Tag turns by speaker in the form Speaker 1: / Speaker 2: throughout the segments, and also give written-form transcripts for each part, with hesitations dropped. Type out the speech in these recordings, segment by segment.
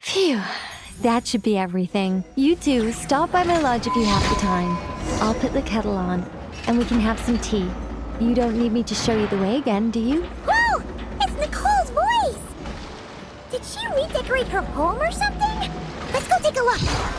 Speaker 1: Phew, that should be everything. You two, stop by my lodge if you have the time. I'll put the kettle on, and we can have some tea. You don't need me to show you the way again, do you?
Speaker 2: Whoa! It's Nicole's voice! Did she redecorate her home or something? Let's go take a look.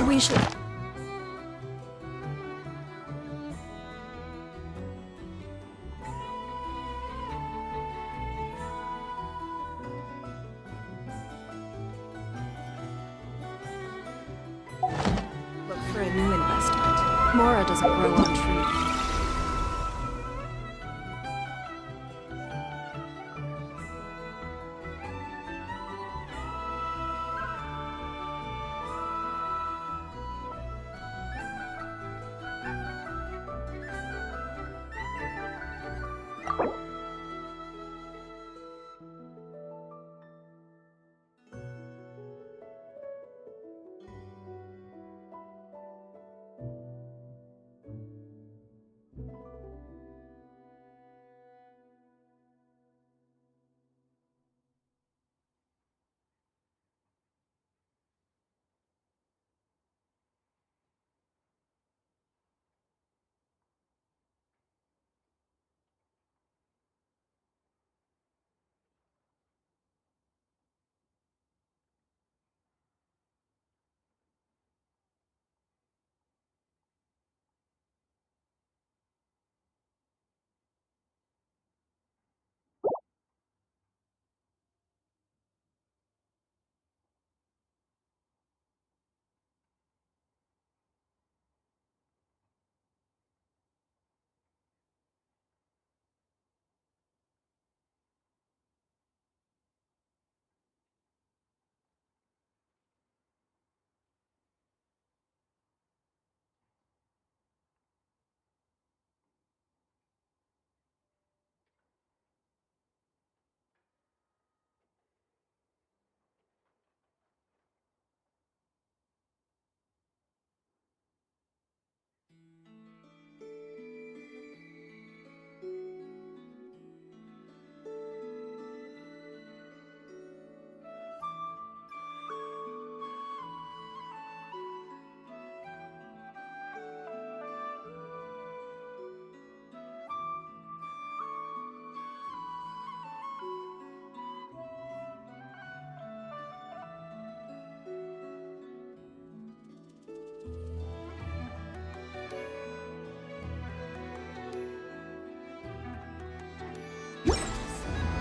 Speaker 3: We should. Look for a new investment. Mora doesn't grow on trees.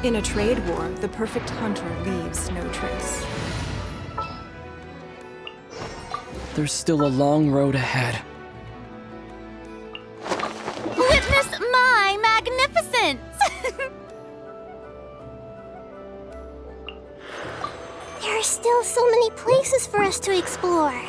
Speaker 3: In a trade war, the perfect hunter leaves no trace.
Speaker 4: There's still a long road ahead.
Speaker 2: Witness my magnificence! There are still so many places for us to explore.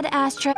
Speaker 1: Ad Astra.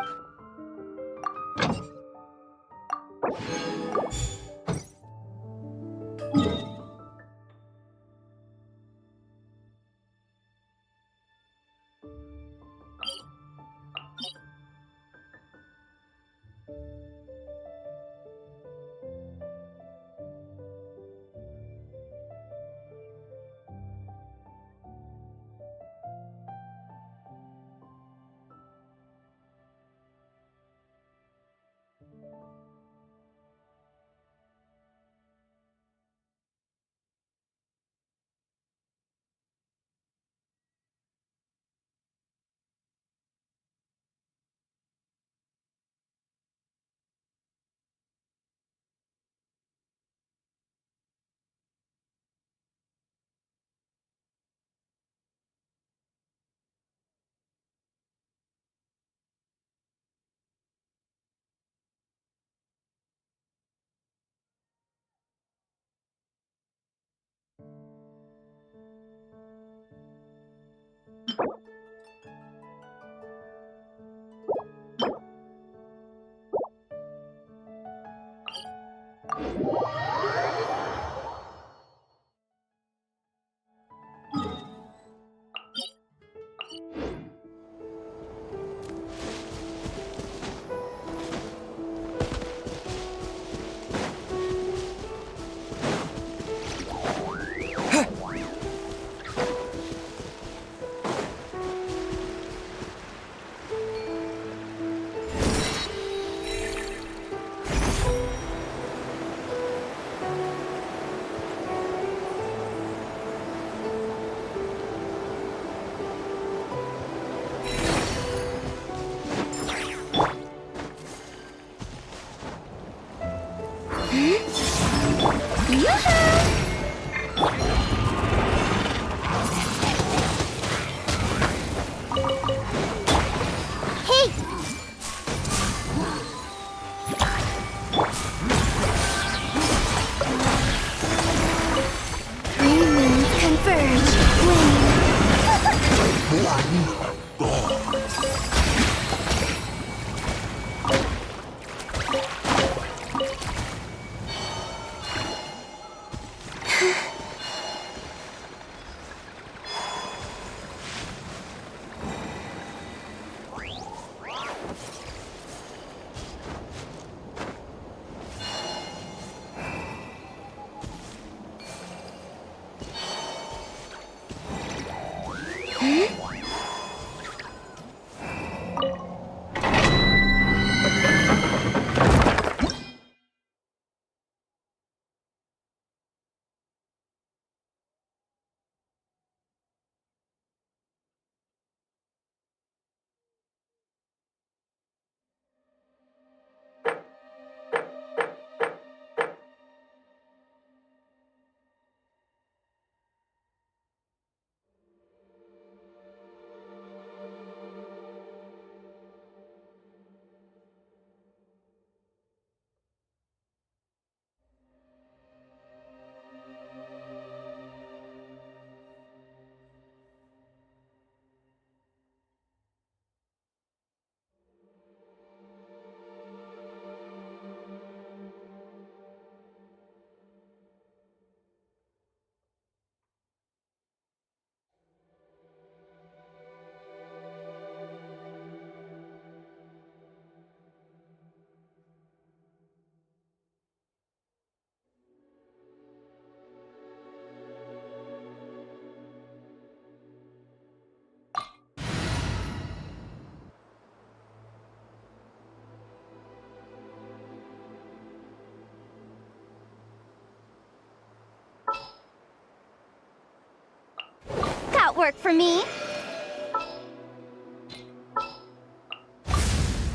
Speaker 2: That worked for me.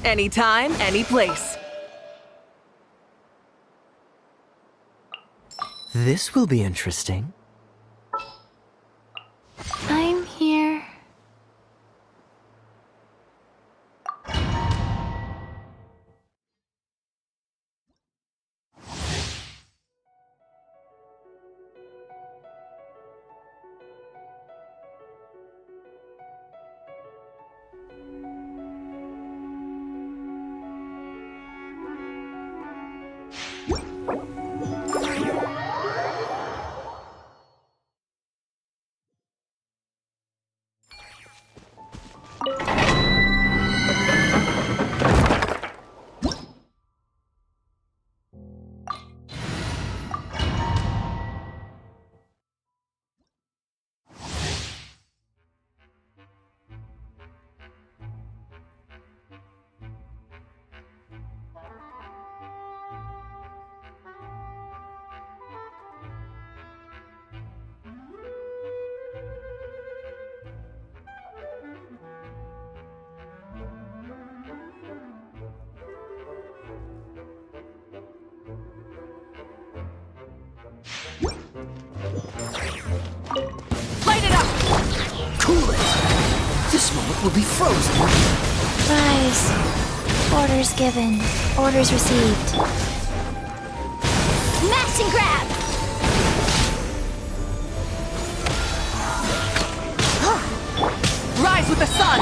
Speaker 3: Anytime, any place.
Speaker 5: This will be interesting.
Speaker 1: I'm here.
Speaker 3: Light it up!
Speaker 5: Cool it! This moment will be frozen.
Speaker 2: Rise. Orders given. Orders received. Smash and grab!
Speaker 3: Rise with the sun!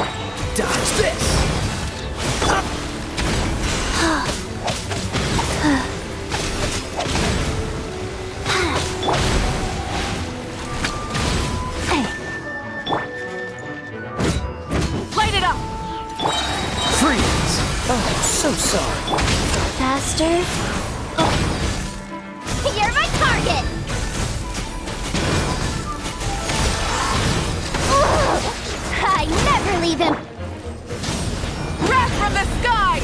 Speaker 5: Dodge this!
Speaker 3: Light it up!
Speaker 5: Freeze! Oh, so sorry.
Speaker 2: Faster. You're my target! I never leave him!
Speaker 3: Breath from the sky!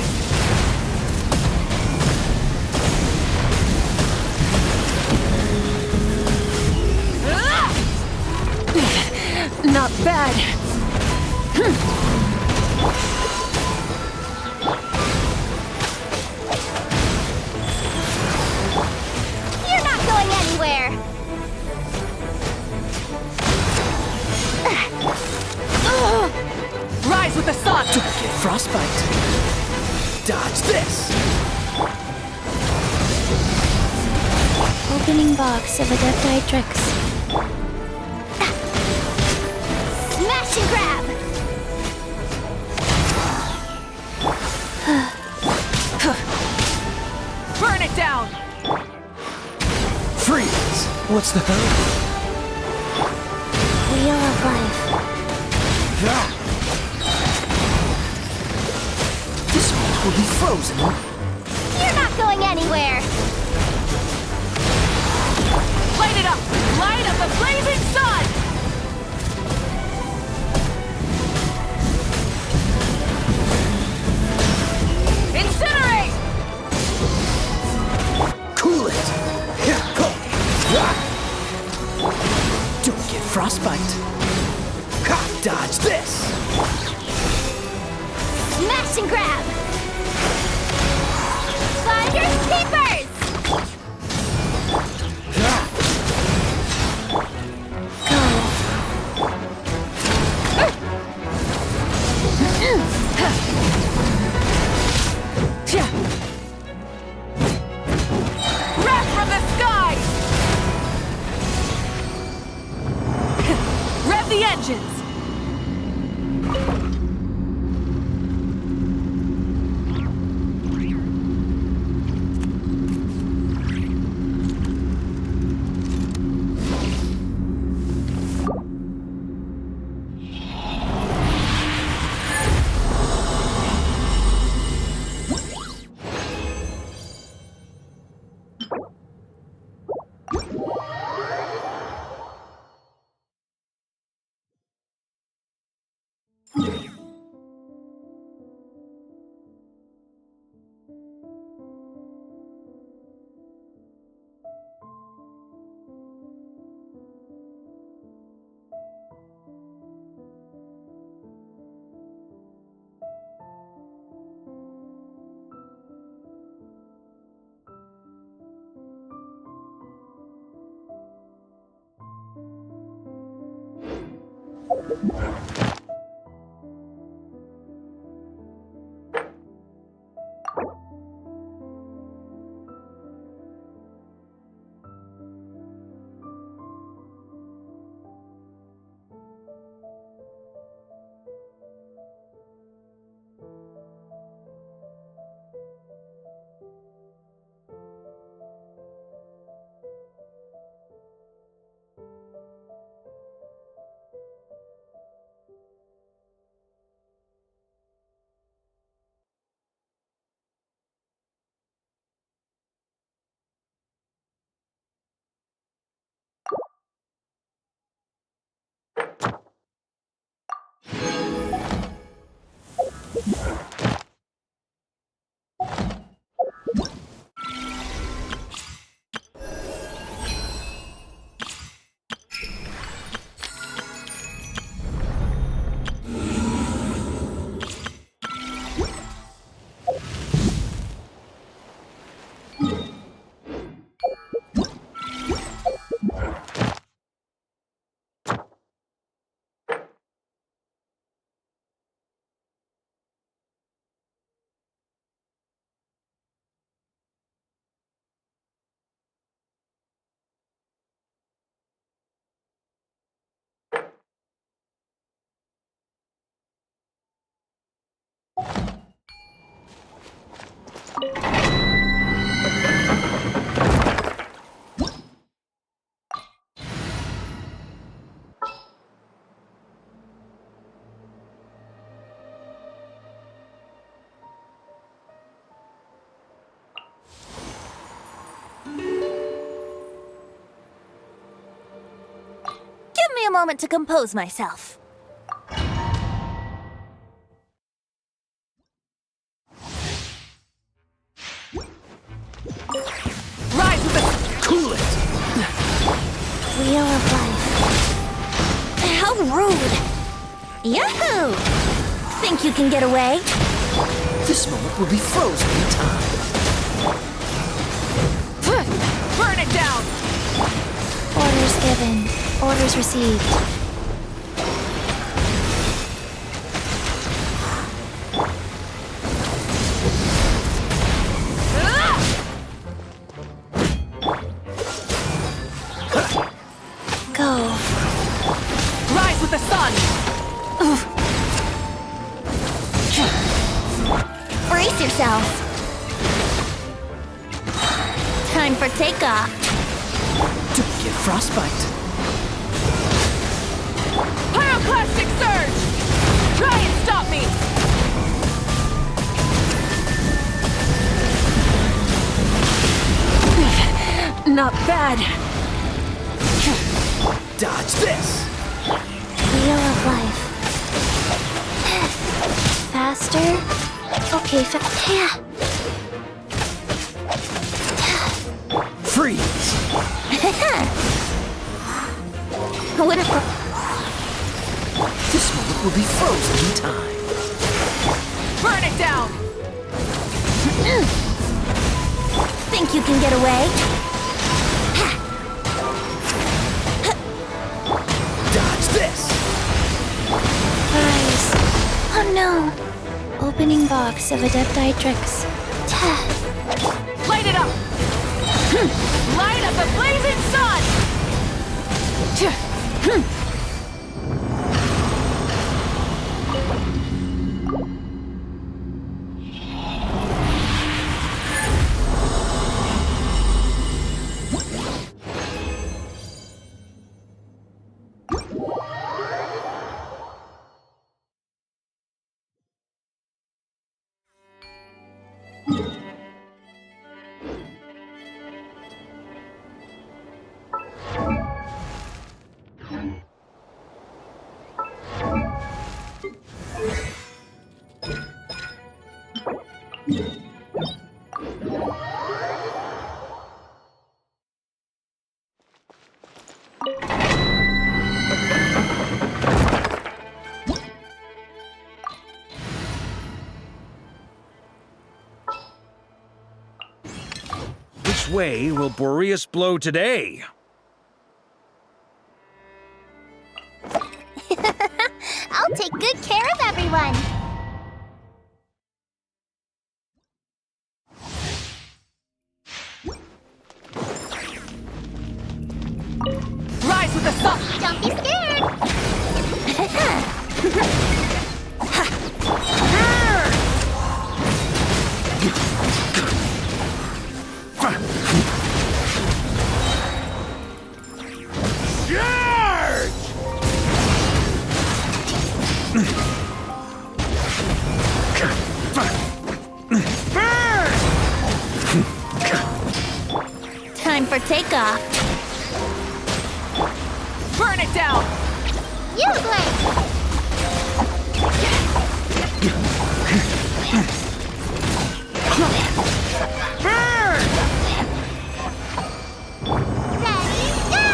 Speaker 1: Not bad.
Speaker 2: You're not going anywhere!
Speaker 3: Rise with the sun!
Speaker 5: Don't get frostbite. Dodge this!
Speaker 2: Opening box of Adepti tricks. Smash and grab!
Speaker 3: Burn it down!
Speaker 5: Freeze! What's the hurry?
Speaker 2: Wheel of life.
Speaker 5: This moment will be frozen.
Speaker 2: You're not going anywhere!
Speaker 3: Light it up! Light up the blazing sun! Incinerate!
Speaker 5: Cool it! Don't get frostbite. Dodge this!
Speaker 2: Smash and grab! Finders keepers!
Speaker 3: Breath from the sky! Rev the engines!
Speaker 2: moment to compose myself.
Speaker 3: Rise with the...
Speaker 5: Cool it!
Speaker 2: Wheel of life. How rude! Yahoo! Think you can get away?
Speaker 5: This moment will be frozen in time.
Speaker 3: Burn it down!
Speaker 2: Orders given. Orders received. Go.
Speaker 3: Rise with the sun!
Speaker 2: Brace yourself. Time for takeoff.
Speaker 5: Don't get frostbite.
Speaker 3: Pyroclastic surge! Try and stop me! Not bad.
Speaker 5: Dodge this!
Speaker 2: Wheel of life. Faster. Okay, yeah.
Speaker 5: Freeze!
Speaker 2: What if...
Speaker 5: This moment will be frozen in time.
Speaker 3: Burn it down!
Speaker 2: Think you can get away?
Speaker 5: Dodge this!
Speaker 2: Rise. Oh no. Opening box of Adeptitrix.
Speaker 3: Light it up! Light up the blazing sun!
Speaker 6: Which way will Boreas blow today?
Speaker 2: I'll take good care of everyone.
Speaker 3: Rise with the sun!
Speaker 2: Don't be scared. Time for takeoff.
Speaker 3: Burn it down!
Speaker 2: You blade. Ready, go!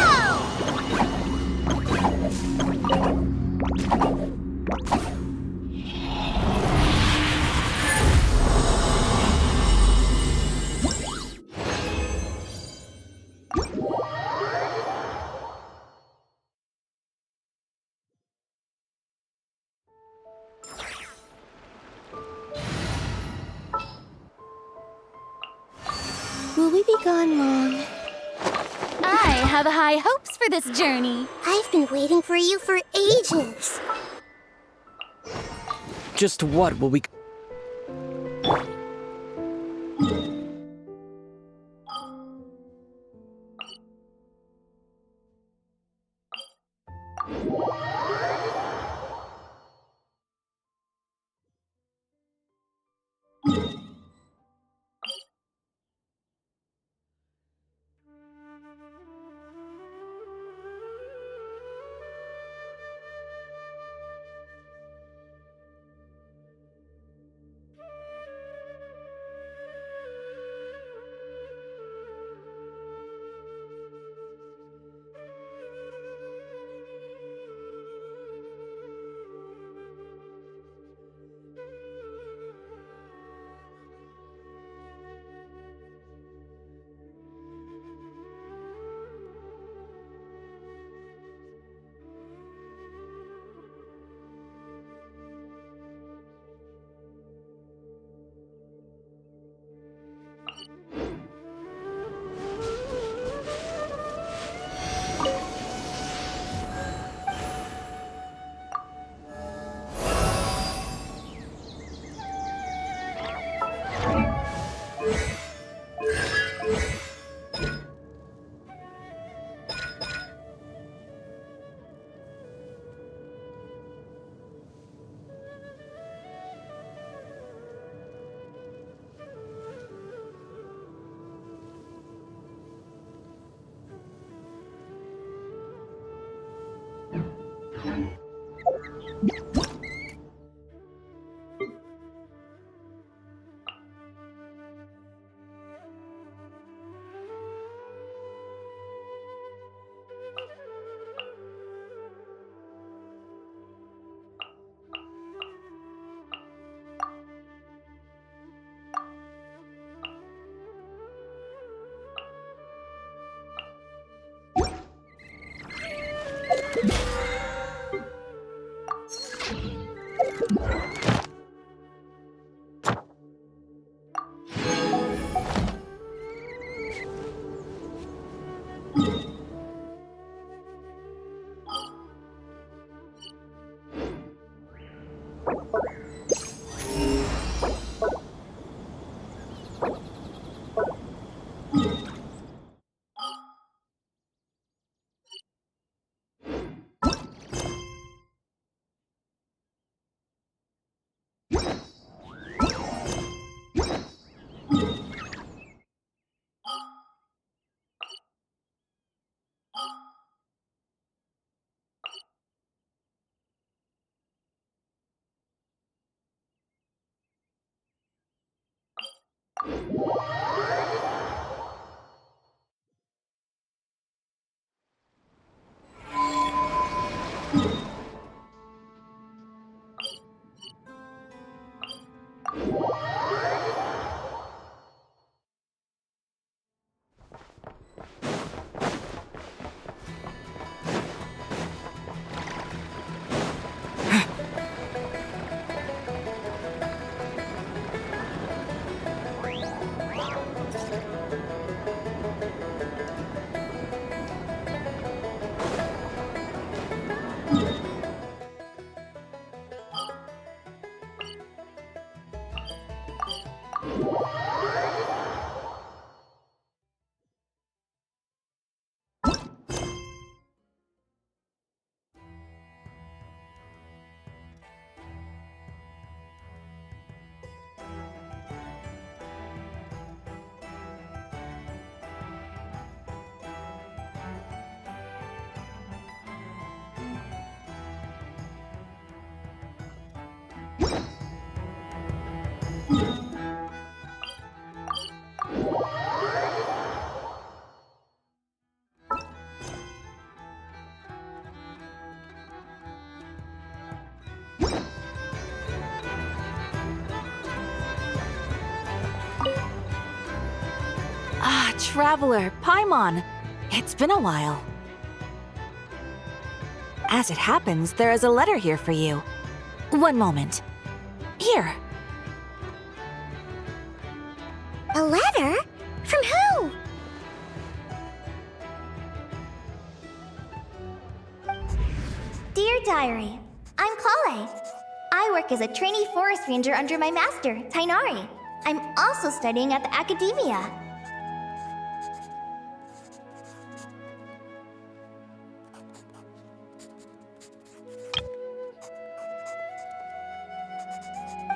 Speaker 1: Will we be gone long?
Speaker 2: I have high hopes for this journey. I've been waiting for you for ages.
Speaker 4: Just what will we...
Speaker 7: Traveler, Paimon. It's been a while. As it happens, there is a letter here for you. One moment. Here.
Speaker 2: A letter? From who? Dear Diary, I'm Kale. I work as a trainee forest ranger under my master, Tainari. I'm also studying at the academia.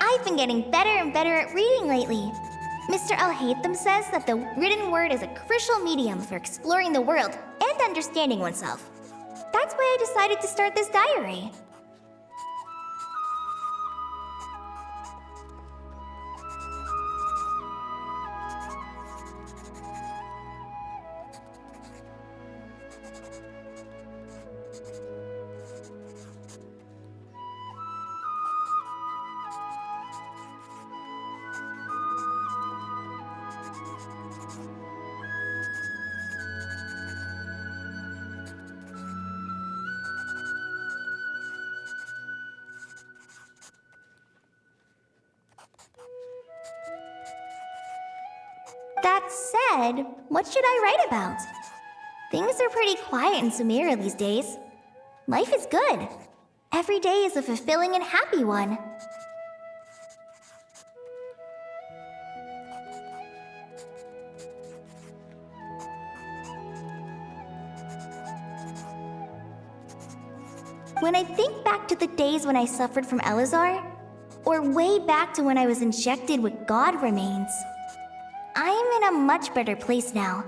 Speaker 2: I've been getting better and better at reading lately. Mr. Al-Haytham says that the written word is a crucial medium for exploring the world and understanding oneself. That's why I decided to start this diary. That said, what should I write about? Things are pretty quiet in Sumeria these days. Life is good. Every day is a fulfilling and happy one. When I think back to the days when I suffered from Elazar, or way back to when I was injected with God remains, I am in a much better place now.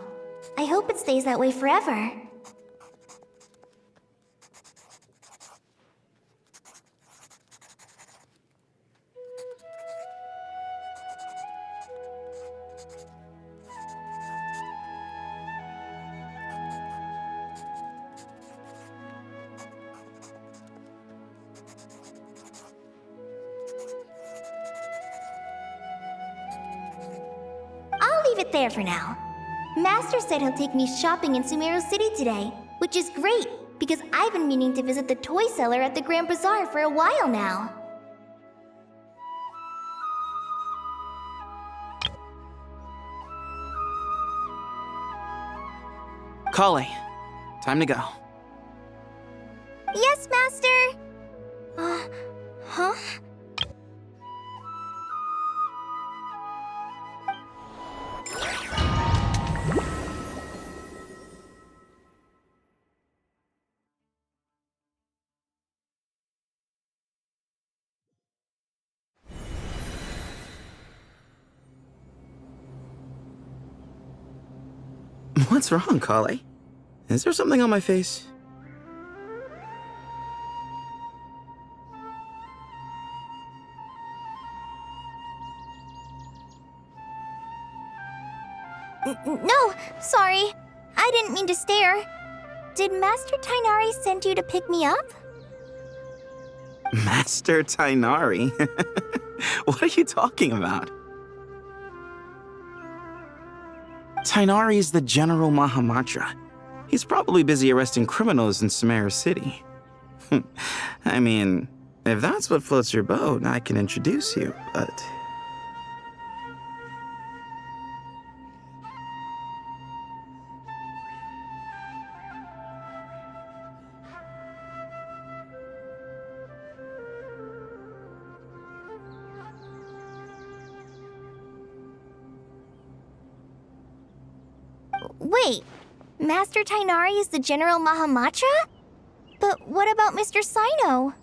Speaker 2: I hope it stays that way forever. I'll leave it there for now. Master said he'll take me shopping in Sumeru City today, which is great because I've been meaning to visit the toy seller at the Grand Bazaar for a while now.
Speaker 5: Kale, time to go.
Speaker 2: Yes, Master! Huh?
Speaker 5: What's wrong, Kale? Is there something on my face?
Speaker 2: No, sorry. I didn't mean to stare. Did Master Tainari send you to pick me up?
Speaker 5: Master Tainari? What are you talking about? Tainari is the General Mahamatra. He's probably busy arresting criminals in Sumeru City. I mean, if that's what floats your boat, I can introduce you, but...
Speaker 2: Wait, Master Tainari is the General Mahamatra? But what about Mr. Sino?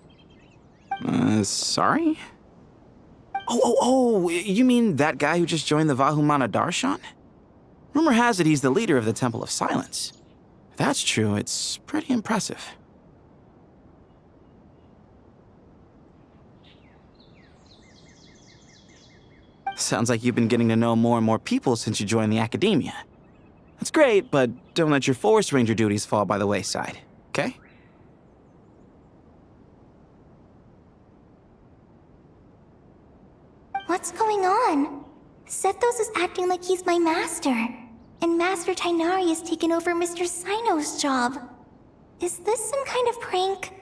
Speaker 5: Sorry? Oh, you mean that guy who just joined the Vahumana Darshan? Rumor has it he's the leader of the Temple of Silence. If that's true, it's pretty impressive. Sounds like you've been getting to know more and more people since you joined the academia. That's great, but don't let your forest ranger duties fall by the wayside, okay?
Speaker 2: What's going on? Sethos is acting like he's my master, and Master Tainari has taken over Mr. Sino's job. Is this some kind of prank?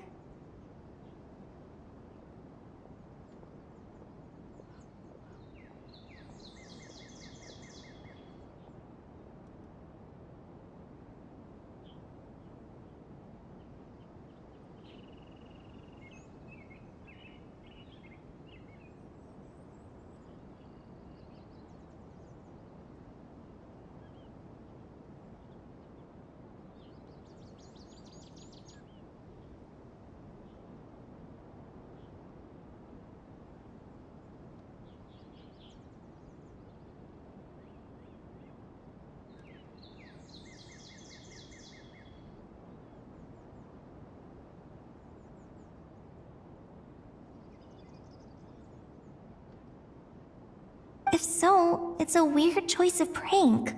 Speaker 2: If so, it's a weird choice of prank.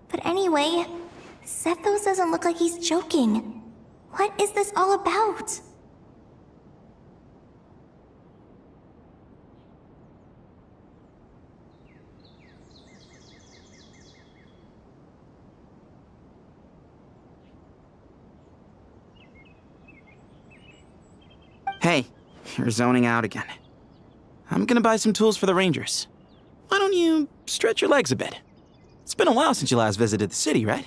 Speaker 2: But anyway, Sethos doesn't look like he's joking. What is this all about?
Speaker 5: Hey, you're zoning out again. I'm gonna buy some tools for the Rangers. Why don't you stretch your legs a bit? It's been a while since you last visited the city, right?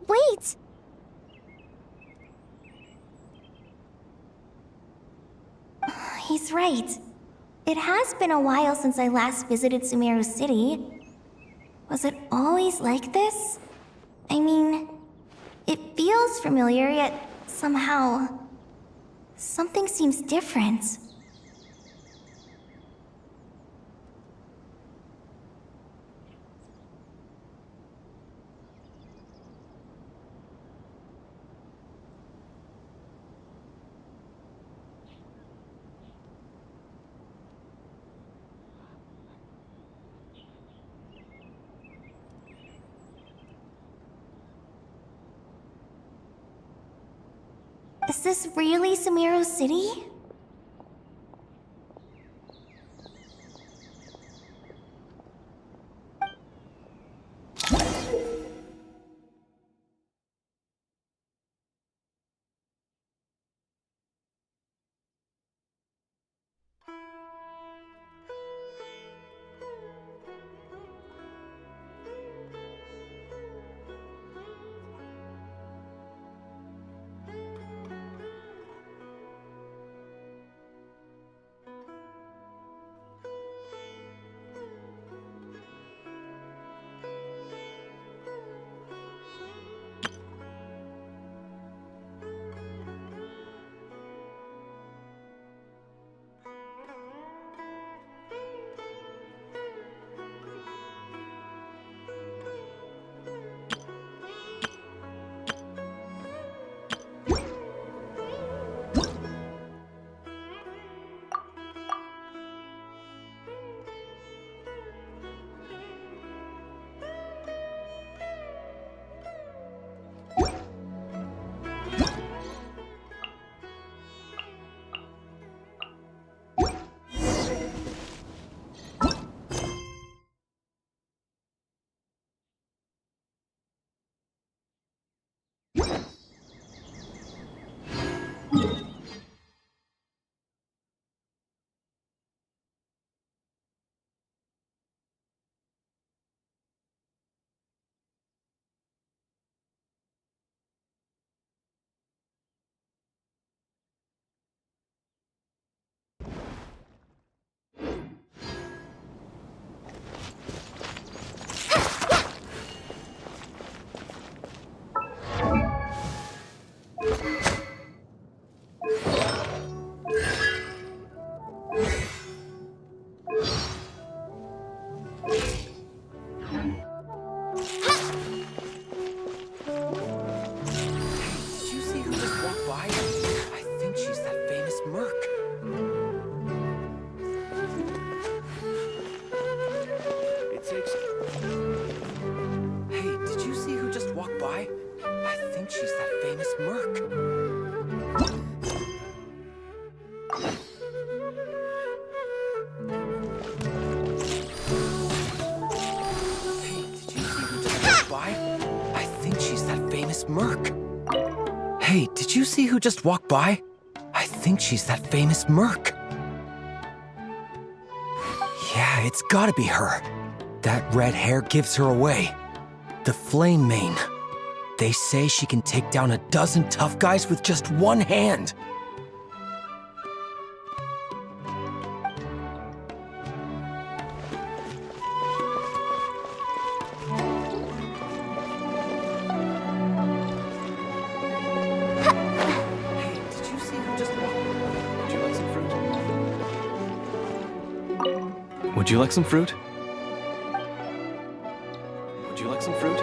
Speaker 2: Wait! He's right. It has been a while since I last visited Sumeru City. Was it always like this? I mean, it feels familiar, yet somehow... something seems different. Is this really Sumeru City?
Speaker 8: Hey, did you see who just walked by? I think she's that famous merc. Yeah, it's gotta be her. That red hair gives her away. The Flame Mane. They say she can take down a dozen tough guys with just one hand.
Speaker 4: Would you like some fruit? Would you like some fruit?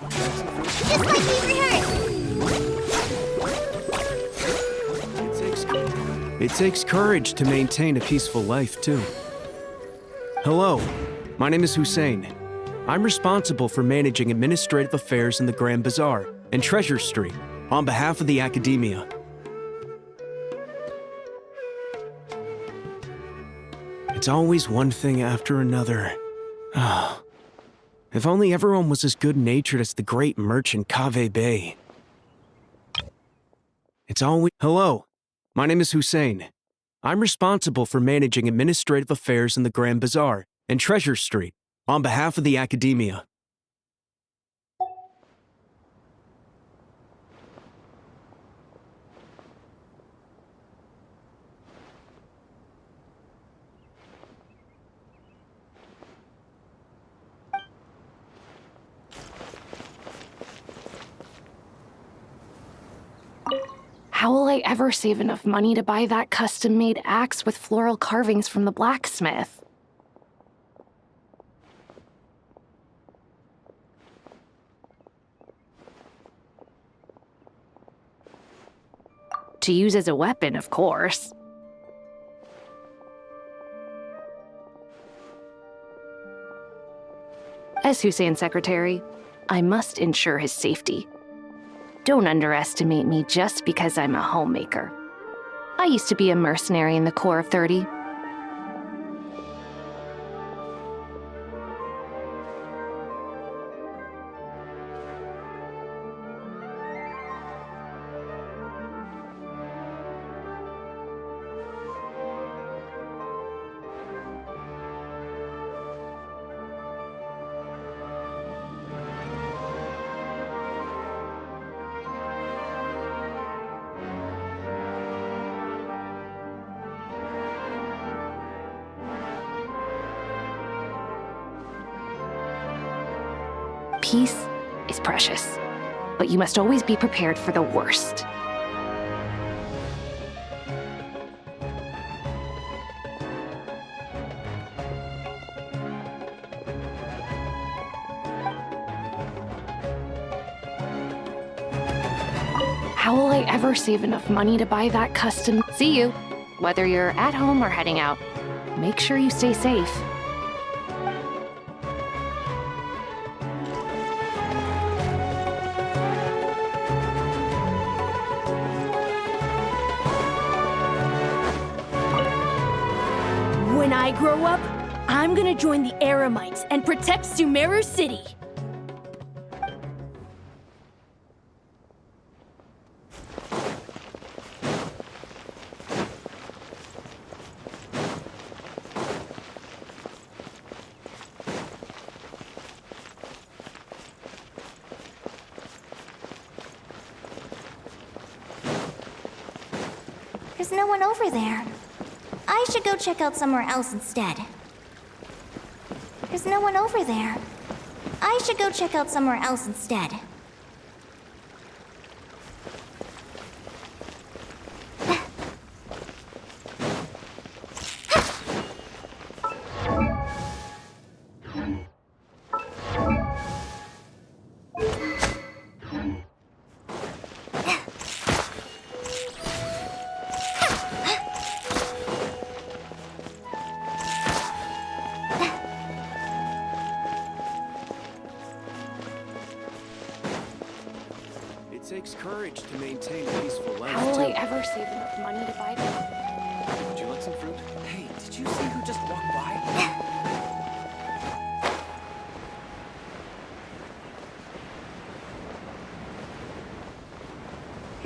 Speaker 2: Just like we rehearsed!
Speaker 9: It takes courage to maintain a peaceful life, too. Hello, my name is Hussein. I'm responsible for managing administrative affairs in the Grand Bazaar and Treasure Street on behalf of the Academia. It's always one thing after another. If only everyone was as good-natured as the great merchant Kave Bay. It's always... Hello, my name is Hussein. I'm responsible for managing administrative affairs in the Grand Bazaar and Treasure Street on behalf of the Academia.
Speaker 10: How will I ever save enough money to buy that custom-made axe with floral carvings from the blacksmith? To use as a weapon, of course. As Hussein's secretary, I must ensure his safety. Don't underestimate me just because I'm a homemaker. I used to be a mercenary in the Corps of 30. Peace is precious, but you must always be prepared for the worst. How will I ever save enough money to buy that custom? See you. Whether you're at home or heading out, make sure you stay safe.
Speaker 11: When I grow up, I'm gonna join the Eremites and protect Sumeru City.
Speaker 2: There's no one over there. I should go check out somewhere else instead. There's no one over there. I should go check out somewhere else instead.
Speaker 9: It takes courage to maintain a peaceful life.
Speaker 10: How will I ever save enough money to buy that?
Speaker 4: Would you like some fruit?
Speaker 8: Hey, did you see who just walked by?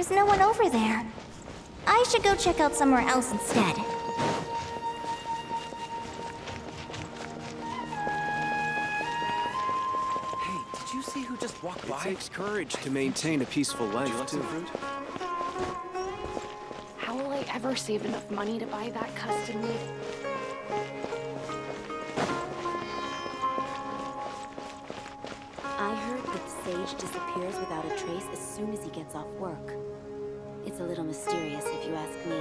Speaker 2: There's no one over there. I should go check out somewhere else instead.
Speaker 8: Hey, did you see who just walked
Speaker 9: It
Speaker 8: by?
Speaker 9: takes courage to maintain a peaceful life, too.
Speaker 10: How will I ever save enough money to buy that custom-made?
Speaker 12: I heard that Sage disappears without a trace as soon as he gets off work. It's a little mysterious if you ask me.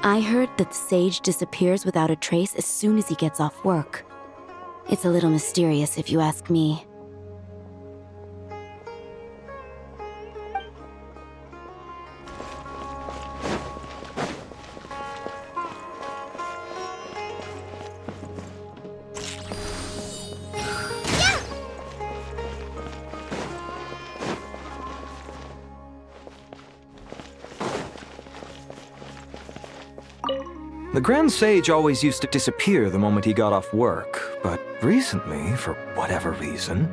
Speaker 12: I heard that Sage disappears without a trace as soon as he gets off work. It's a little mysterious if you ask me.
Speaker 8: The Grand Sage always used to disappear the moment he got off work, but recently, for whatever reason,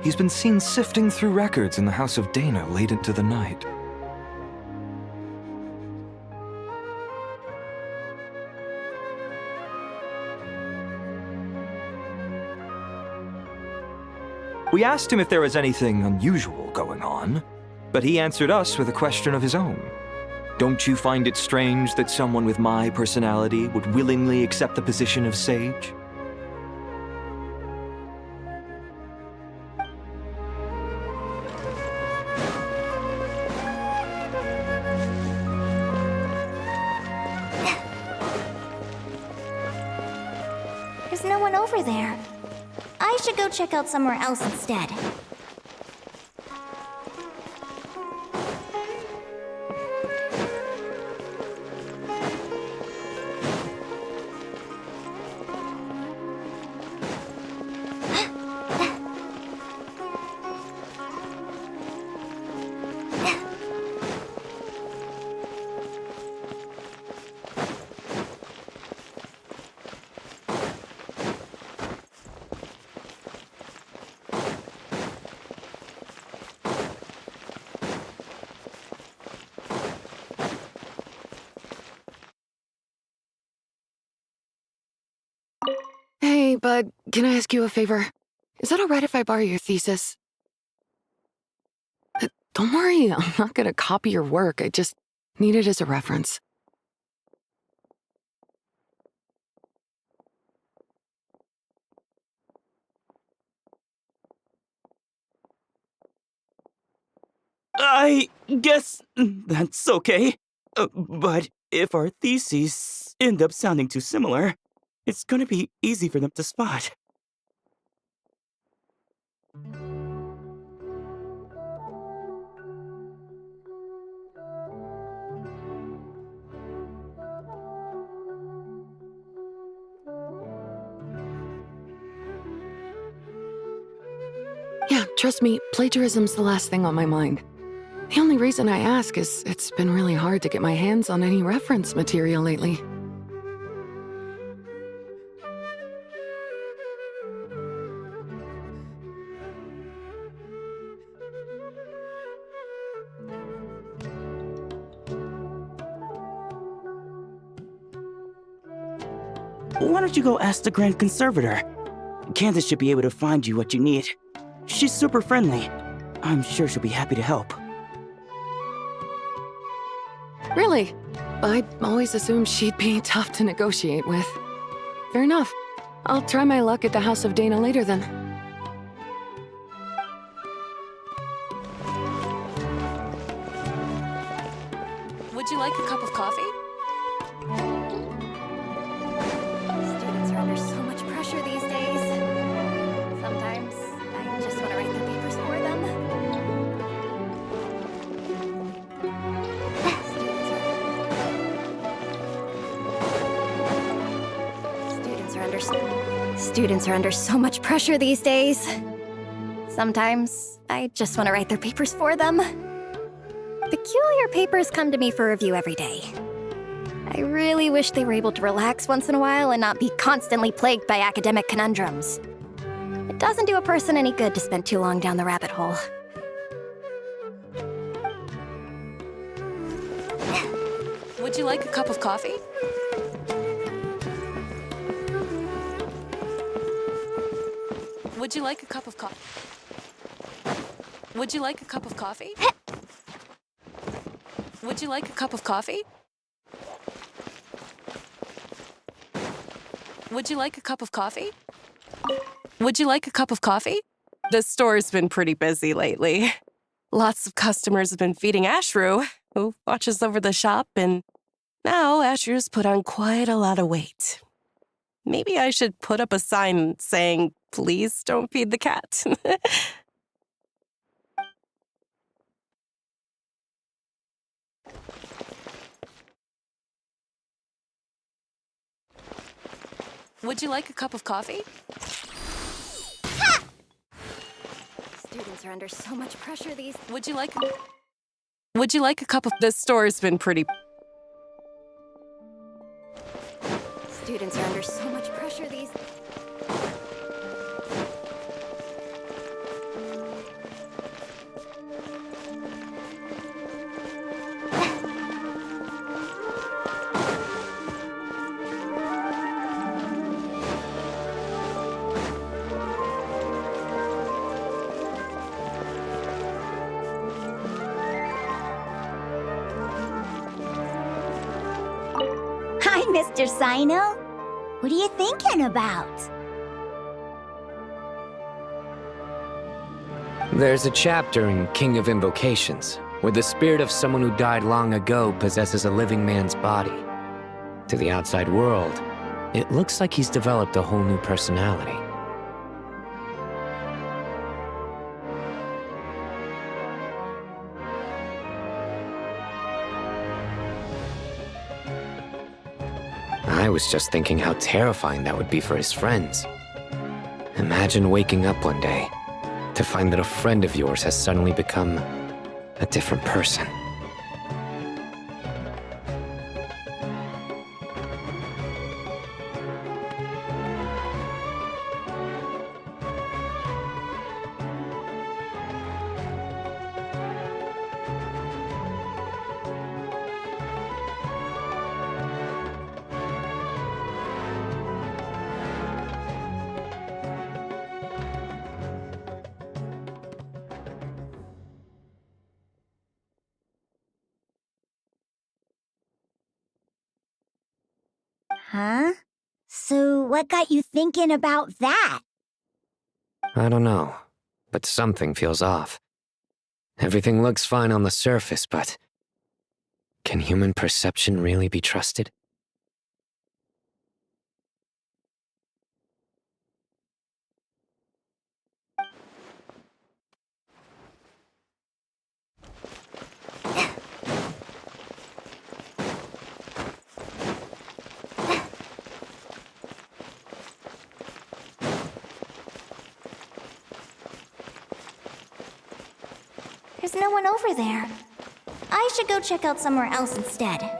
Speaker 8: he's been seen sifting through records in the House of Dana late into the night. We asked him if there was anything unusual going on, but he answered us with a question of his own. Don't you find it strange that someone with my personality would willingly accept the position of sage?
Speaker 2: There's no one over there. I should go check out somewhere else instead.
Speaker 13: Hey, bud, can I ask you a favor? Is that alright if I borrow your thesis? Don't worry, I'm not gonna copy your work. I just need it as a reference.
Speaker 14: I guess that's okay. But if our theses end up sounding too similar, it's gonna be easy for them to spot.
Speaker 13: Yeah, trust me, plagiarism's the last thing on my mind. The only reason I ask is it's been really hard to get my hands on any reference material lately.
Speaker 14: Why don't you go ask the Grand Conservator? Candace should be able to find you what you need. She's super friendly. I'm sure she'll be happy to help.
Speaker 13: Really? I always assumed she'd be tough to negotiate with. Fair enough. I'll try my luck at the House of Dana later then.
Speaker 3: Would you like a cup of coffee?
Speaker 2: Students are under so much pressure these days. Sometimes I just want to write their papers for them. Students are under so much pressure these days. Sometimes I just want to write their papers for them. Peculiar papers come to me for review every day. I really wish they were able to relax once in a while and not be constantly plagued by academic conundrums. It doesn't do a person any good to spend too long down the rabbit hole.
Speaker 10: Would you like a cup of coffee? Would you like a cup of coffee? Would you like a cup of coffee? Would you like a cup of coffee? Would you like a cup of coffee? Would you like a cup of coffee? The store's been pretty busy lately. Lots of customers have been feeding Ashru, who watches over the shop, and now Ashru's put on quite a lot of weight. Maybe I should put up a sign saying, "Please don't feed the cat." Would you like a cup of coffee?
Speaker 15: Students are under so much pressure these.
Speaker 10: Would you like a cup of... The store's been pretty...
Speaker 15: Students are under so much pressure these.
Speaker 2: Hi, Mr. Sino. What are you thinking about?
Speaker 16: There's a chapter in King of Invocations where the spirit of someone who died long ago possesses a living man's body. To the outside world, it looks like he's developed a whole new personality. I was just thinking how terrifying that would be for his friends. Imagine waking up one day to find that a friend of yours has suddenly become a different person.
Speaker 2: Huh? So what got you thinking about that?
Speaker 16: I don't know, but something feels off. Everything looks fine on the surface, but can human perception really be trusted?
Speaker 2: There's no one over there. I should go check out somewhere else instead.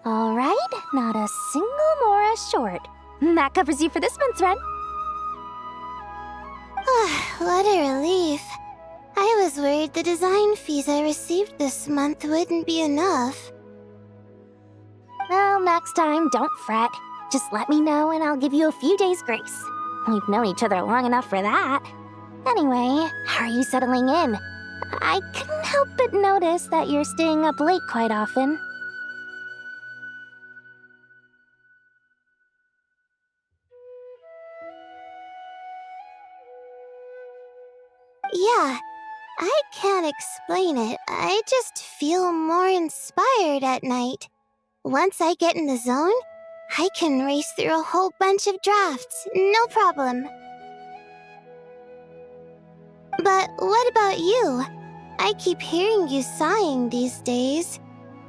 Speaker 1: All right, not a single mora short. That covers you for this month's rent.
Speaker 17: What a relief. I was worried the design fees I received this month wouldn't be enough.
Speaker 1: Well, next time, don't fret. Just let me know and I'll give you a few days' grace. We've known each other long enough for that. Anyway, how are you settling in? I couldn't help but notice that you're staying up late quite often.
Speaker 17: Yeah, I can't explain it. I just feel more inspired at night. Once I get in the zone, I can race through a whole bunch of drafts, no problem. But what about you? I keep hearing you sighing these days.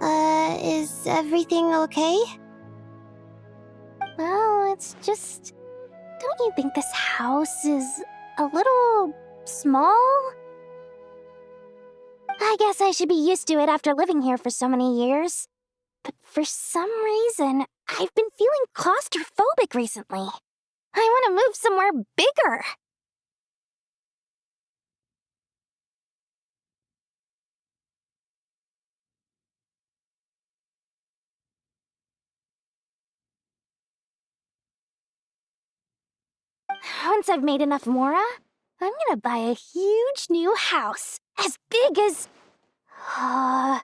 Speaker 17: Is everything okay?
Speaker 1: It's just... Don't you think this house is a little small? I guess I should be used to it after living here for so many years. But for some reason, I've been feeling claustrophobic recently. I want to move somewhere bigger. Once I've made enough Mora, I'm gonna buy a huge new house. As big as... at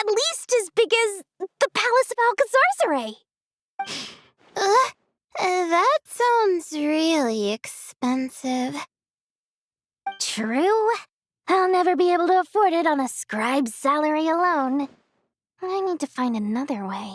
Speaker 1: least as big as the Palace of Alcazarzaray.
Speaker 17: That sounds really expensive.
Speaker 1: True. I'll never be able to afford it on a scribe's salary alone. I need to find another way.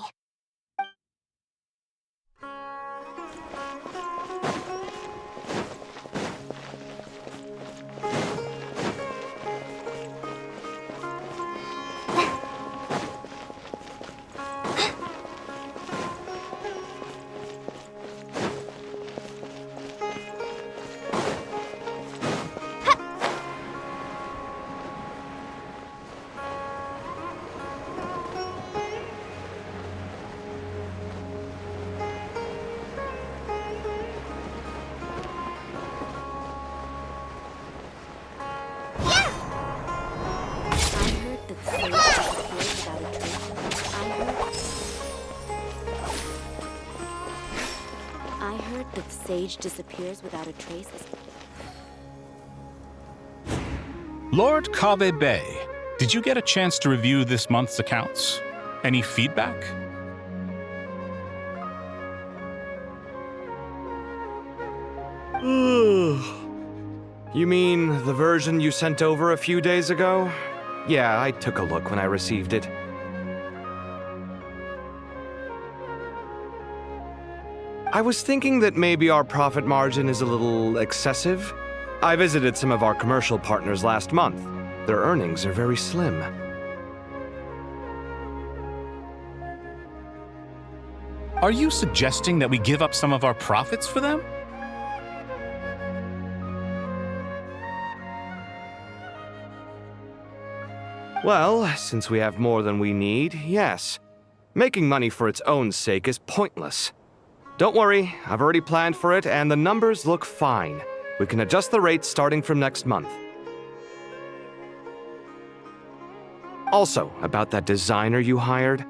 Speaker 12: I heard that Sage disappears without a trace.
Speaker 18: Lord Kave Bay, did you get a chance to review this month's accounts? Any feedback?
Speaker 9: You mean the version you sent over a few days ago? Yeah, I took a look when I received it. I was thinking that maybe our profit margin is a little excessive. I visited some of our commercial partners last month. Their earnings are very slim.
Speaker 18: Are you suggesting that we give up some of our profits for them?
Speaker 9: Well, since we have more than we need, yes. Making money for its own sake is pointless. Don't worry, I've already planned for it, and the numbers look fine. We can adjust the rates starting from next month. Also, about that designer you hired,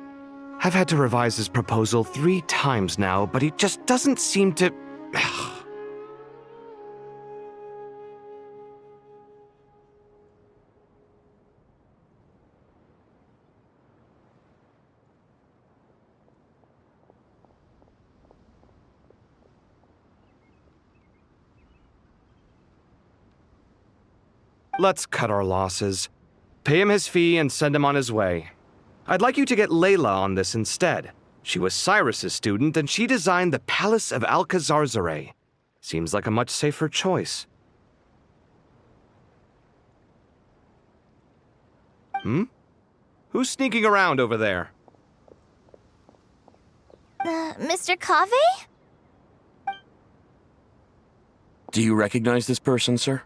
Speaker 9: I've had to revise his proposal 3 times now, but he just doesn't seem to... Let's cut our losses. Pay him his fee and send him on his way. I'd like you to get Layla on this instead. She was Cyrus's student, and she designed the Palace of Alcazarzaray. Seems like a much safer choice. Who's sneaking around over there?
Speaker 2: Mr. Kave?
Speaker 19: Do you recognize this person, sir?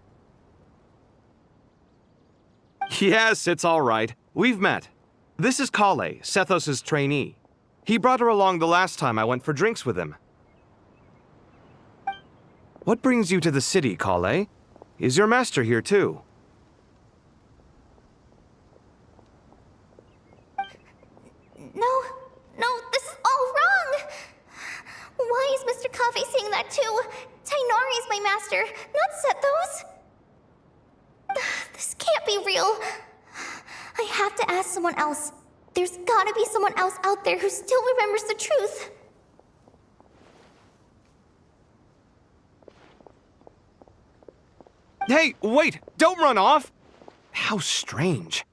Speaker 9: Yes, it's all right. We've met. This is Kale, Sethos' trainee. He brought her along the last time I went for drinks with him. What brings you to the city, Kale? Is your master here too?
Speaker 2: No, this is all wrong! Why is Mr. Kave saying that too? Tainari is my master, not Sethos! This can't be real. I have to ask someone else. There's gotta be someone else out there who still remembers the truth.
Speaker 9: Hey, wait! Don't run off! How strange.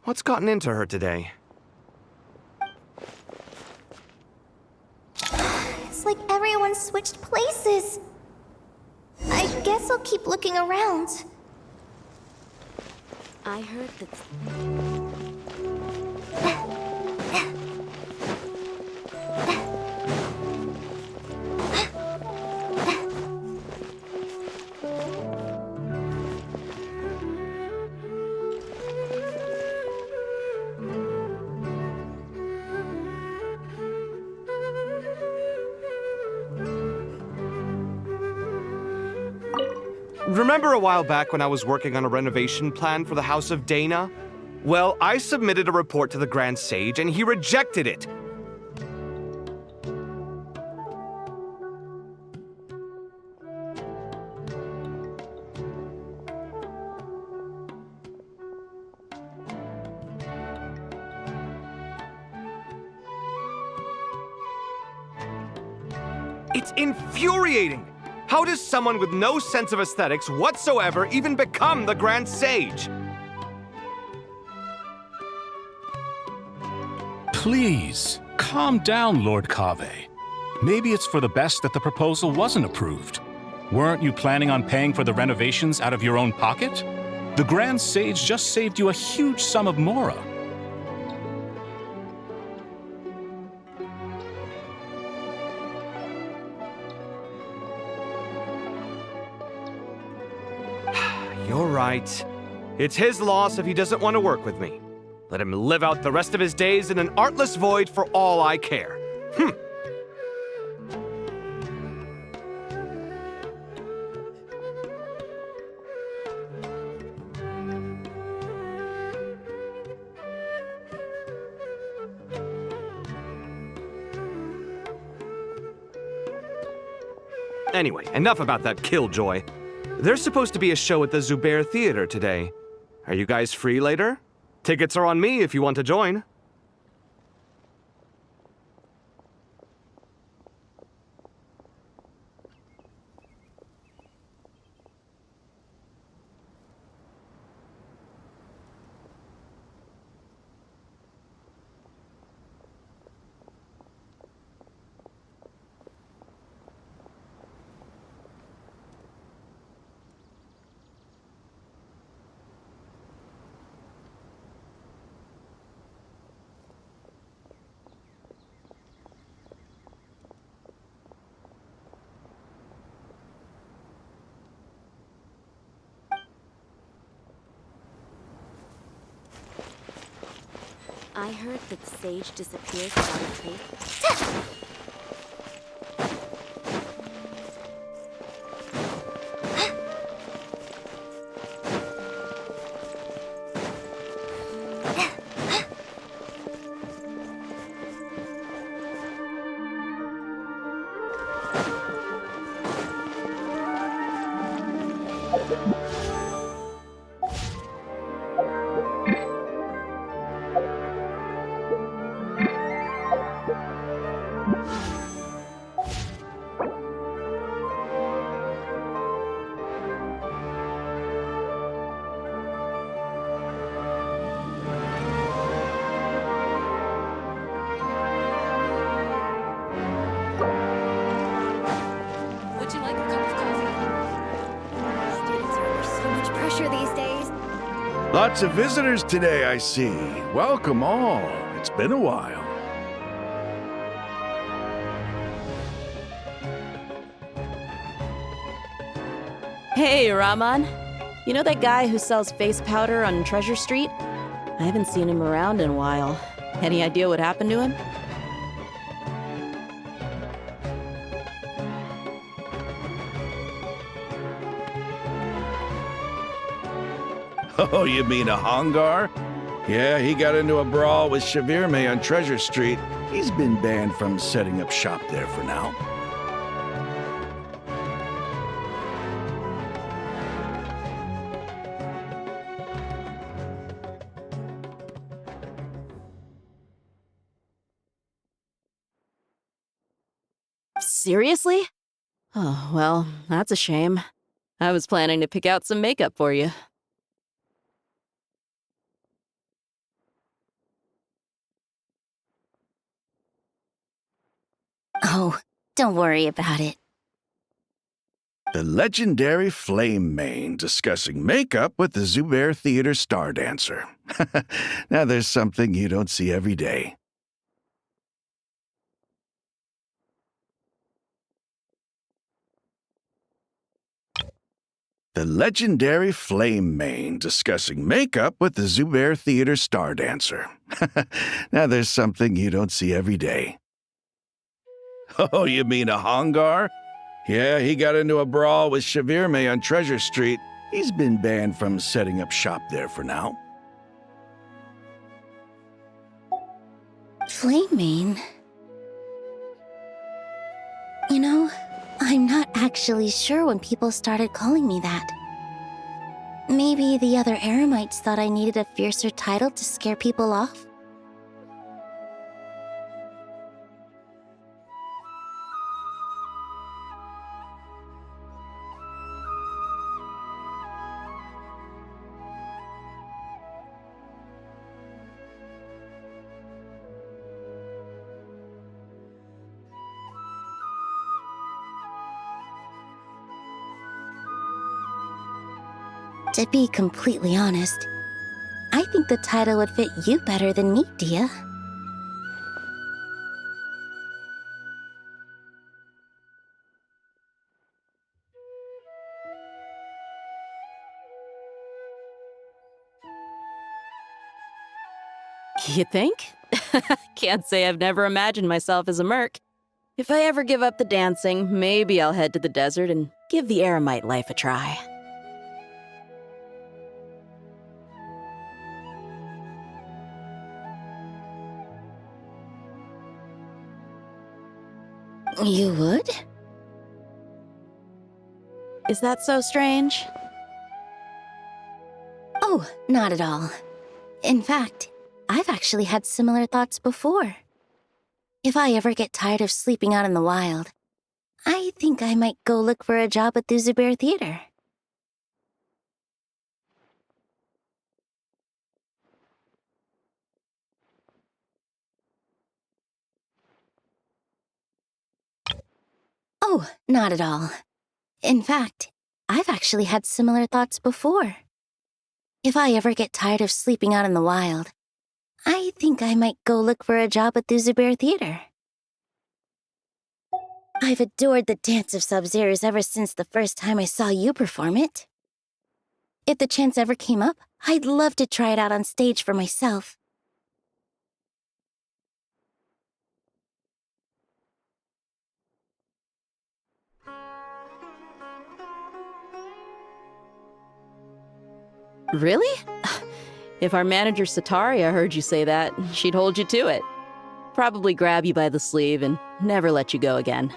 Speaker 9: What's gotten into her today?
Speaker 2: It's like everyone switched places. I guess I'll keep looking around.
Speaker 12: I heard that...
Speaker 20: Remember a while back when I was working on a renovation plan for the House of Dana? Well, I submitted a report to the Grand Sage and he rejected it. It's infuriating! How does someone with no sense of aesthetics whatsoever even become the Grand Sage?
Speaker 18: Please, calm down, Lord Kave. Maybe it's for the best that the proposal wasn't approved. Weren't you planning on paying for the renovations out of your own pocket? The Grand Sage just saved you a huge sum of mora.
Speaker 20: You're right. It's his loss if he doesn't want to work with me. Let him live out the rest of his days in an artless void for all I care. Anyway, enough about that killjoy. There's supposed to be a show at the Zubair Theater today. Are you guys free later? Tickets are on me if you want to join.
Speaker 12: I heard that the sage disappears without a trace.
Speaker 21: Lots of visitors today, I see. Welcome all. It's been a while.
Speaker 22: Hey, Rahman. You know that guy who sells face powder on Treasure Street? I haven't seen him around in a while. Any idea what happened to him?
Speaker 21: Oh, you mean a Hangar? Yeah, he got into a brawl with Shavirme on Treasure Street. He's been banned from setting up shop there for now.
Speaker 22: Seriously? Oh, well, that's a shame. I was planning to pick out some makeup for you.
Speaker 1: Oh, don't worry about it.
Speaker 21: The legendary Flame Mane discussing makeup with the Zubair Theater star dancer. Now there's something you don't see every day. The legendary Flame Mane discussing makeup with the Zubair Theater star dancer. Now there's something you don't see every day. Oh, you mean a Hangar? Yeah, he got into a brawl with Shavirme on Treasure Street. He's been banned from setting up shop there for now.
Speaker 17: Flamemane? You know, I'm not actually sure when people started calling me that. Maybe the other Eremites thought I needed a fiercer title to scare people off? To be completely honest, I think the title would fit you better than me, Dia.
Speaker 22: You think? Can't say I've never imagined myself as a merc. If I ever give up the dancing, maybe I'll head to the desert and give the Eremite life a try.
Speaker 17: You would?
Speaker 22: Is that so strange?
Speaker 17: Oh, not at all. In fact, I've actually had similar thoughts before. If I ever get tired of sleeping out in the wild, I think I might go look for a job at the Zubair Theater. Oh, not at all. In fact, I've actually had similar thoughts before. If I ever get tired of sleeping out in the wild, I think I might go look for a job at the Zubair Theater. I've adored the dance of Sub-Zeros ever since the first time I saw you perform it. If the chance ever came up, I'd love to try it out on stage for myself.
Speaker 22: Really? If our manager Sataria heard you say that, she'd hold you to it. Probably grab you by the sleeve and never let you go again.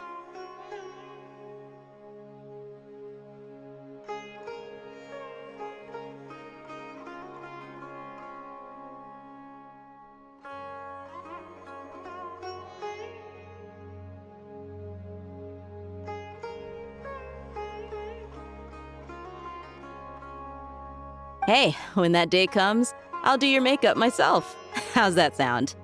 Speaker 22: Hey, when that day comes, I'll do your makeup myself. How's that sound?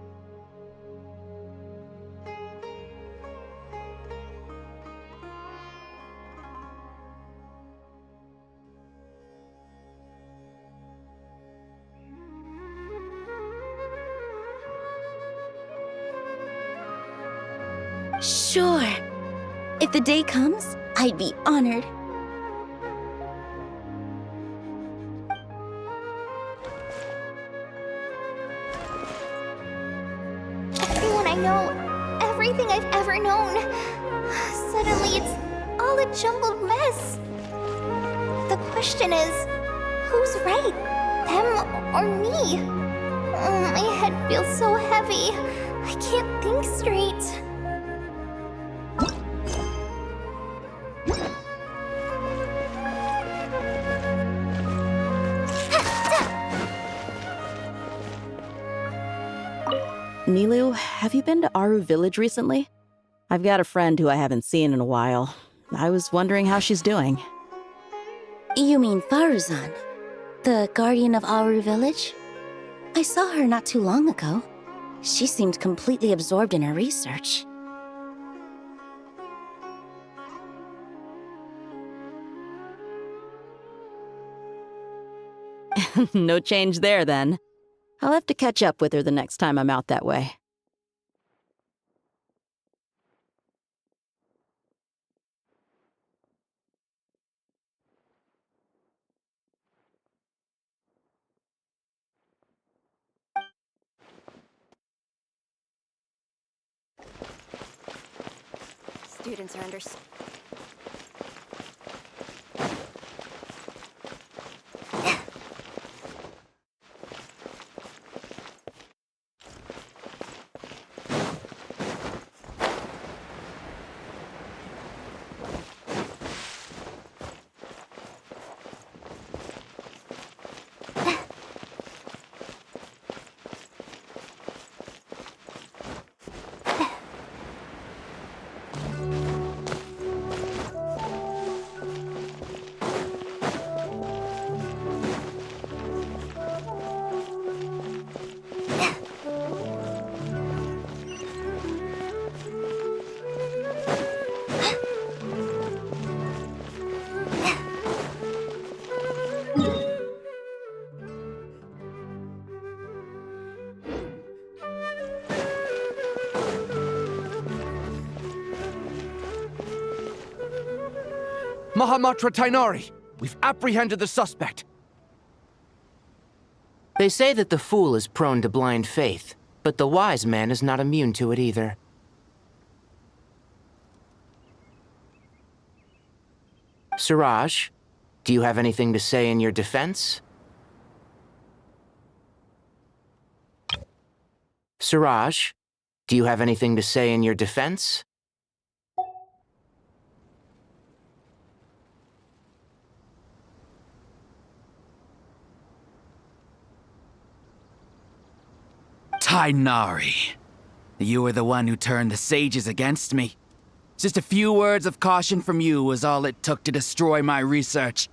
Speaker 17: Sure. If the day comes, I'd be honored.
Speaker 2: Everyone I know, everything I've ever known. Suddenly it's all a jumbled mess. The question is, who's right? Them or me? My head feels so heavy. I can't think straight.
Speaker 22: Nilu, have you been to Aru Village recently? I've got a friend who I haven't seen in a while. I was wondering how she's doing.
Speaker 17: You mean Faruzan, the guardian of Aru Village? I saw her not too long ago. She seemed completely absorbed in her research.
Speaker 22: No change there, then. I'll have to catch up with her the next time I'm out that way.
Speaker 15: Students are under...
Speaker 6: Mahamatra Tainari, we've apprehended the suspect.
Speaker 7: They say that the fool is prone to blind faith, but the wise man is not immune to it either. Suraj, do you have anything to say in your defense? Suraj, do you have anything to say in your defense?
Speaker 23: Tainari, you were the one who turned the sages against me. Just a few words of caution from you was all it took to destroy my research.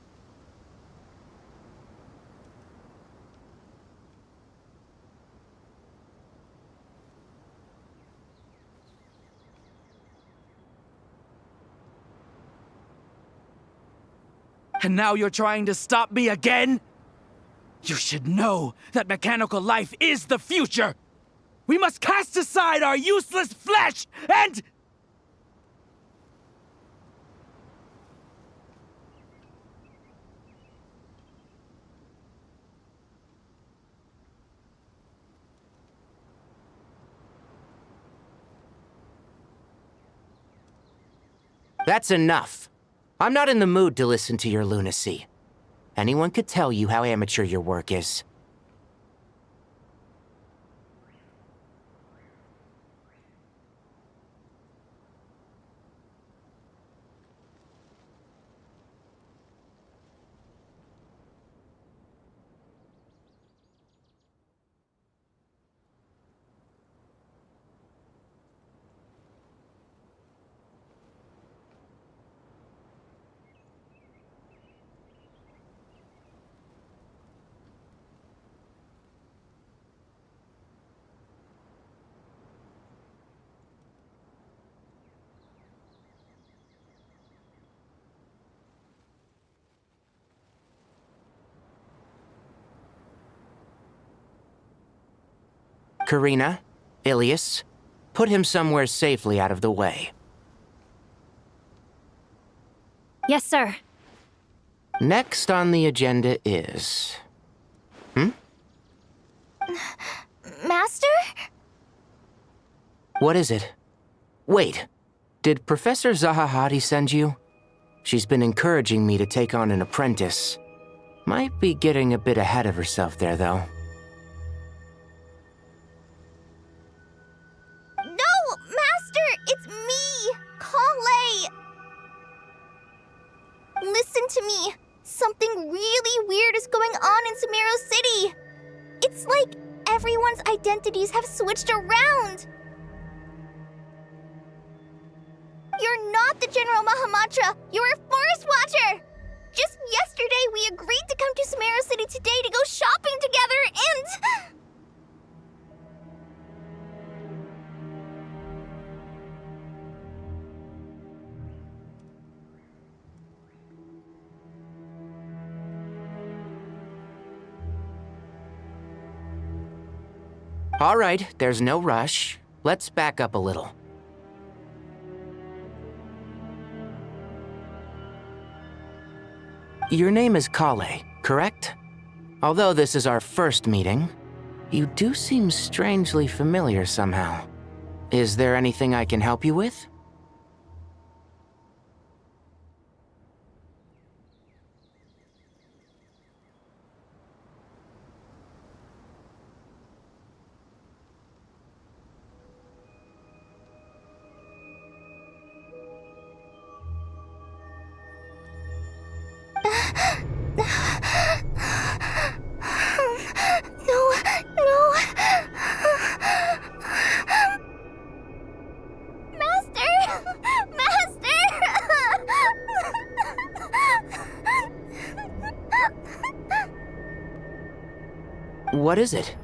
Speaker 23: And now you're trying to stop me again? You should know that mechanical life is the future! We must cast aside our useless flesh and...
Speaker 7: That's enough. I'm not in the mood to listen to your lunacy. Anyone could tell you how amateur your work is. Karina, Ilias, put him somewhere safely out of the way.
Speaker 1: Yes, sir.
Speaker 7: Next on the agenda is...
Speaker 2: Master?
Speaker 7: What is it? Wait, did Professor Zahahati send you? She's been encouraging me to take on an apprentice. Might be getting a bit ahead of herself there, though.
Speaker 2: It's me, Kale! Listen to me. Something really weird is going on in Sumeru City. It's like everyone's identities have switched around. You're not the General Mahamatra. You're a forest watcher. Just yesterday, we agreed to come to Sumeru City today to go shopping together and...
Speaker 7: All right, there's no rush. Let's back up a little. Your name is Kale, correct? Although this is our first meeting, you do seem strangely familiar somehow. Is there anything I can help you with? What is it?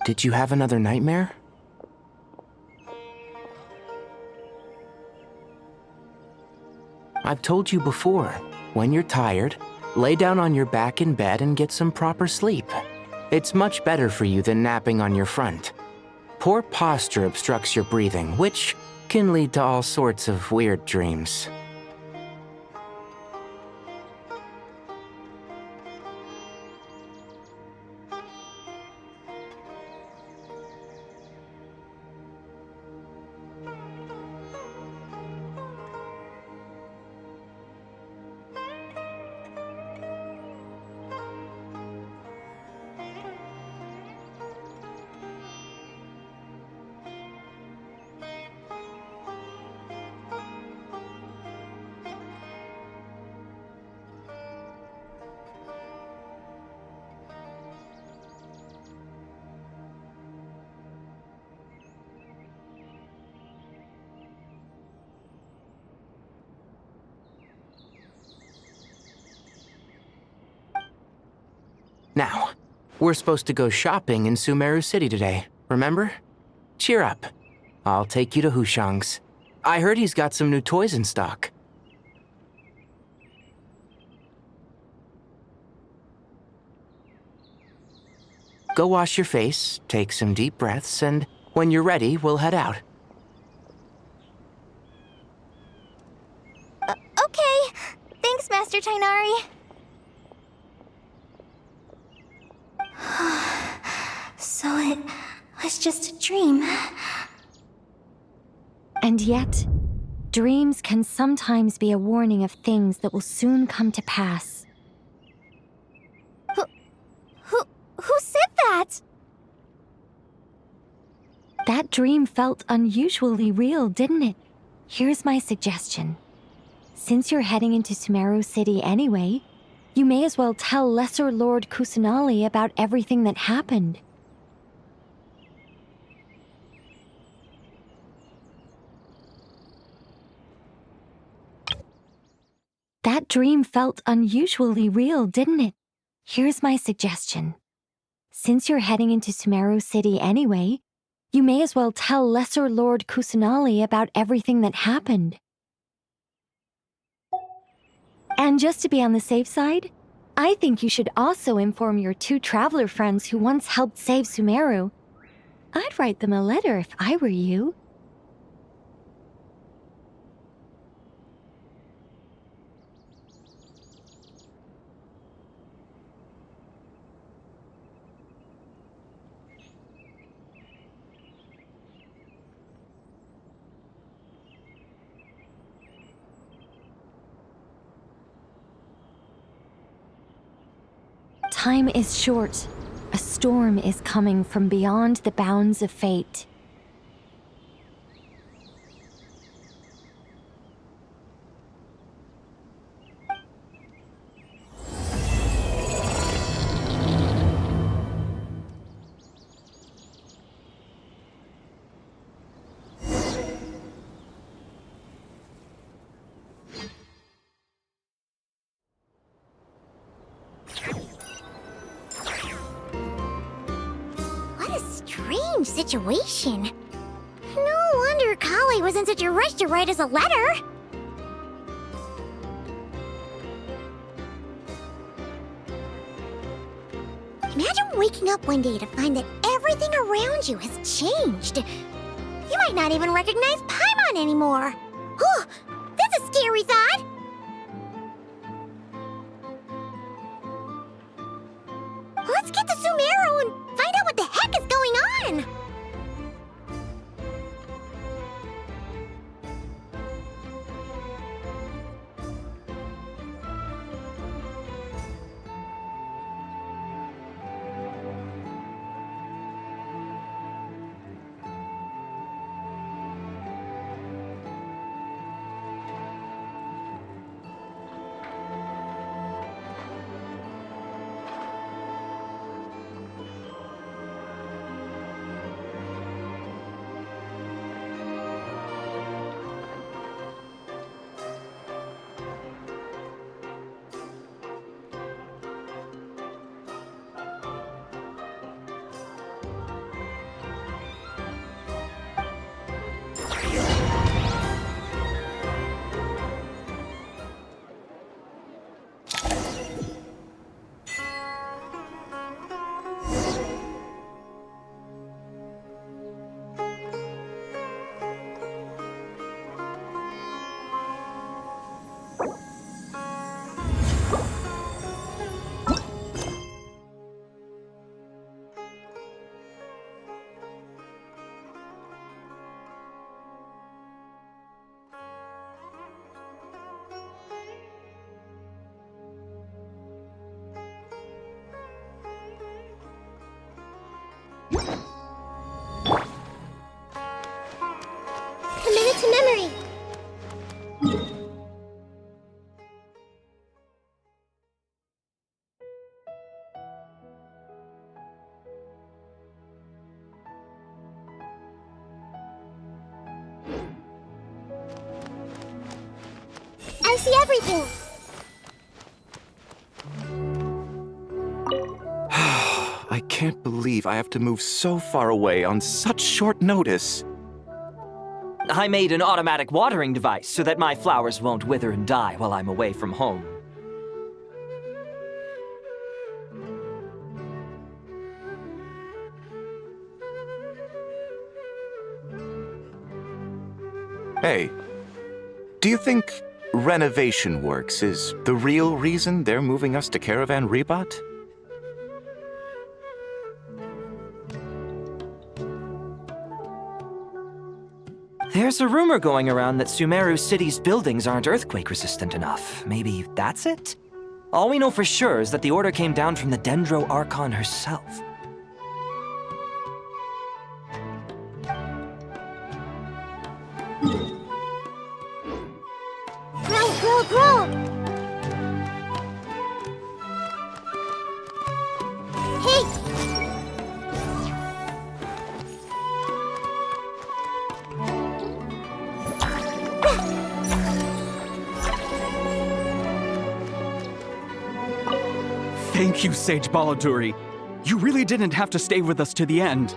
Speaker 7: Did you have another nightmare? I've told you before, when you're tired, Lay down on your back in bed and get some proper sleep. It's much better for you than napping on your front. Poor posture obstructs your breathing, which can lead to all sorts of weird dreams. Now, we're supposed to go shopping in Sumeru City today, remember? Cheer up. I'll take you to Hushang's. I heard he's got some new toys in stock. Go wash your face, take some deep breaths, and when you're ready, we'll head out.
Speaker 2: Okay. Thanks, Master Tainari. So it was just a dream.
Speaker 1: And yet, dreams can sometimes be a warning of things that will soon come to pass.
Speaker 2: Who said that?
Speaker 1: That dream felt unusually real, didn't it? Here's my suggestion. Since you're heading into Sumeru City anyway, you may as well tell Lesser Lord Kusanali about everything that happened. That dream felt unusually real, didn't it? Here's my suggestion. Since you're heading into Sumeru City anyway, you may as well tell Lesser Lord Kusanali about everything that happened. And just to be on the safe side, I think you should also inform your 2 traveler friends who once helped save Sumeru. I'd write them a letter if I were you. Time is short. A storm is coming from beyond the bounds of fate.
Speaker 17: Strange situation. No wonder Kali was in such a rush to write us a letter. Imagine waking up one day to find that everything around you has changed. You might not even recognize Paimon anymore. Oh, that's a scary thought. Let's get to Sumeru and find out what the heck is going on! Committed to memory. I see everything.
Speaker 19: I can't believe I have to move so far away on such short notice.
Speaker 4: I made an automatic watering device so that my flowers won't wither and die while I'm away from home.
Speaker 19: Hey, do you think renovation works is the real reason they're moving us to Caravan Rebot?
Speaker 4: There's a rumor going around that Sumeru City's buildings aren't earthquake-resistant enough. Maybe that's it? All we know for sure is that the order came down from the Dendro Archon herself.
Speaker 17: Grow! Hey!
Speaker 23: Thank you, Sage Baladuri. You really didn't have to stay with us to the end.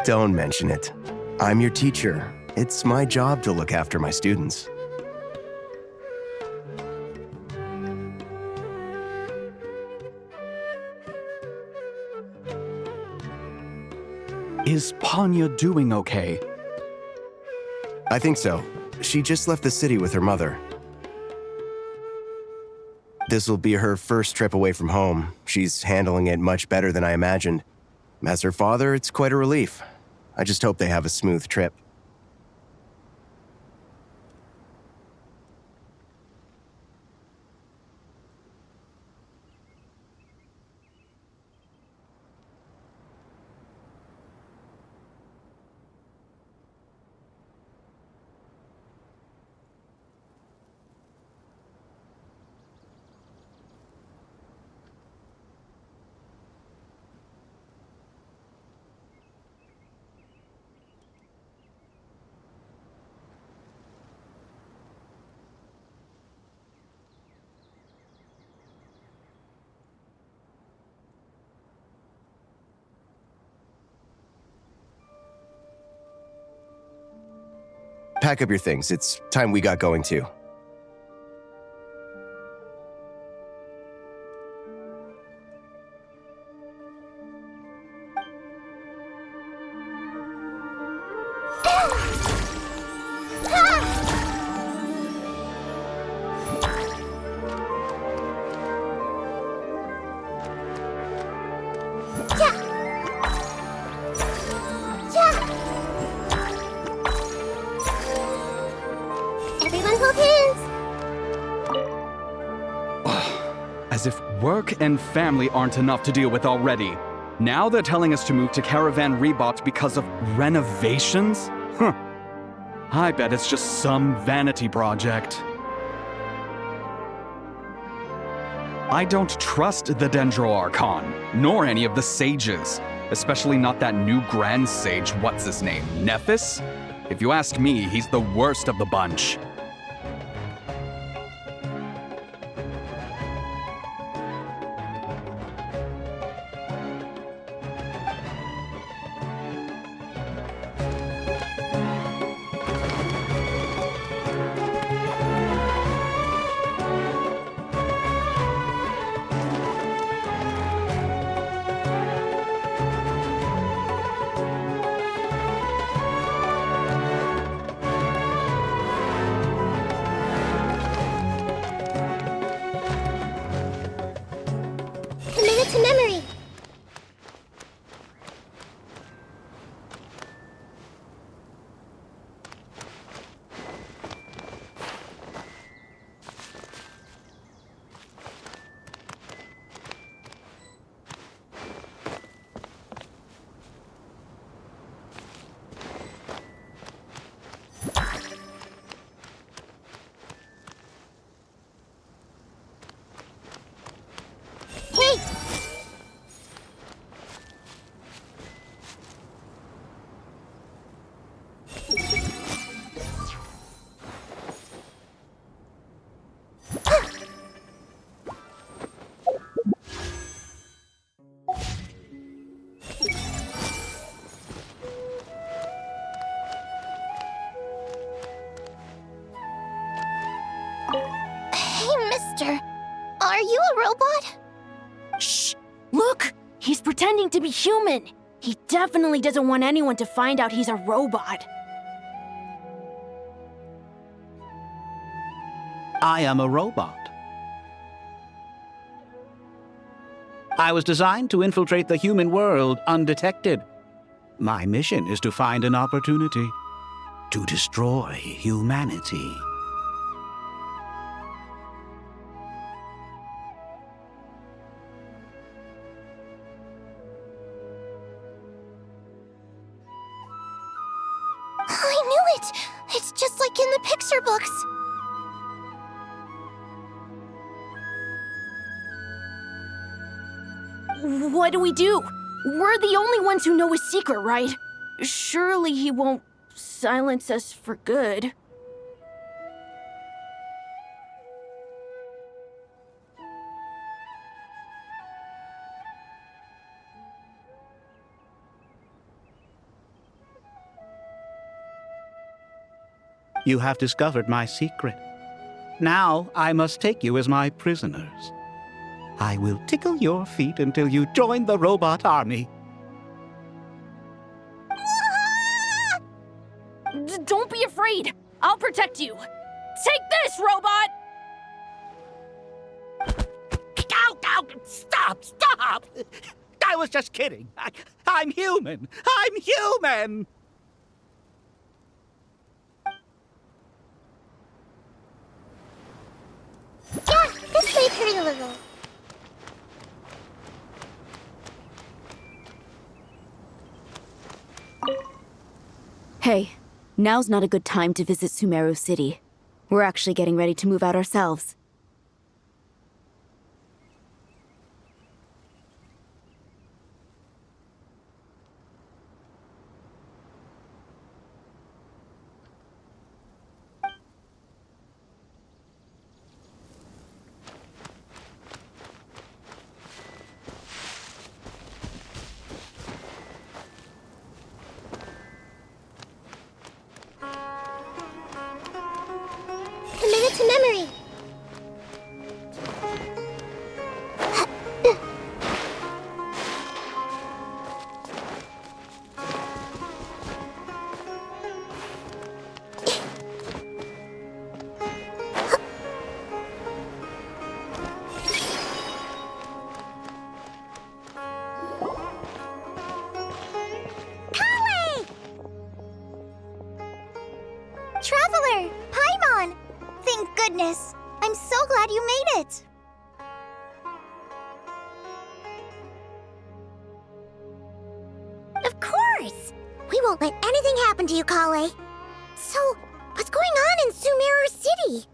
Speaker 5: Don't mention it. I'm your teacher. It's my job to look after my students.
Speaker 23: Is Panya doing okay?
Speaker 5: I think so. She just left the city with her mother. This will be her first trip away from home. She's handling it much better than I imagined. As her father, it's quite a relief. I just hope they have a smooth trip. Pack up your things. It's time we got going too.
Speaker 17: Everyone hold hands.
Speaker 23: As if work and family aren't enough to deal with already. Now they're telling us to move to Caravan Rebot because of renovations? Huh. I bet it's just some vanity project. I don't trust the Dendro Archon, nor any of the sages. Especially not that new Grand Sage, what's his name, Nephis? If you ask me, he's the worst of the bunch.
Speaker 22: pretending to be human. He definitely doesn't want anyone to find out he's a robot.
Speaker 8: I am a robot. I was designed to infiltrate the human world undetected. My mission is to find an opportunity to destroy humanity.
Speaker 17: I knew it! It's just like in the picture books.
Speaker 22: What do we do? We're the only ones who know his secret, right? Surely he won't silence us for good.
Speaker 8: You have discovered my secret. Now I must take you as my prisoners. I will tickle your feet until you join the robot army.
Speaker 22: Don't be afraid. I'll protect you. Take this, robot!
Speaker 8: Ow, ow, stop, stop! I was just kidding. I'm human. I'm human!
Speaker 17: Yeah, this may hurt a little.
Speaker 12: Hey, now's not a good time to visit Sumeru City. We're actually getting ready to move out ourselves.
Speaker 17: Commit it to memory. Traveler! Paimon! Thank goodness! I'm so glad you made it! Of course! We won't let anything happen to you, Kale. So, what's going on in Sumeru City?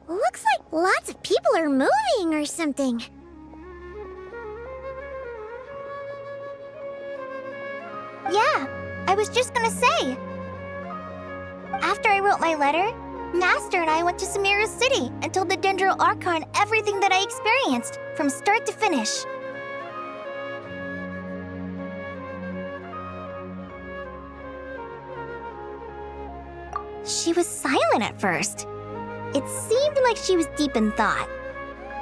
Speaker 17: Looks like lots of people are moving or something.
Speaker 2: Yeah, I was just gonna say. After I wrote my letter, Master and I went to Sumeru City and told the Dendro Archon everything that I experienced, from start to finish. She was silent at first. It seemed like she was deep in thought.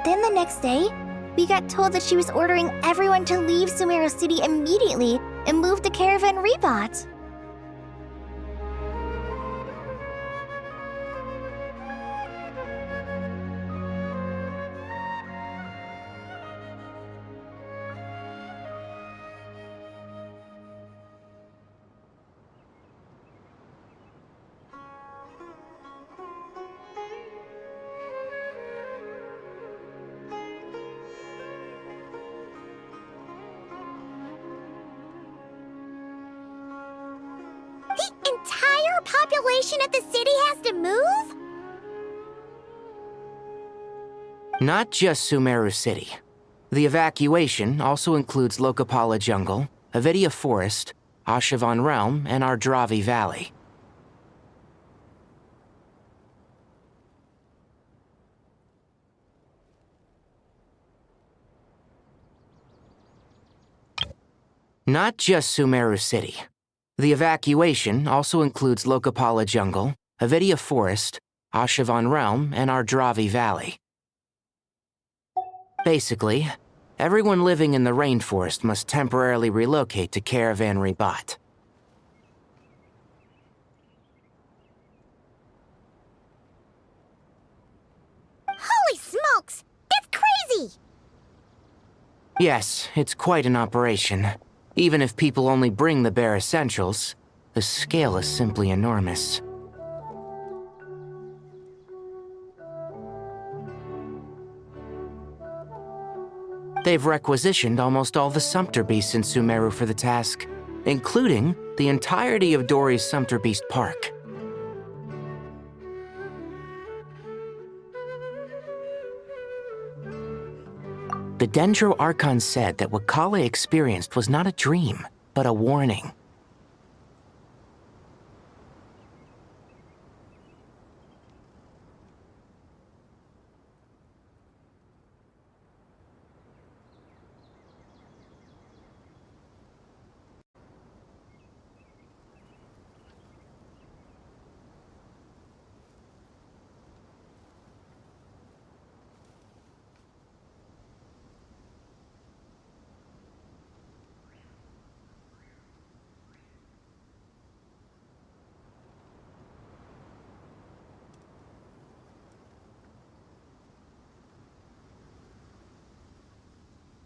Speaker 2: Then the next day, we got told that she was ordering everyone to leave Sumeru City immediately and move to Caravan Rebot.
Speaker 17: The entire population of the city has to move?
Speaker 7: Not just Sumeru City. The evacuation also includes Lokapala Jungle, Avidia Forest, Ashavan Realm, and Ardravi Valley. Not just Sumeru City. The evacuation also includes Lokapala Jungle, Avidia Forest, Ashavan Realm, and Ardravi Valley. Basically, Everyone living in the rainforest must temporarily relocate to Caravan Ribat.
Speaker 17: Holy smokes! That's crazy!
Speaker 7: Yes, it's quite an operation. Even if people only bring the bare essentials, the scale is simply enormous. They've requisitioned almost all the Sumpter Beasts in Sumeru for the task, including the entirety of Dory's Sumpter Beast Park. The Dendro Archon said that what Kale experienced was not a dream, but a warning.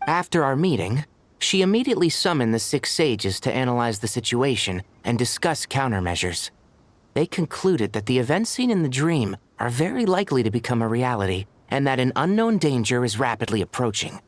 Speaker 7: After our meeting, she immediately summoned the 6 sages to analyze the situation and discuss countermeasures. They concluded that the events seen in the dream are very likely to become a reality, and that an unknown danger is rapidly approaching.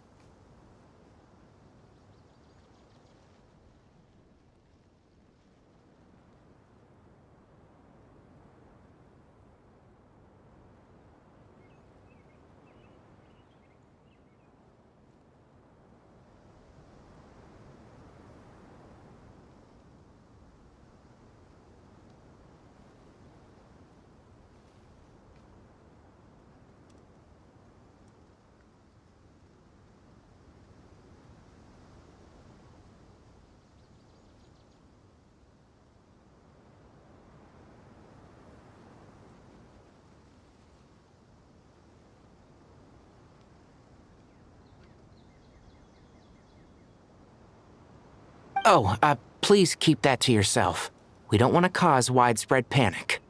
Speaker 7: Oh, please keep that to yourself. We don't want to cause widespread panic.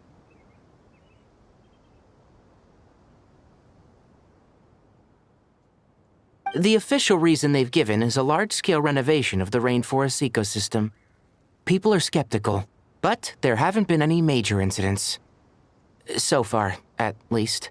Speaker 7: The official reason they've given is a large-scale renovation of the rainforest ecosystem. People are skeptical, but there haven't been any major incidents. So far, at least.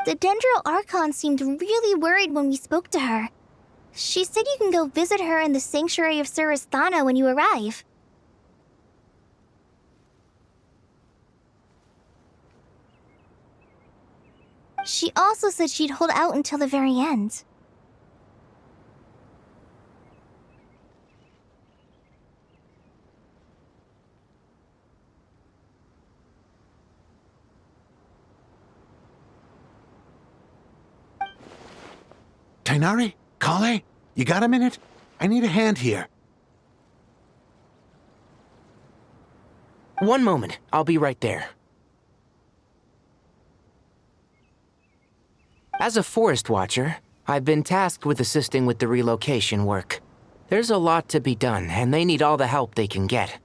Speaker 2: The Dendro Archon seemed really worried when we spoke to her. She said you can go visit her in the Sanctuary of Surasthana when you arrive. She also said she'd hold out until the very end.
Speaker 11: Tainari? Kale? You got a minute? I need a hand here.
Speaker 7: One moment. I'll be right there. As a forest watcher, I've been tasked with assisting with the relocation work. There's a lot to be done, and they need all the help they can get.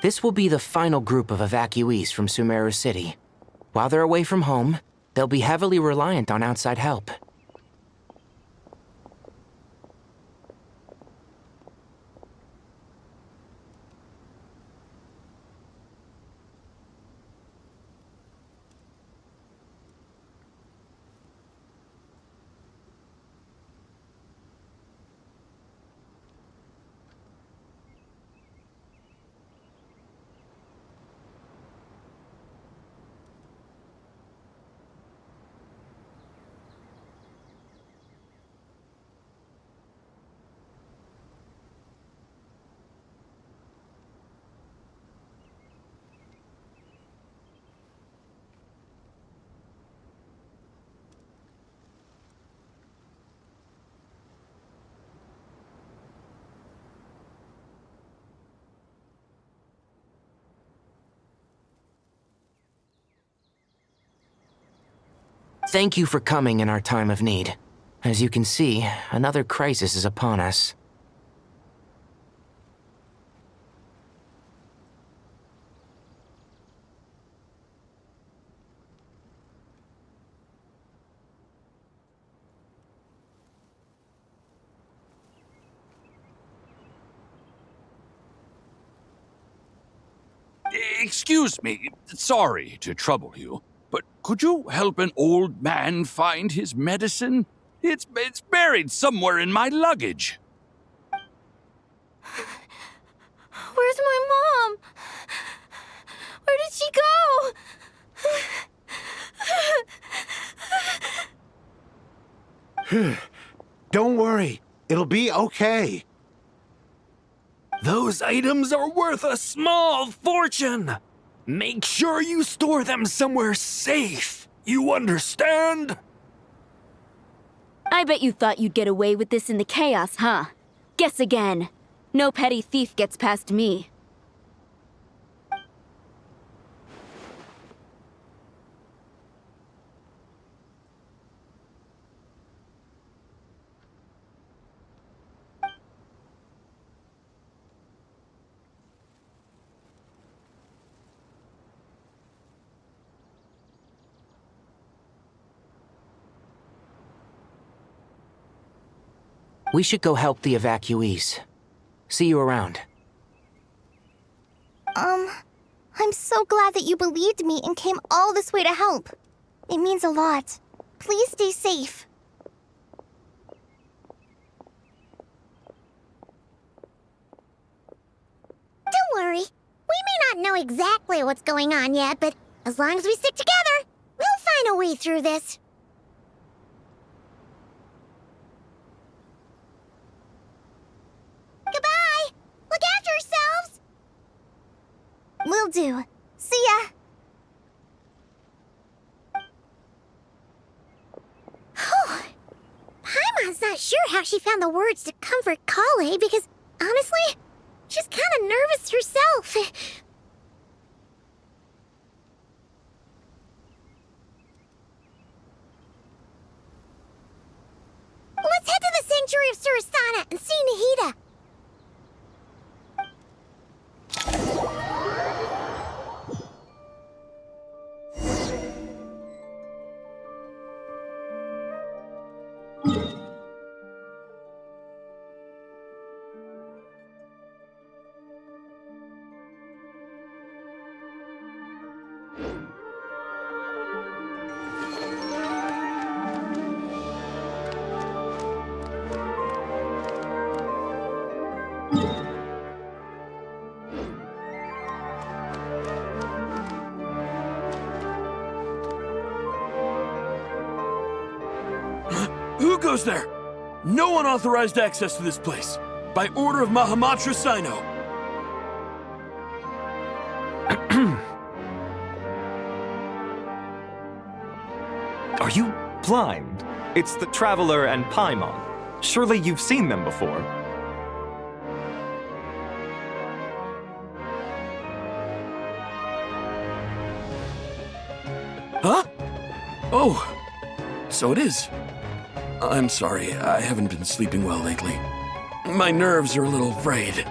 Speaker 7: This will be the final group of evacuees from Sumeru City. While they're away from home, they'll be heavily reliant on outside help. Thank you for coming in our time of need. As you can see, another crisis is upon us.
Speaker 18: Excuse me, sorry to trouble you, but could you help an old man find his medicine? It's buried somewhere in my luggage.
Speaker 1: Where's my mom? Where did she
Speaker 11: go? Don't worry. It'll be okay.
Speaker 3: Those items are worth a small fortune. Make sure you store them somewhere safe. You understand?
Speaker 12: I bet you thought you'd get away with this in the chaos, huh? Guess again. No petty thief gets past me.
Speaker 7: We should go help the evacuees. See you around.
Speaker 2: I'm so glad that you believed me and came all this way to help. It means a lot. Please stay safe.
Speaker 17: Don't worry. We may not know exactly what's going on yet, but as long as we stick together, we'll find a way through this. Goodbye! Look after yourselves!
Speaker 2: Will do. See ya!
Speaker 17: Paimon's not sure how she found the words to comfort Kale because, honestly, she's kind of nervous herself. Let's head to the Sanctuary of Surasana and see Nahida.
Speaker 3: Who goes there? No unauthorized access to this place. By order of Mahamatra Sino.
Speaker 4: Are you blind? It's the Traveler and Paimon. Surely you've seen them before.
Speaker 3: Huh? Oh, so it is. I'm sorry, I haven't been sleeping well lately. My nerves are a little frayed.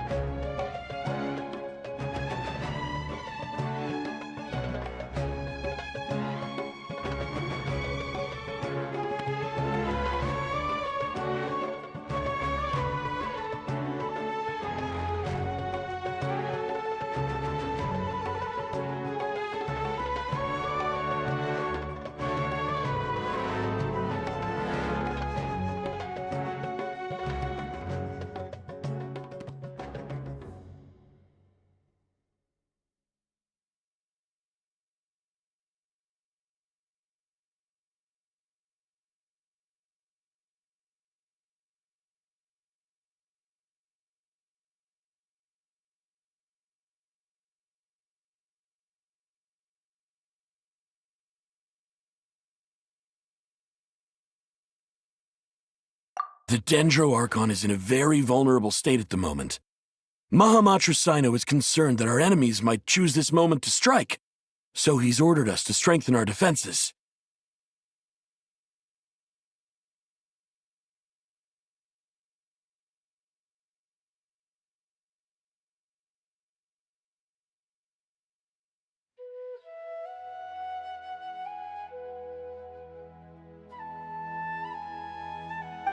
Speaker 3: The Dendro Archon is in a very vulnerable state at the moment. Mahamatra Sino is concerned that our enemies might choose this moment to strike, so he's ordered us to strengthen our defenses.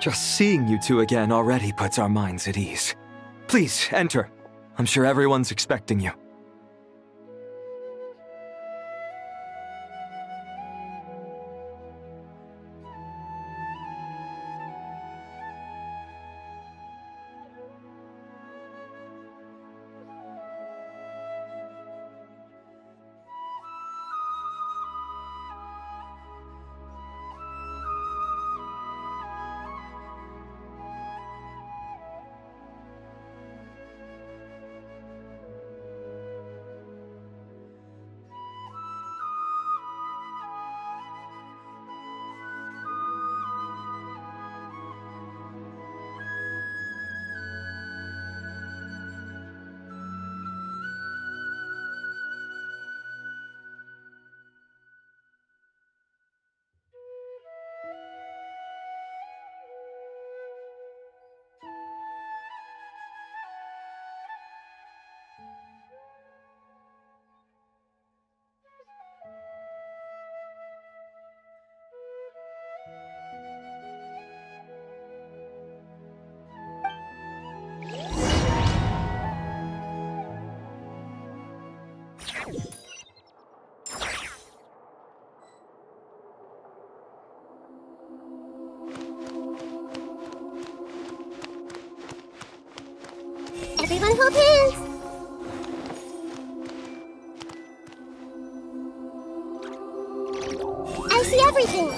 Speaker 4: Just seeing you two again already puts our minds at ease. Please, enter. I'm sure everyone's expecting you.
Speaker 17: Everyone hold hands! I see everything!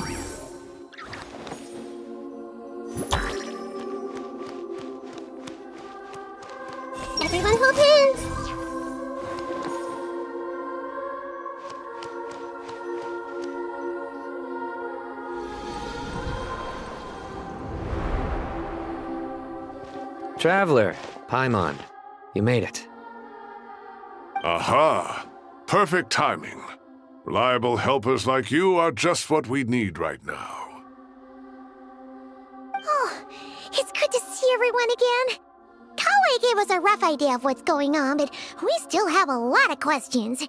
Speaker 17: Everyone hold hands!
Speaker 16: Traveler, Paimon, you made it.
Speaker 10: Aha! Perfect timing. Reliable helpers like you are just what we need right now.
Speaker 17: Oh, it's good to see everyone again. Kawaii gave us a rough idea of what's going on, but we still have a lot of questions.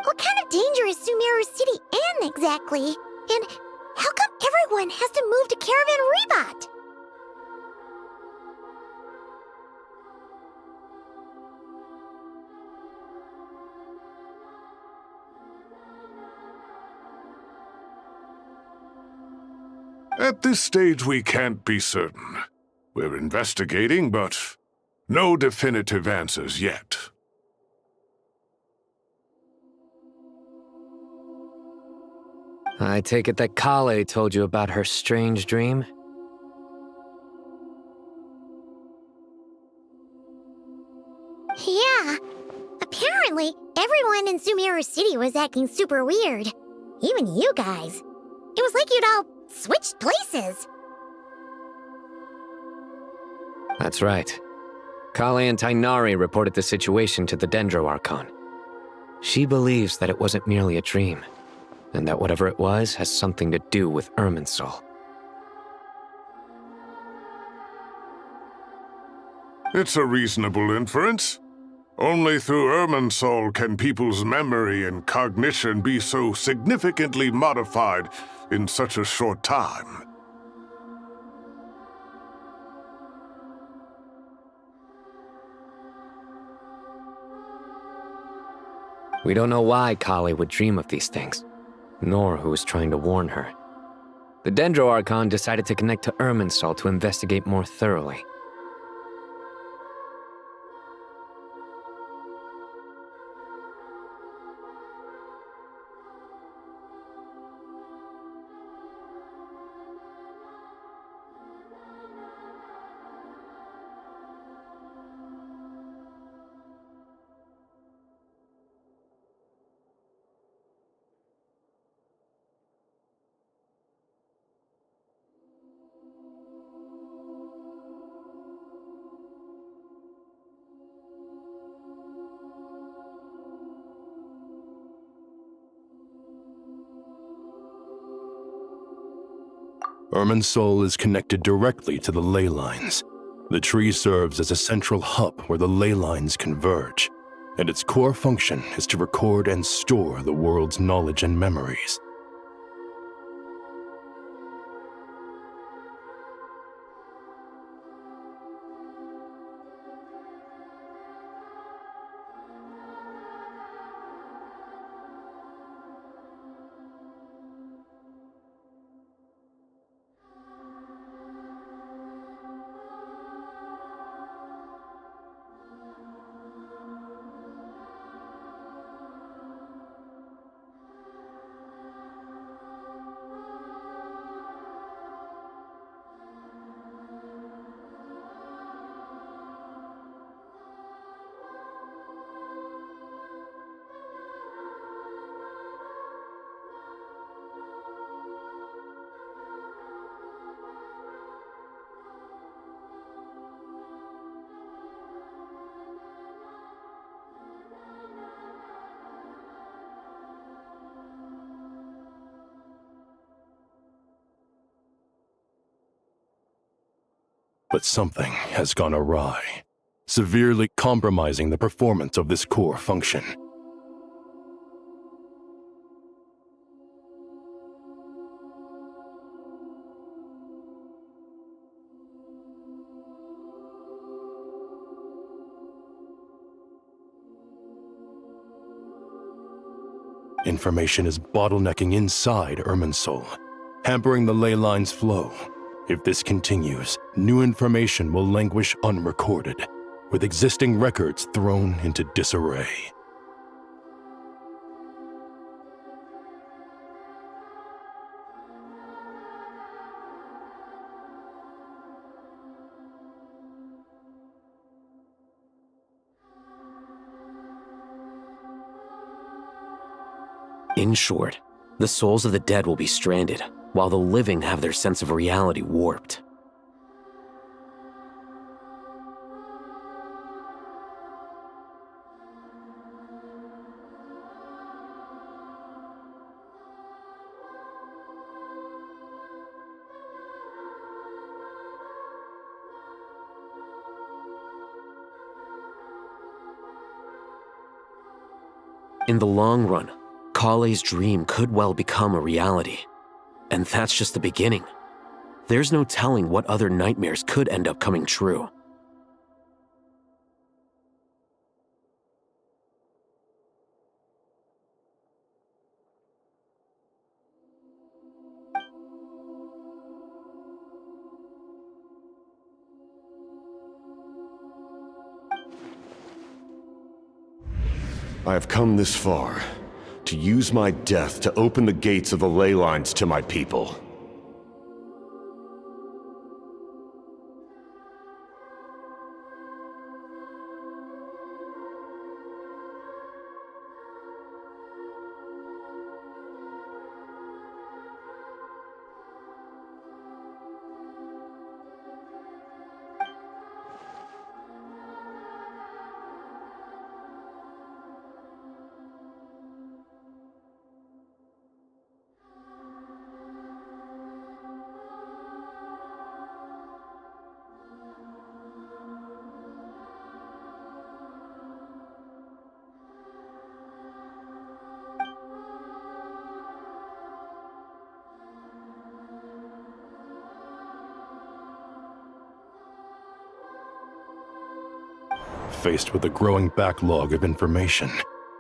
Speaker 17: What kind of danger is Sumeru City in, exactly? And how come everyone has to move to Caravan Rebot?
Speaker 10: At this stage, we can't be certain. We're investigating, but no definitive answers yet.
Speaker 16: I take it that Kale told you about her strange dream?
Speaker 17: Yeah. Apparently, everyone in Sumeru City was acting super weird. Even you guys. It was like you'd all switched places.
Speaker 16: That's right. Kale and Tainari reported the situation to the Dendro Archon. She believes that it wasn't merely a dream, and that whatever it was has something to do with Irminsul.
Speaker 10: It's a reasonable inference. Only through Irminsul can people's memory and cognition be so significantly modified in such a short time.
Speaker 16: We don't know why Kale would dream of these things, nor who was trying to warn her. The Dendro Archon decided to connect to Irminsul to investigate more thoroughly.
Speaker 13: Irminsul is connected directly to the ley lines.
Speaker 9: The tree serves as a central hub where the ley lines converge, and its core function is to record and store the world's knowledge and memories. But something has gone awry, severely compromising the performance of this core function. Information is bottlenecking inside Irminsul, hampering the ley line's flow. If this continues, new information will languish unrecorded, with existing records thrown into disarray.
Speaker 13: In short, the souls of the dead will be stranded, while the living have their sense of reality warped. In the long run, Kale's dream could well become a reality. And that's just the beginning. There's no telling what other nightmares could end up coming true.
Speaker 14: I have come this far, to use my death to open the gates of the ley lines to my people.
Speaker 9: Faced with a growing backlog of information,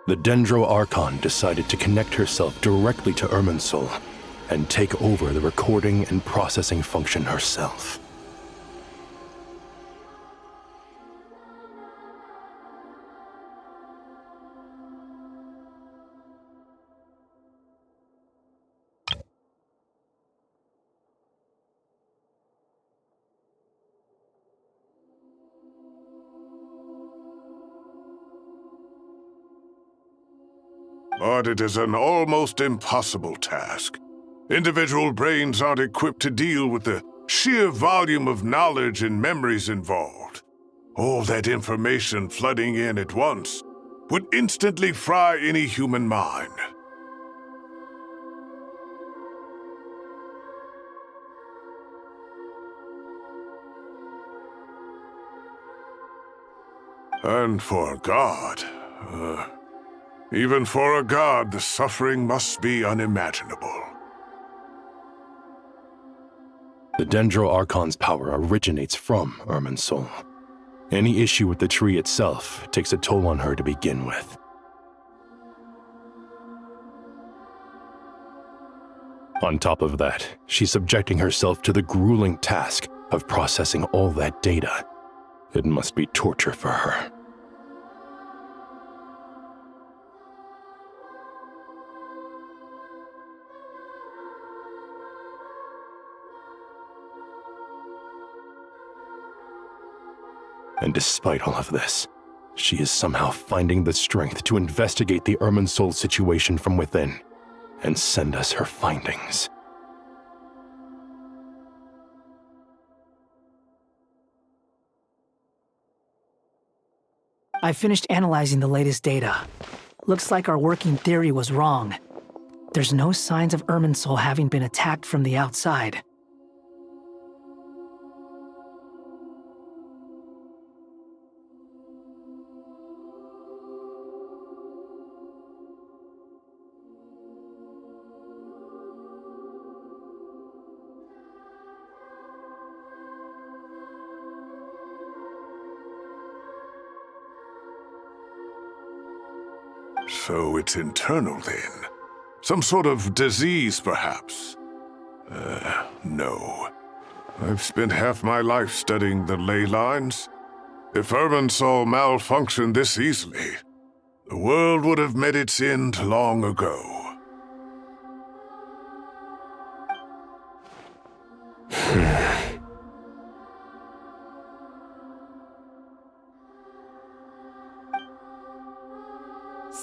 Speaker 9: the Dendro Archon decided to connect herself directly to Irminsul and take over the recording and processing function herself.
Speaker 10: But it is an almost impossible task. Individual brains aren't equipped to deal with the sheer volume of knowledge and memories involved. All that information flooding in at once would instantly fry any human mind. And for God, even for a god, the suffering must be unimaginable.
Speaker 9: The Dendro Archon's power originates from Irminsul. Any issue with the tree itself takes a toll on her to begin with. On top of that, she's subjecting herself to the grueling task of processing all that data. It must be torture for her. And despite all of this, she is somehow finding the strength to investigate the Irminsul situation from within and send us her findings.
Speaker 15: I finished analyzing the latest data. Looks like our working theory was wrong. There's no signs of Irminsul having been attacked from the outside.
Speaker 10: So it's internal then? Some sort of disease, perhaps? No. I've spent half my life studying the ley lines. If Irminsul malfunctioned this easily, the world would have met its end long ago.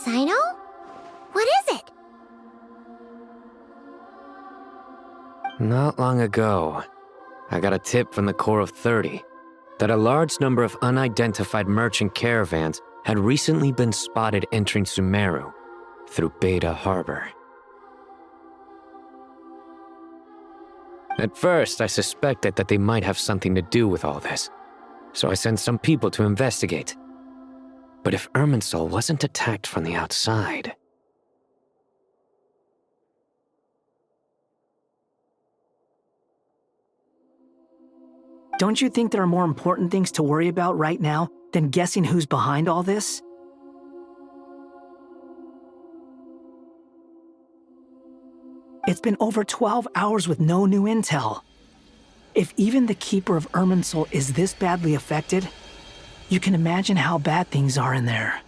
Speaker 17: Sino? What is it?
Speaker 16: Not long ago, I got a tip from the Core of 30 that a large number of unidentified merchant caravans had recently been spotted entering Sumeru through Beta Harbor. At first, I suspected that they might have something to do with all this, so I sent some people to investigate. But if Irminsul wasn't attacked from the outside...
Speaker 15: Don't you think there are more important things to worry about right now than guessing who's behind all this? It's been over 12 hours with no new intel. If even the Keeper of Irminsul is this badly affected, you can imagine how bad things are in there.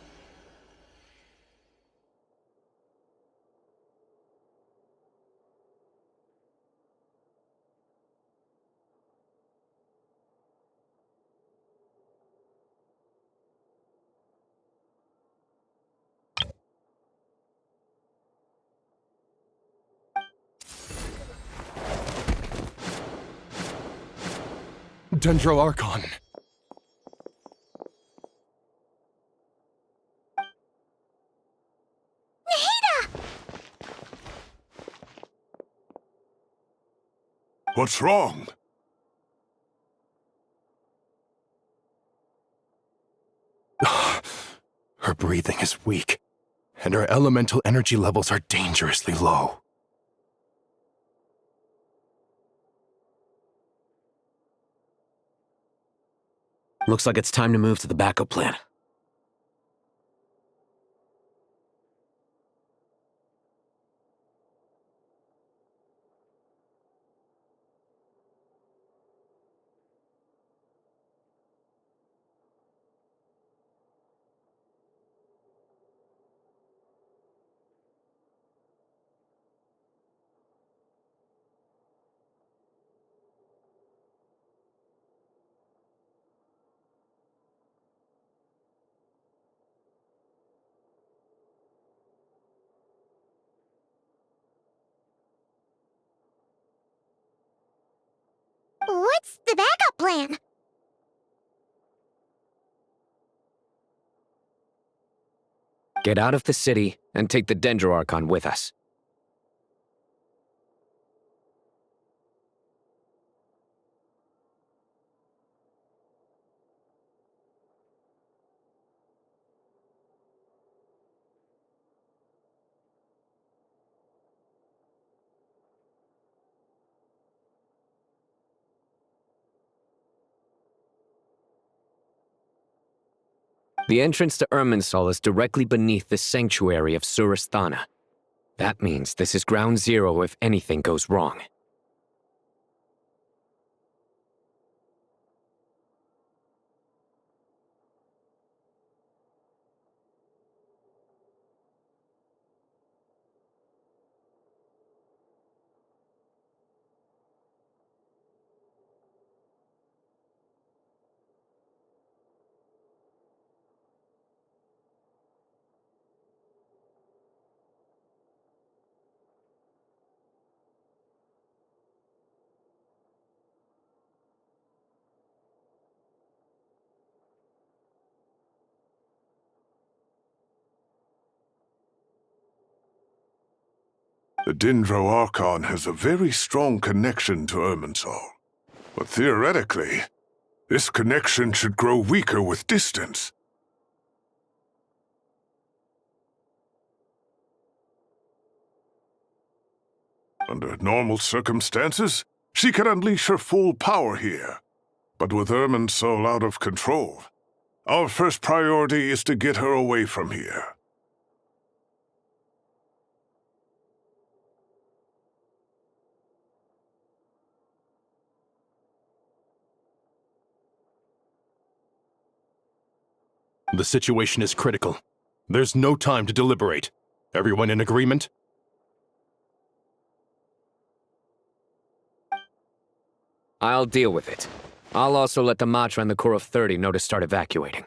Speaker 9: Dendro Archon.
Speaker 10: What's wrong?
Speaker 9: Her breathing is weak, and her elemental energy levels are dangerously low.
Speaker 13: Looks like it's time to move to the backup plan.
Speaker 17: What's the backup plan?
Speaker 16: Get out of the city and take the Dendro Archon with us. The entrance to Irminsul is directly beneath the sanctuary of Surasthana. That means this is ground zero if anything goes wrong.
Speaker 10: The Dendro Archon has a very strong connection to Irminsul. But theoretically, this connection should grow weaker with distance. Under normal circumstances, she can unleash her full power here. But with Irminsul out of control, our first priority is to get her away from here.
Speaker 9: The situation is critical. There's no time to deliberate. Everyone in agreement?
Speaker 16: I'll deal with it. I'll also let the Matra and the Corps of 30 know to start evacuating.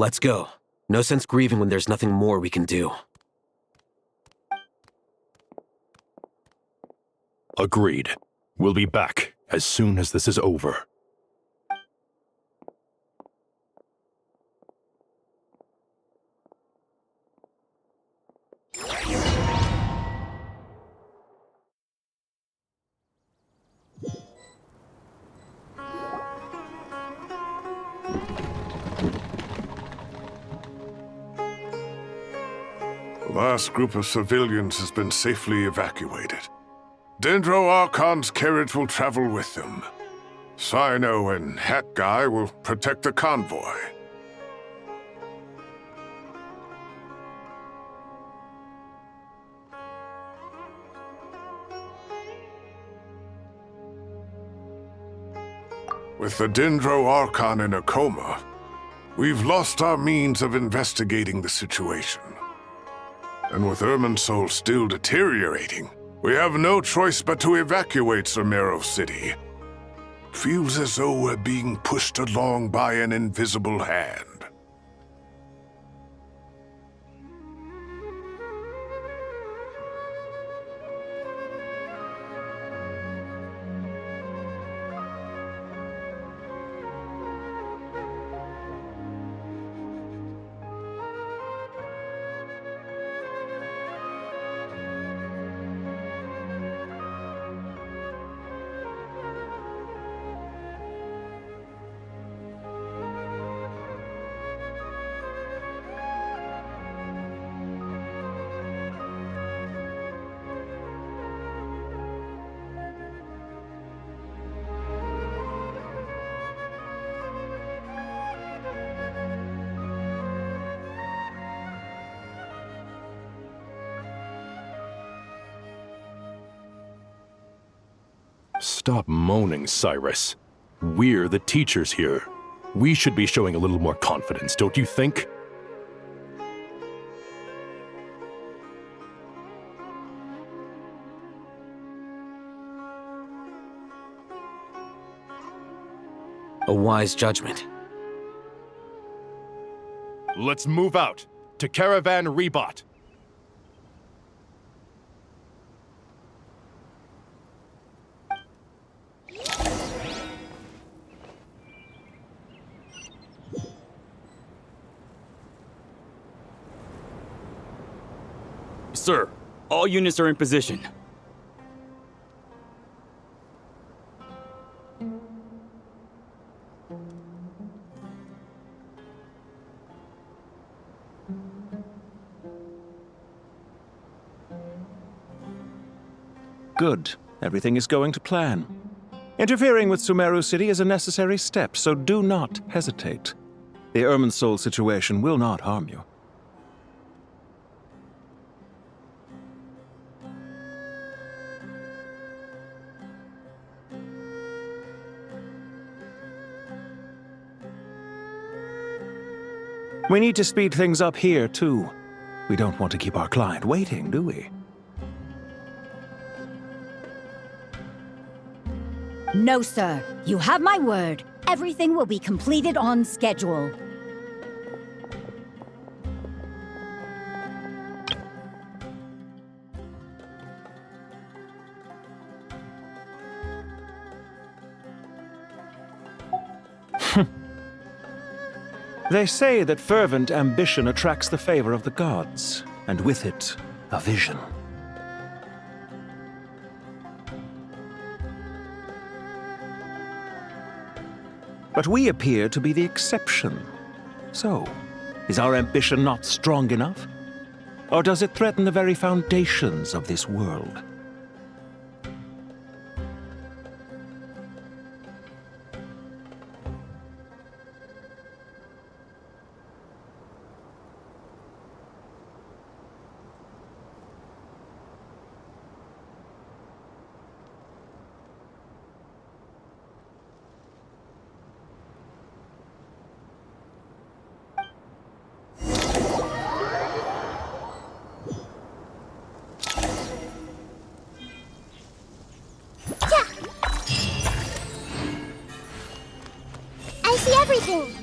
Speaker 13: Let's go. No sense grieving when there's nothing more we can do.
Speaker 9: Agreed. We'll be back as soon as this is over.
Speaker 10: The last group of civilians has been safely evacuated. Dendro Archon's carriage will travel with them. Sino and Hat Guy will protect the convoy. With the Dendro Archon in a coma, we've lost our means of investigating the situation. And with Irminsul still deteriorating, we have no choice but to evacuate Sumeru City. Feels as though we're being pushed along by an invisible hand.
Speaker 9: Stop moaning, Cyrus. We're the teachers here. We should be showing a little more confidence, don't you think?
Speaker 13: A wise judgment.
Speaker 9: Let's move out to Caravan Rebot.
Speaker 6: Sir, all units are in position.
Speaker 19: Good. Everything is going to plan. Interfering with Sumeru City is a necessary step, so do not hesitate. The Irminsul situation will not harm you. We need to speed things up here, too. We don't want to keep our client waiting, do we?
Speaker 20: No, sir. You have my word. Everything will be completed on schedule.
Speaker 19: They say that fervent ambition attracts the favor of the gods, and with it, a vision. But we appear to be the exception. So, is our ambition not strong enough? Or does it threaten the very foundations of this world?
Speaker 17: I see everything.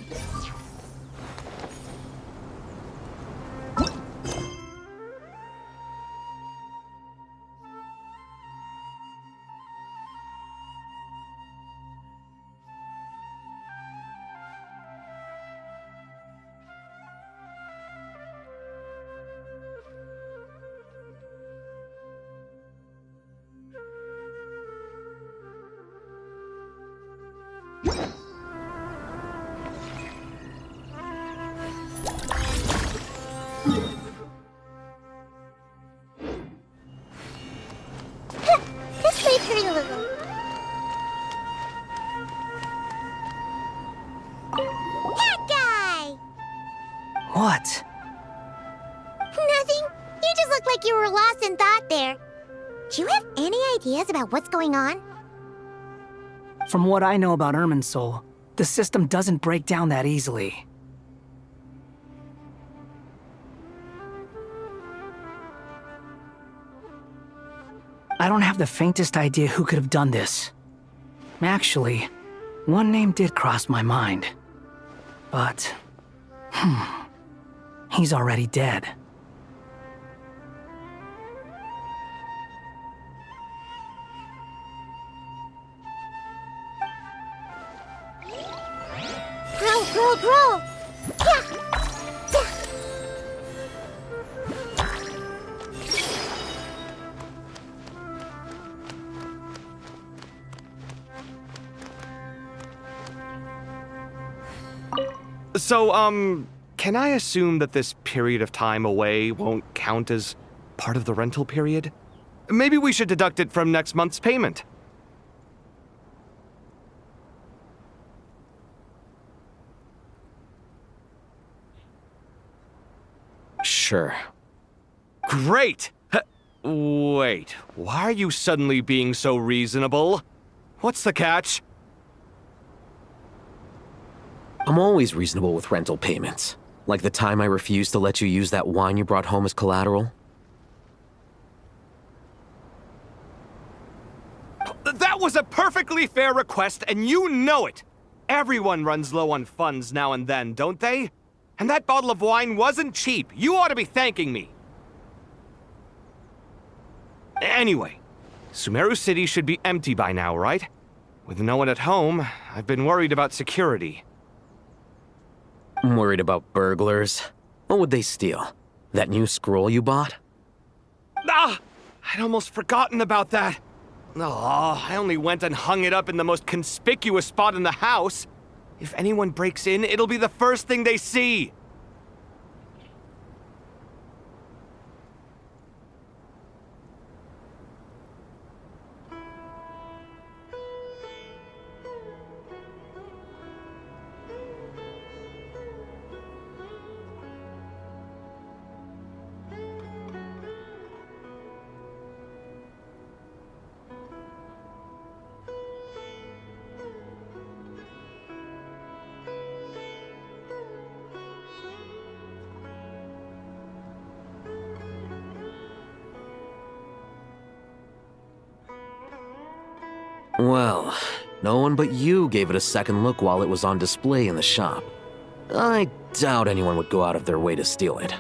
Speaker 17: This may hurt a little. That guy!
Speaker 15: What?
Speaker 17: Nothing. You just looked like you were lost in thought there. Do you have any ideas about what's going on?
Speaker 15: From what I know about Irminsul, the system doesn't break down that easily. I don't have the faintest idea who could have done this. Actually, one name did cross my mind. But, he's already dead.
Speaker 17: Grow!
Speaker 4: So, can I assume that this period of time away won't count as part of the rental period? Maybe we should deduct it from next month's payment.
Speaker 13: Sure.
Speaker 4: Great! Wait, why are you suddenly being so reasonable? What's the catch?
Speaker 13: I'm always reasonable with rental payments. Like the time I refused to let you use that wine you brought home as collateral.
Speaker 4: That was a perfectly fair request, and you know it! Everyone runs low on funds now and then, don't they? And that bottle of wine wasn't cheap. You ought to be thanking me. Anyway, Sumeru City should be empty by now, right? With no one at home, I've been worried about security.
Speaker 13: I'm worried about burglars. What would they steal? That new scroll you bought?
Speaker 4: Ah! I'd almost forgotten about that. Oh, I only went and hung it up in the most conspicuous spot in the house. If anyone breaks in, it'll be the first thing they see.
Speaker 13: Well, no one but you gave it a second look while it was on display in the shop. I doubt anyone would go out of their way to steal it.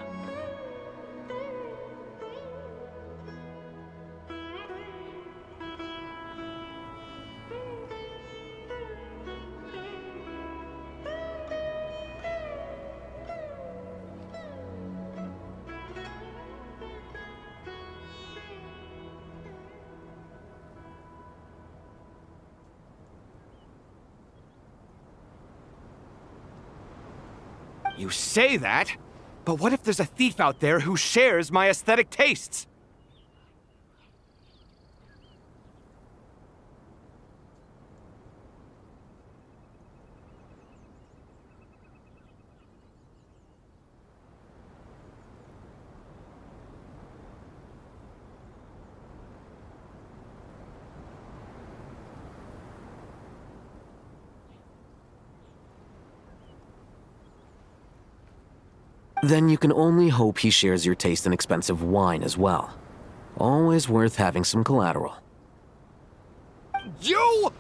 Speaker 5: You say that, but what if there's a thief out there who shares my aesthetic tastes?
Speaker 13: Then you can only hope he shares your taste in expensive wine as well. Always worth having some collateral.
Speaker 5: You!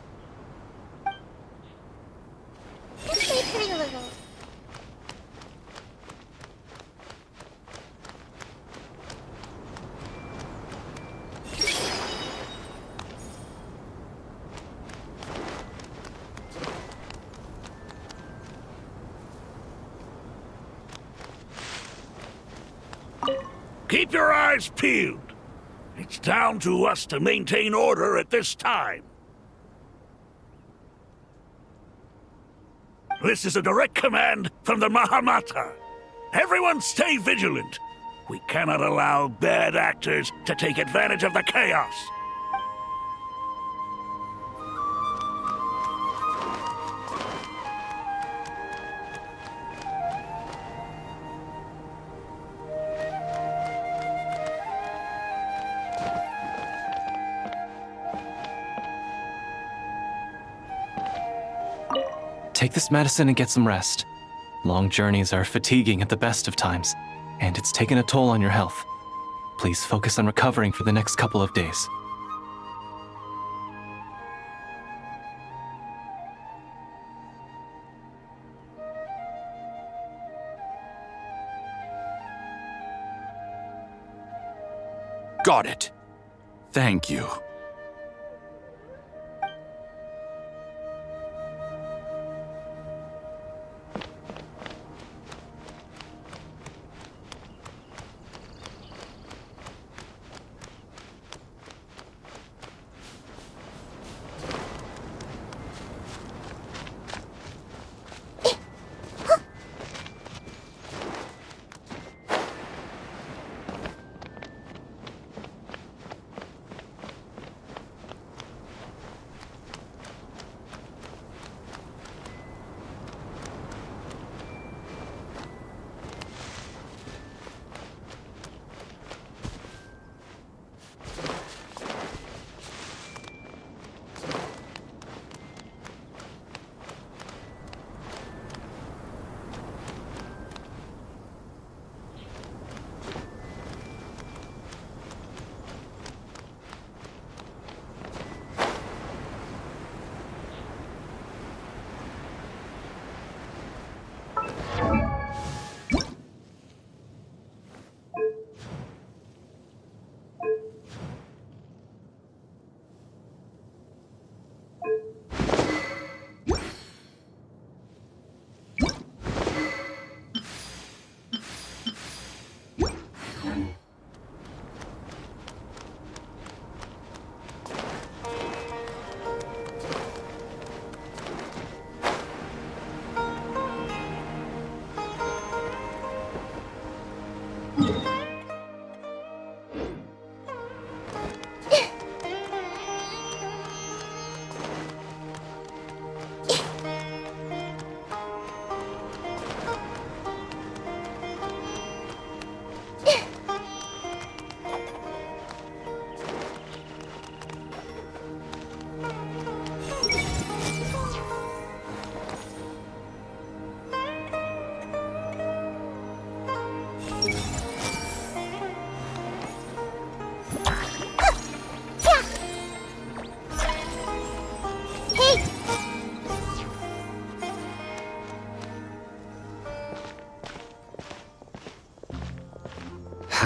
Speaker 17: Pretty little.
Speaker 21: Keep your eyes peeled. It's down to us to maintain order at this time. This is a direct command from the Mahamata. Everyone stay vigilant. We cannot allow bad actors to take advantage of the chaos.
Speaker 23: Take this medicine and get some rest. Long journeys are fatiguing at the best of times, and it's taken a toll on your health. Please focus on recovering for the next couple of days.
Speaker 3: Got it. Thank you.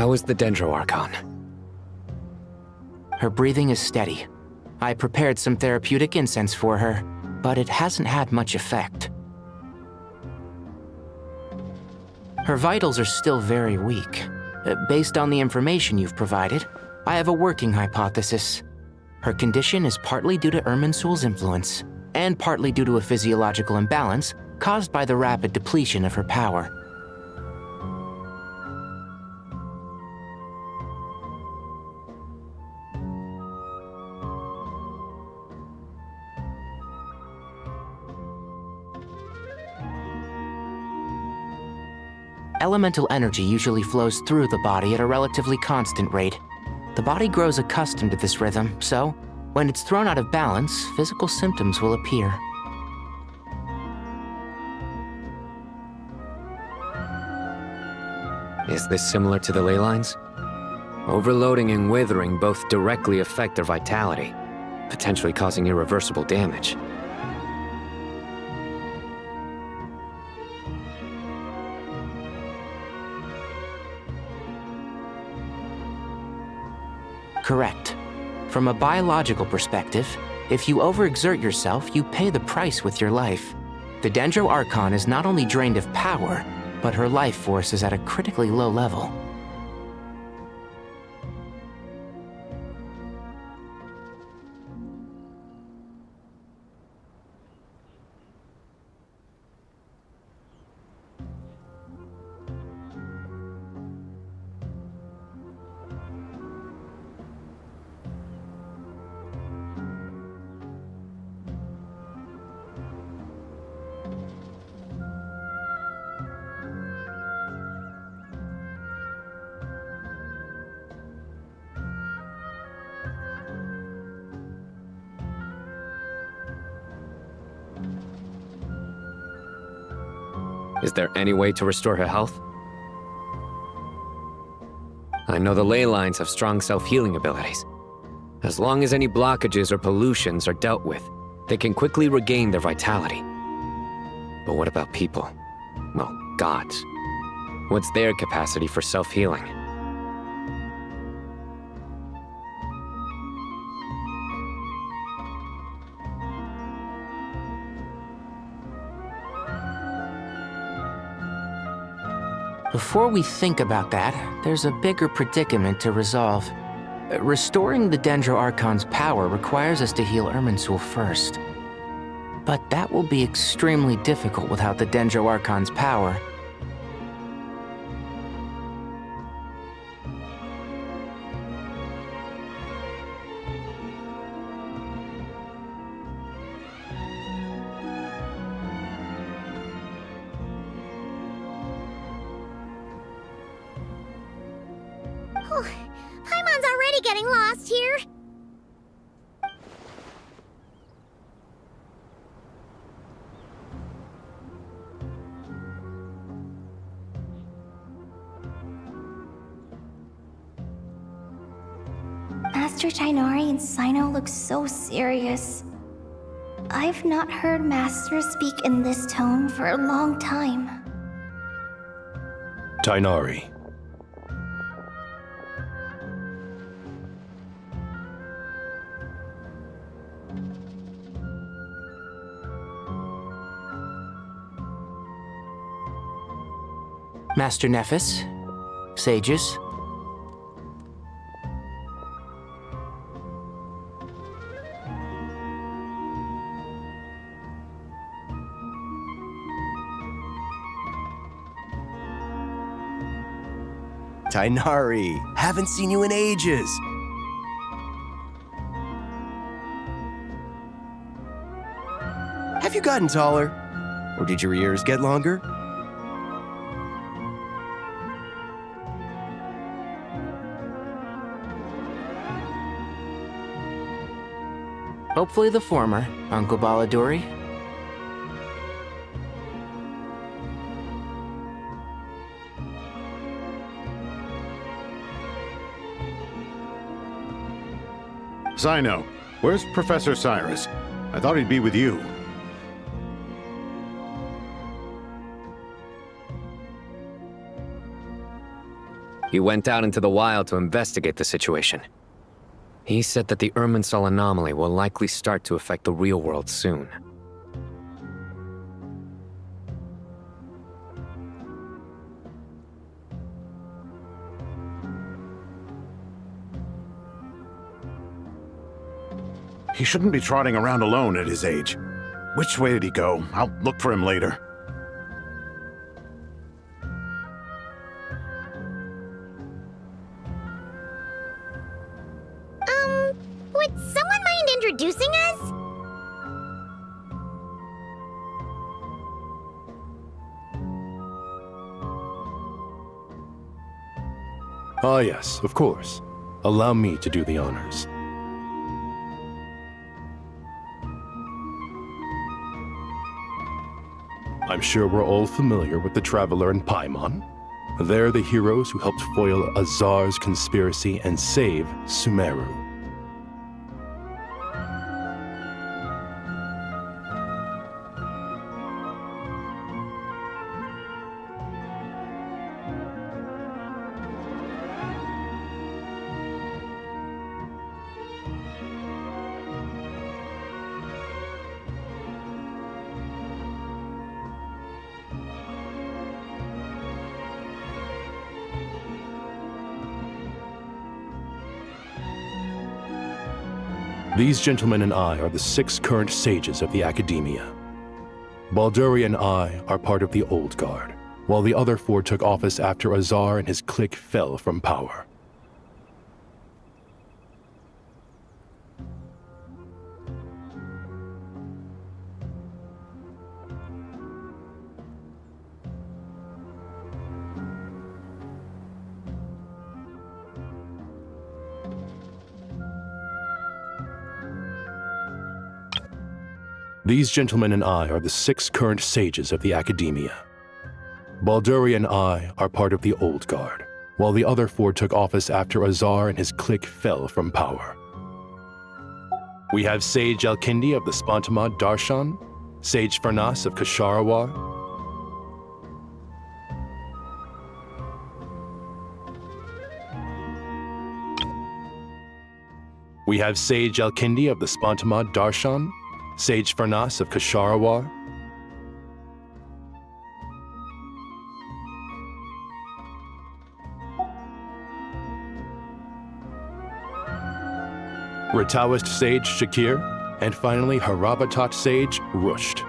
Speaker 16: How is the Dendro Archon?
Speaker 7: Her breathing is steady. I prepared some therapeutic incense for her, but it hasn't had much effect. Her vitals are still very weak. Based on the information you've provided, I have a working hypothesis. Her condition is partly due to Irminsul's influence, and partly due to a physiological imbalance caused by the rapid depletion of her power. Elemental energy usually flows through the body at a relatively constant rate. The body grows accustomed to this rhythm, so when it's thrown out of balance, physical symptoms will appear.
Speaker 16: Is this similar to the ley lines? Overloading and withering both directly affect their vitality, potentially causing irreversible damage.
Speaker 7: Correct. From a biological perspective, if you overexert yourself, you pay the price with your life. The Dendro Archon is not only drained of power, but her life force is at a critically low level.
Speaker 16: Is there any way to restore her health? I know the ley lines have strong self-healing abilities. As long as any blockages or pollutions are dealt with, they can quickly regain their vitality. But what about people? Well, gods. What's their capacity for self-healing?
Speaker 7: Before we think about that, there's a bigger predicament to resolve. Restoring the Dendro Archon's power requires us to heal Irminsul first. But that will be extremely difficult without the Dendro Archon's power.
Speaker 17: Paimon's already getting lost here.
Speaker 2: Master Tighnari and Sino look so serious. I've not heard Master speak in this tone for a long time.
Speaker 9: Tighnari.
Speaker 7: Master Nephis, sages.
Speaker 8: Tighnari, haven't seen you in ages. Have you gotten taller? Or did your ears get longer?
Speaker 7: Hopefully the former, Uncle Baladuri.
Speaker 11: Sino, where's Professor Cyrus? I thought he'd be with you.
Speaker 16: He went out into the wild to investigate the situation. He said that the Irminsul anomaly will likely start to affect the real world soon.
Speaker 11: He shouldn't be trotting around alone at his age. Which way did he go? I'll look for him later.
Speaker 17: Would someone mind introducing us?
Speaker 9: Ah, yes, of course. Allow me to do the honors. I'm sure we're all familiar with the Traveler and Paimon. They're the heroes who helped foil Azar's conspiracy and save Sumeru. These gentlemen and I are the 6 current sages of the Academia. Balduri and I are part of the Old Guard, while the other 4 took office after Azar and his clique fell from power. These gentlemen and I are the 6 current sages of the Academia. Balduri and I are part of the Old Guard, while the other 4 took office after Azar and his clique fell from power. We have Sage Alkindi of the Spantamad Darshan, Sage Farnas of Kasharawar, We have Sage Alkindi of the Spantamad Darshan, Sage Farnas of Kasharawar, Rataoist Sage Shakir, and finally Harabatat Sage Rusht.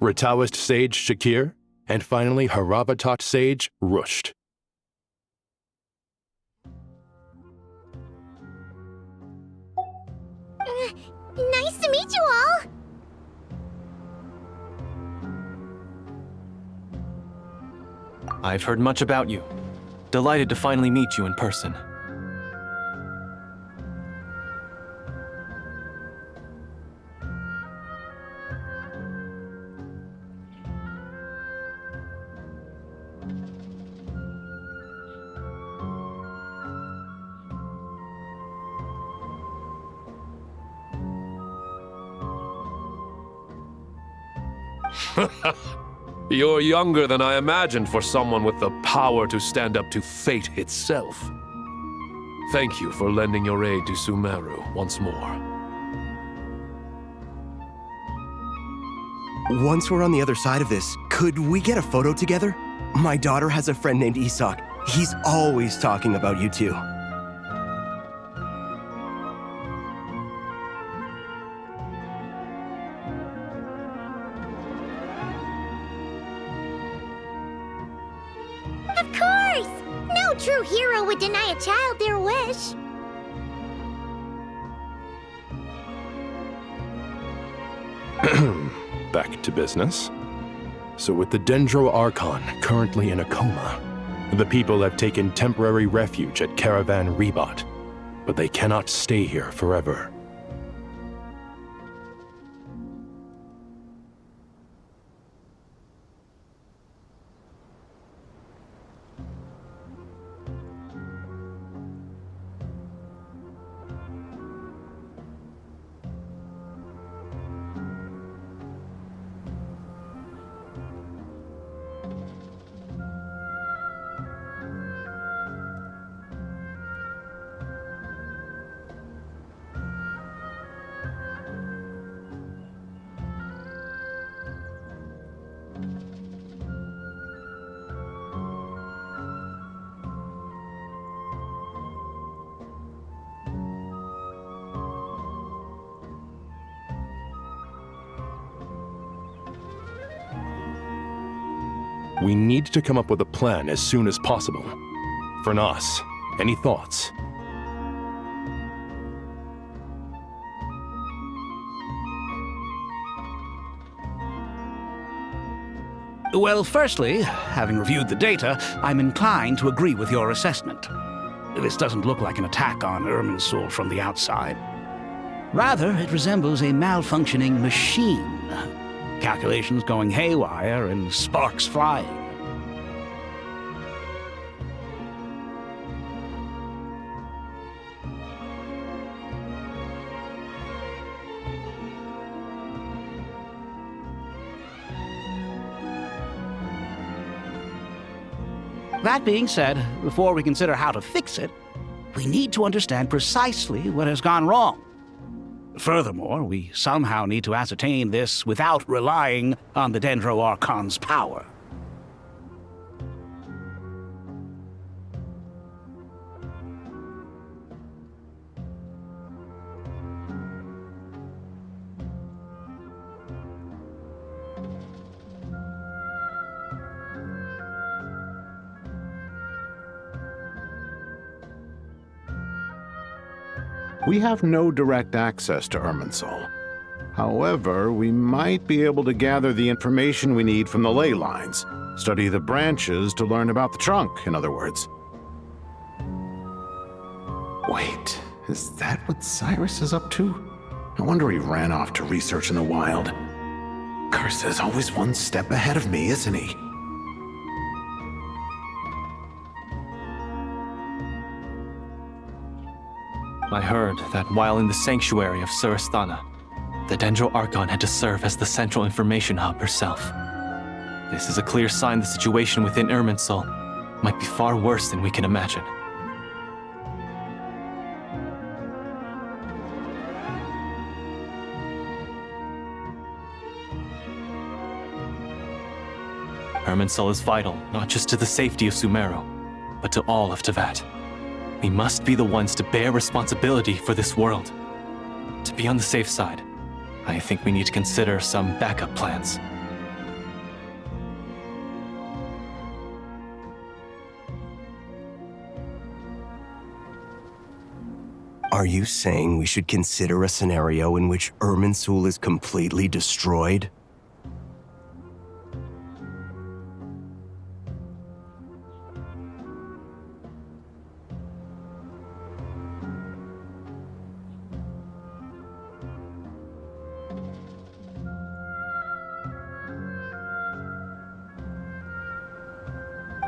Speaker 9: Rataoist Sage Shakir, and finally Harabatat Sage Rusht.
Speaker 17: Nice to meet you all!
Speaker 23: I've heard much about you. Delighted to finally meet you in person.
Speaker 3: You're younger than I imagined for someone with the power to stand up to fate itself. Thank you for lending your aid to Sumeru once more.
Speaker 8: Once we're on the other side of this, could we get a photo together? My daughter has a friend named Isak. He's always talking about you two.
Speaker 17: Of course! No true hero would deny a child their wish.
Speaker 9: Back to business. So with the Dendro Archon currently in a coma, The people have taken temporary refuge at Caravan Rebat, but they cannot stay here forever. We need to come up with a plan as soon as possible. Fernas, any thoughts?
Speaker 21: Well, firstly, having reviewed the data, I'm inclined to agree with your assessment. This doesn't look like an attack on Irminsul from the outside. Rather, it resembles a malfunctioning machine. Calculations going haywire and sparks flying. That being said, before we consider how to fix it, we need to understand precisely what has gone wrong. Furthermore, we somehow need to ascertain this without relying on the Dendro Archon's power.
Speaker 11: We have no direct access to Irminsul. However, we might be able to gather the information we need from the ley lines. Study the branches to learn about the trunk, in other words. Wait, is that what Cyrus is up to? No wonder he ran off to research in the wild. Curse's always one step ahead of me, isn't he?
Speaker 23: I heard that while in the sanctuary of Surasthana, the Dendro Archon had to serve as the central information hub herself. This is a clear sign the situation within Irminsul might be far worse than we can imagine. Irminsul is vital not just to the safety of Sumeru, but to all of Teyvat. We must be the ones to bear responsibility for this world. To be on the safe side, I think we need to consider some backup plans.
Speaker 8: Are you saying we should consider a scenario in which Irminsul is completely destroyed?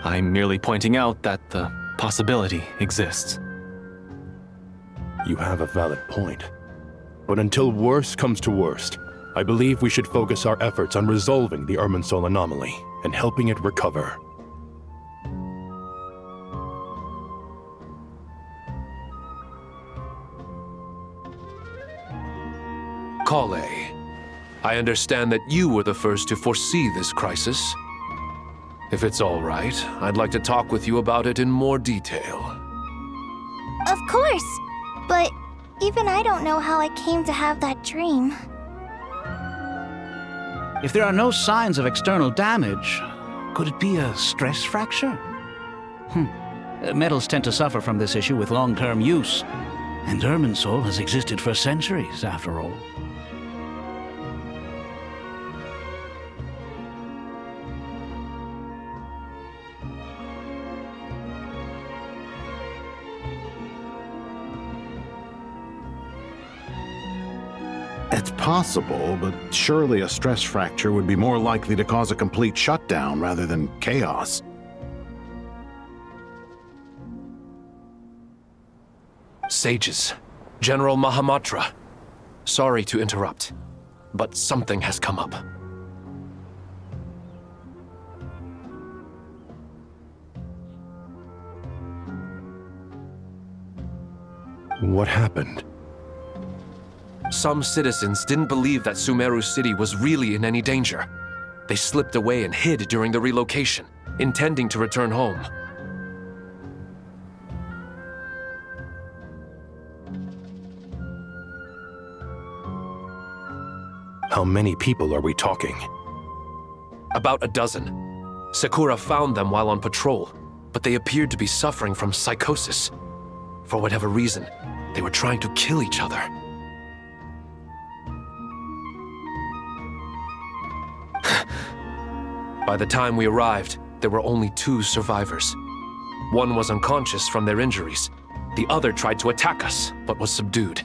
Speaker 23: I'm merely pointing out that the possibility exists.
Speaker 9: You have a valid point. But until worst comes to worst, I believe we should focus our efforts on resolving the Irminsul anomaly and helping it recover.
Speaker 3: Kale, I understand that you were the first to foresee this crisis. If it's all right, I'd like to talk with you about it in more detail.
Speaker 2: Of course! But even I don't know how I came to have that dream.
Speaker 21: If there are no signs of external damage, could it be a stress fracture? Metals tend to suffer from this issue with long-term use, and Irminsul has existed for centuries, after all.
Speaker 11: It's possible, but surely a stress fracture would be more likely to cause a complete shutdown rather than chaos.
Speaker 3: Sages, General Mahamatra. Sorry to interrupt, but something has come up.
Speaker 9: What happened?
Speaker 3: Some citizens didn't believe that Sumeru City was really in any danger. They slipped away and hid during the relocation, intending to return home.
Speaker 9: How many people are we talking?
Speaker 3: About a dozen. Sakura found them while on patrol, but they appeared to be suffering from psychosis. For whatever reason, they were trying to kill each other. By the time we arrived, there were only 2 survivors. One was unconscious from their injuries. The other tried to attack us, but was subdued.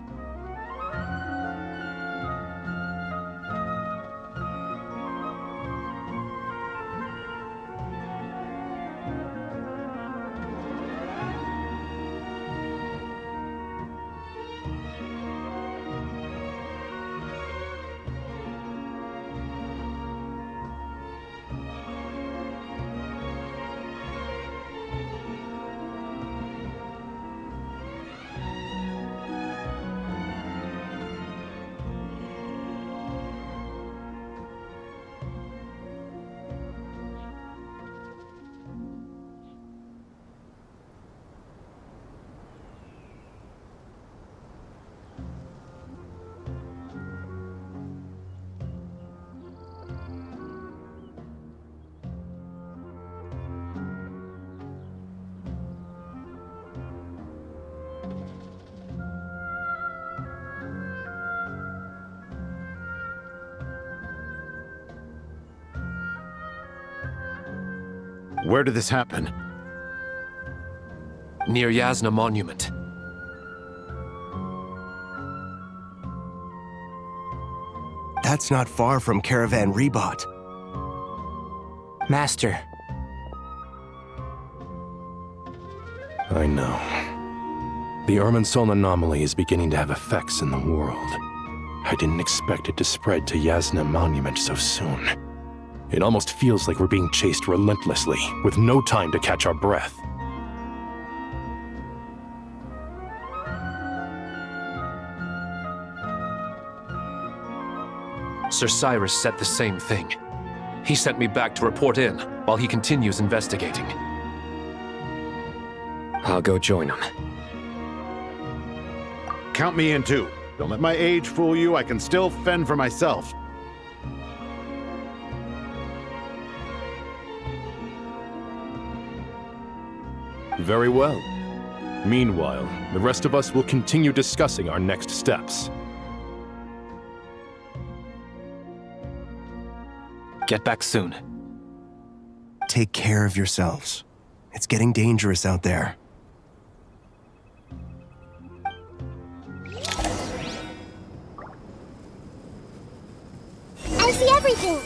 Speaker 11: Where did this happen?
Speaker 3: Near Yasna Monument.
Speaker 8: That's not far from Caravan Rebot.
Speaker 7: Master.
Speaker 9: I know. The Irminsul anomaly is beginning to have effects in the world. I didn't expect it to spread to Yasna Monument so soon. It almost feels like we're being chased relentlessly, with no time to catch our breath.
Speaker 3: Sir Cyrus said the same thing. He sent me back to report in, while he continues investigating.
Speaker 13: I'll go join him.
Speaker 11: Count me in too. Don't let my age fool you, I can still fend for myself.
Speaker 9: Very well. Meanwhile, the rest of us will continue discussing our next steps.
Speaker 23: Get back soon.
Speaker 8: Take care of yourselves. It's getting dangerous out there.
Speaker 17: I see everything!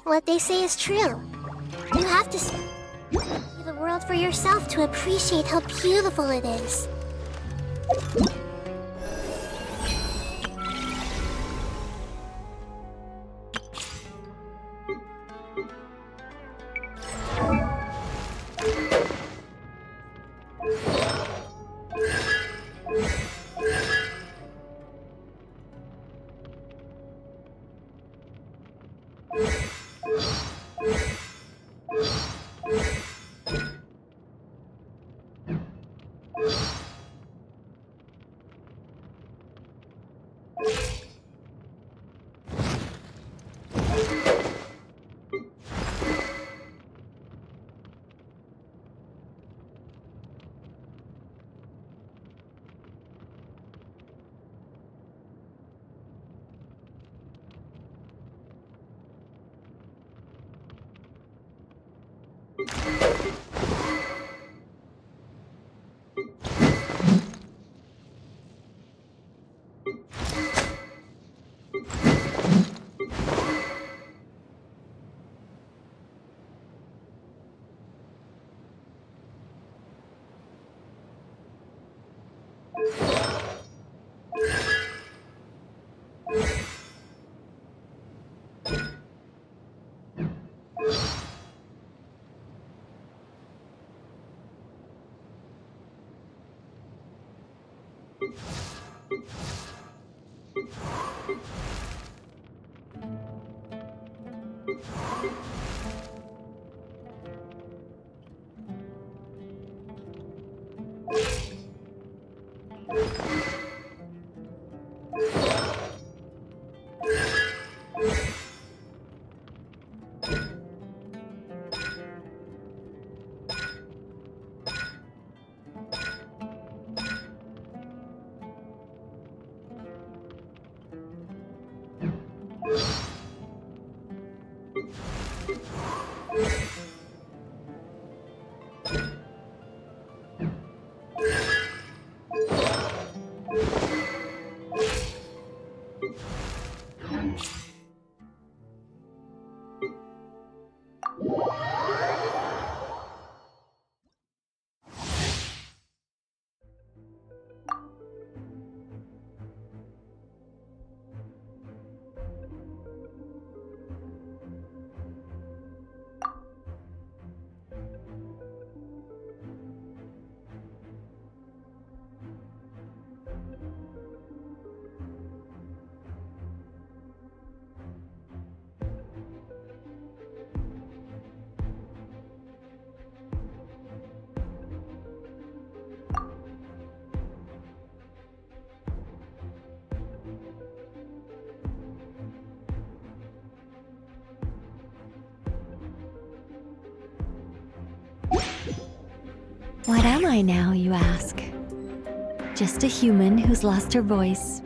Speaker 17: what they say is true. You have to see the world for yourself to appreciate how beautiful it is.
Speaker 1: What am I now, you ask? Just a human who's lost her voice.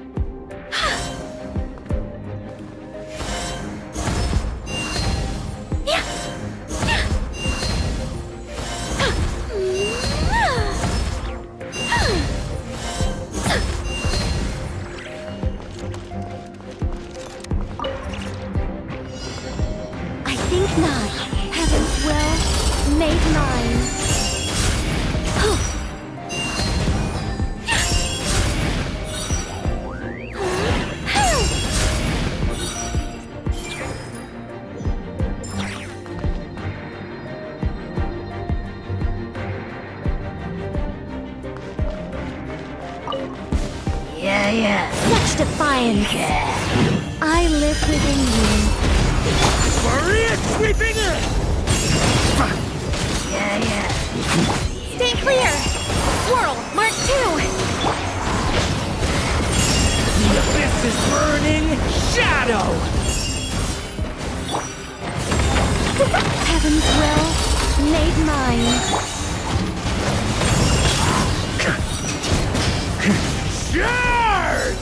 Speaker 1: I think not. Heaven's will made mine. Such defiance. I live within you.
Speaker 21: Maria sweeping it!
Speaker 1: Stay clear. Swirl, Mark 2.
Speaker 21: The abyss is burning. Shadow!
Speaker 1: Heaven's will made mine.
Speaker 21: Charge!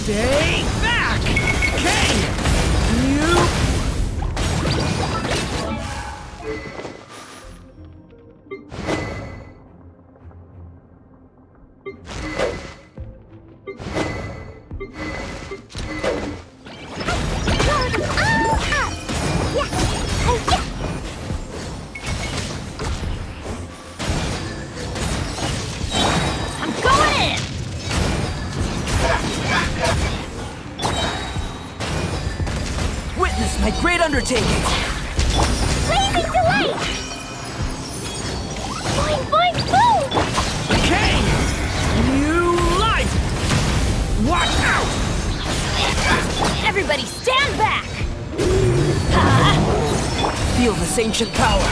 Speaker 21: Stay back! Okay! You...
Speaker 20: I'm going in!
Speaker 4: Witness my great undertaking!
Speaker 2: Blazing delight! Boing, boing, boom!
Speaker 21: Okay! New life! Watch out!
Speaker 20: Everybody stand back!
Speaker 4: Feel this ancient power!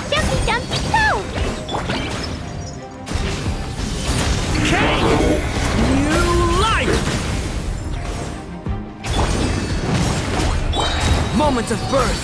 Speaker 2: Jumpy, jumpy, go!
Speaker 21: Okay! New life!
Speaker 4: Moments of birth!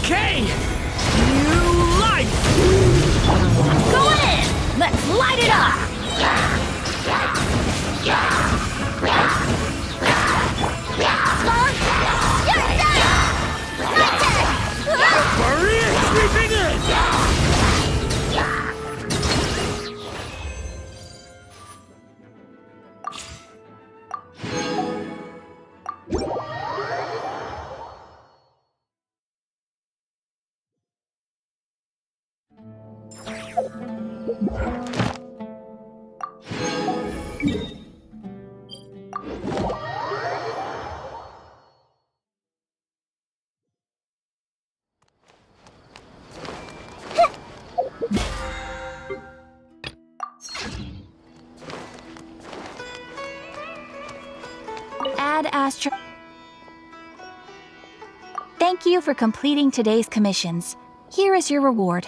Speaker 21: Okay! New life!
Speaker 20: I'm going in! Let's light it up!
Speaker 21: Barrier creeping in!
Speaker 1: Ad Astra. Thank you for completing today's commissions. Here is your reward.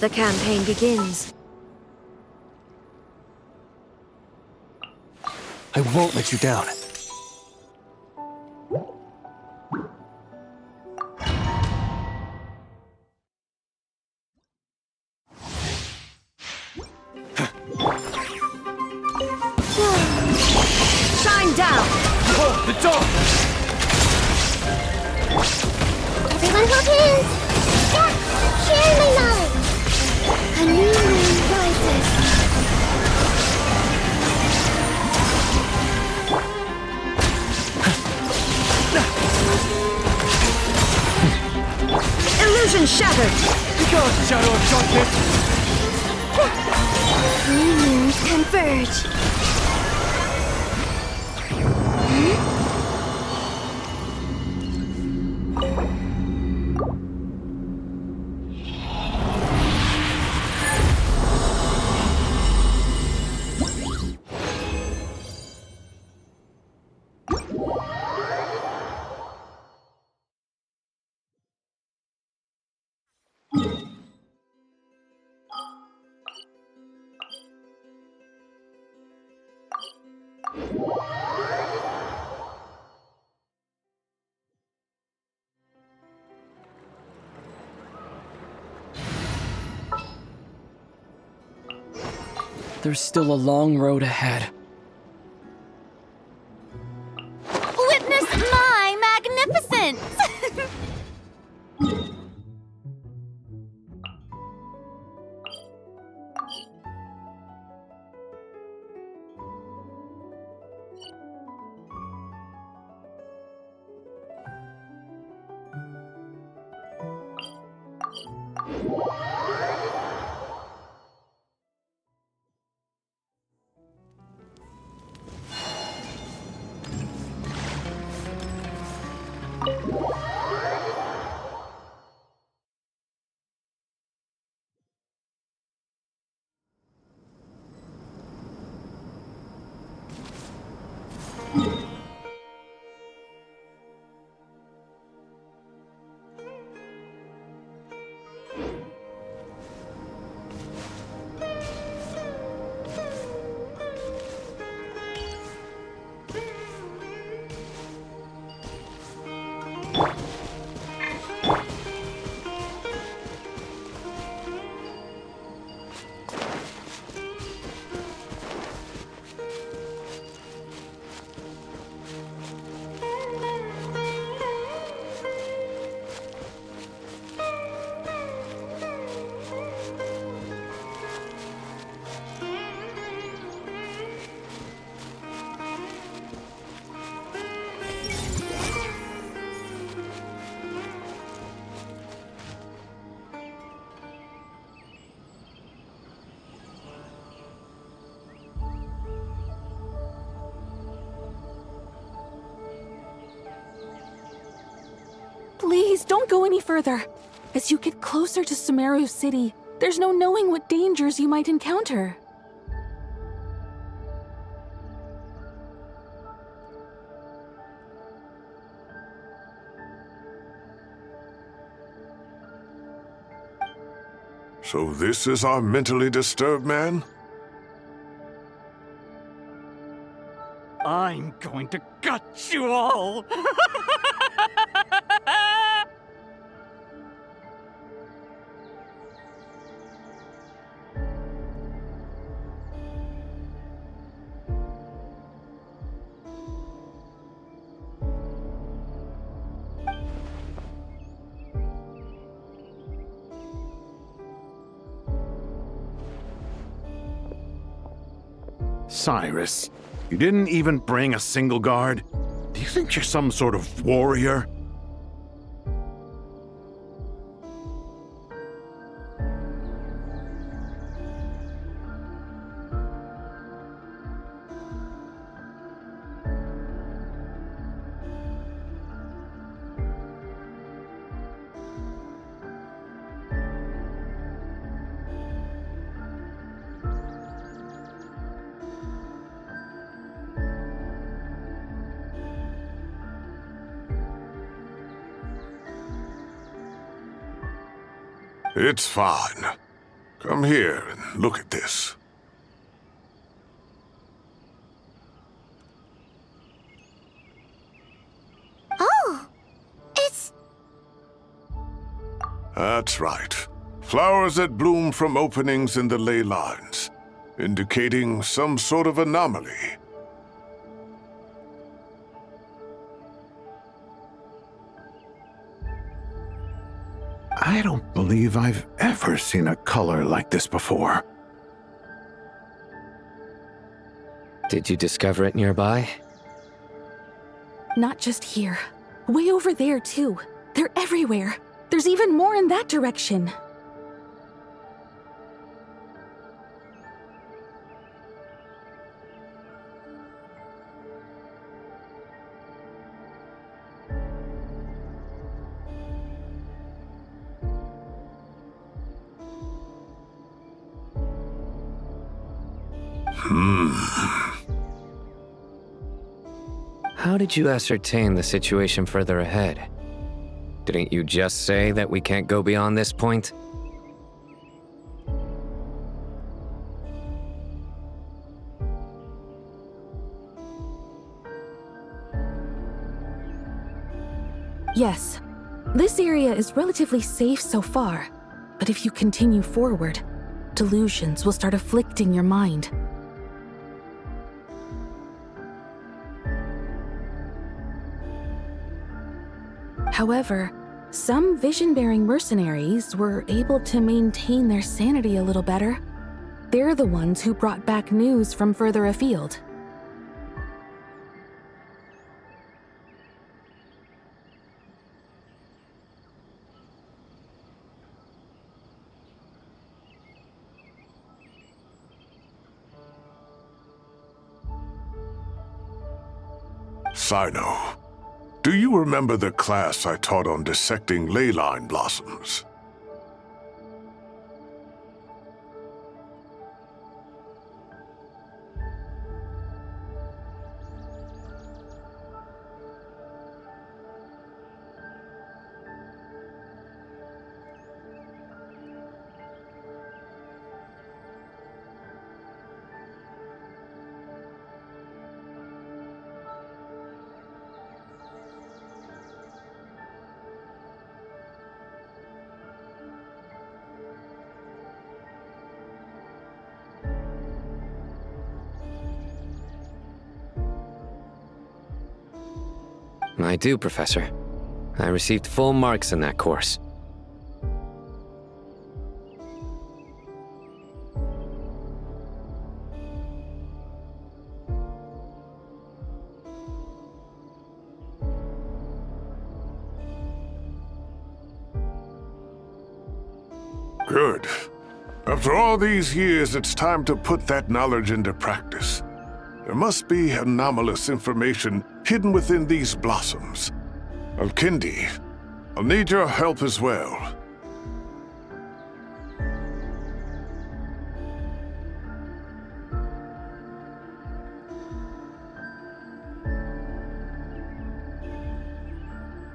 Speaker 12: The campaign begins.
Speaker 23: I won't let you down.
Speaker 12: Shine down!
Speaker 23: Oh, the door!
Speaker 17: Everyone hold hands! Yeah, share my knowledge! A new moon rises.
Speaker 12: Illusion shattered!
Speaker 23: Because shadow of darkness!
Speaker 17: New moons converge.
Speaker 18: There's still a long road ahead.
Speaker 2: Witness my magnificence!
Speaker 22: Please, don't go any further. As you get closer to Sumeru City, there's no knowing what dangers you might encounter.
Speaker 10: So this is our mentally disturbed man?
Speaker 21: I'm going to gut you all!
Speaker 11: Cyrus, you didn't even bring a single guard? Do you think you're some sort of warrior?
Speaker 10: It's fine. Come here and look at this.
Speaker 17: Oh, it's...
Speaker 10: That's right. Flowers that bloom from openings in the ley lines, indicating some sort of anomaly.
Speaker 11: I don't believe I've ever seen a color like this before.
Speaker 16: Did you discover it nearby?
Speaker 22: Not just here. Way over there, too. They're everywhere. There's even more in that direction.
Speaker 16: How did you ascertain the situation further ahead? Didn't you just say that we can't go beyond this point?
Speaker 22: Yes. This area is relatively safe so far, but if you continue forward, delusions will start afflicting your mind. However, some vision-bearing mercenaries were able to maintain their sanity a little better. They're the ones who brought back news from further afield.
Speaker 10: Sino, do you remember the class I taught on dissecting ley line blossoms?
Speaker 16: I do, Professor. I received full marks in that course.
Speaker 10: Good. After all these years, it's time to put that knowledge into practice. There must be anomalous information hidden within these blossoms. Alkindi, I'll need your help as well.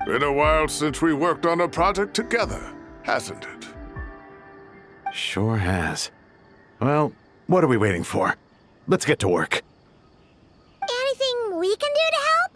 Speaker 10: Been a while since we worked on a project together, hasn't it?
Speaker 11: Sure has. Well, what are we waiting for? Let's get to work.
Speaker 17: Anything we can do to help?